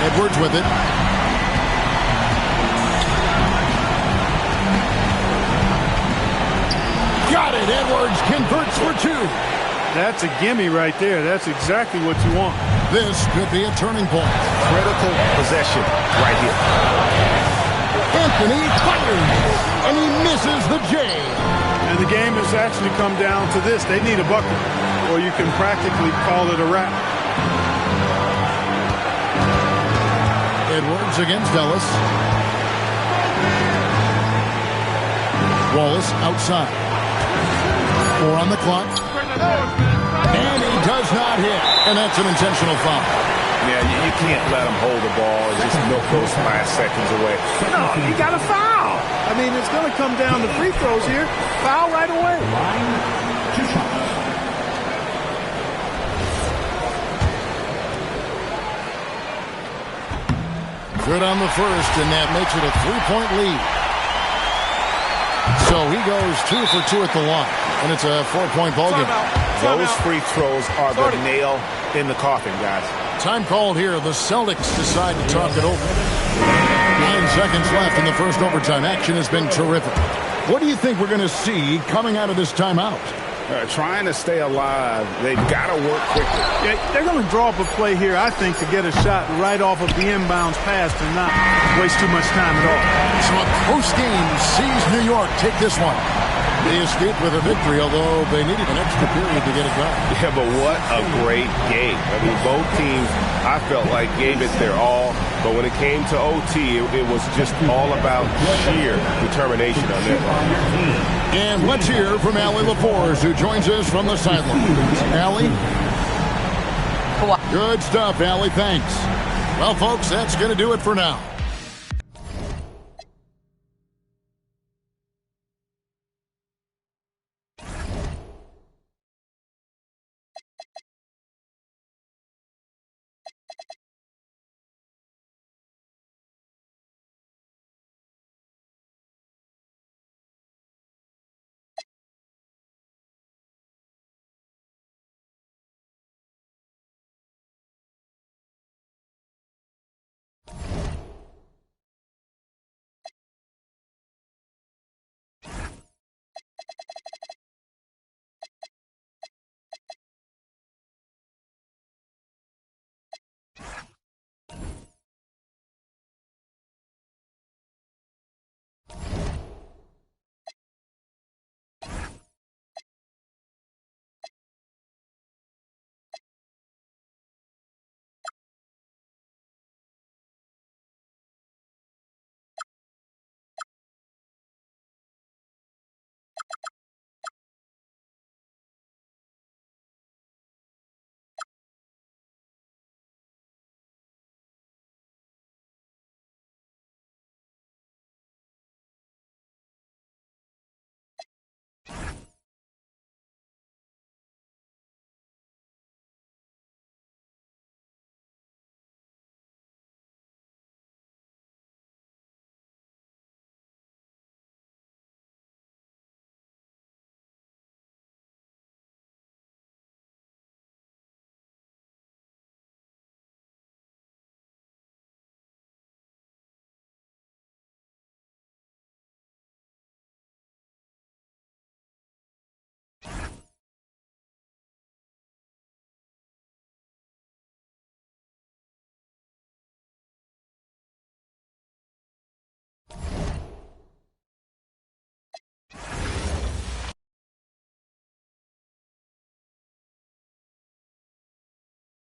Edwards with it. Got it. Edwards converts for 2. That's a gimme right there. That's exactly what you want. This could be a turning point. Critical possession right here. Anthony fires, and he misses the J. And the game has actually come down to this. They need a bucket, or you can practically call it a wrap. Edwards against Ellis. Wallace outside. 4 on the clock. And he does not hit. And that's an intentional foul. Yeah, you can't let him hold the ball and just milk those 5 seconds away. No, you got to foul. I mean, it's going to come down to free throws here. Foul right away. Good on the first, and that makes it a 3-point lead. So he goes 2 for 2 at the line, and it's a 4-point ball game. Those free throws are the nail in the coffin, guys. Time called here. The Celtics decide to talk it over. 9 seconds left in the first overtime. Action has been terrific. What do you think we're going to see coming out of this timeout? Trying to stay alive. They've got to work quickly. Yeah, they're going to draw up a play here, I think, to get a shot right off of the inbounds pass to not waste too much time at all. So a close game sees New York take this one. They escaped with a victory, although they needed an extra period to get it done. Yeah, but what a great game. I mean, both teams, I felt like, gave it their all. But when it came to OT, it was just all about sheer determination on their part. And let's hear from Allie LaForge, who joins us from the sidelines. Allie? Good stuff, Allie. Thanks. Well, folks, that's going to do it for now.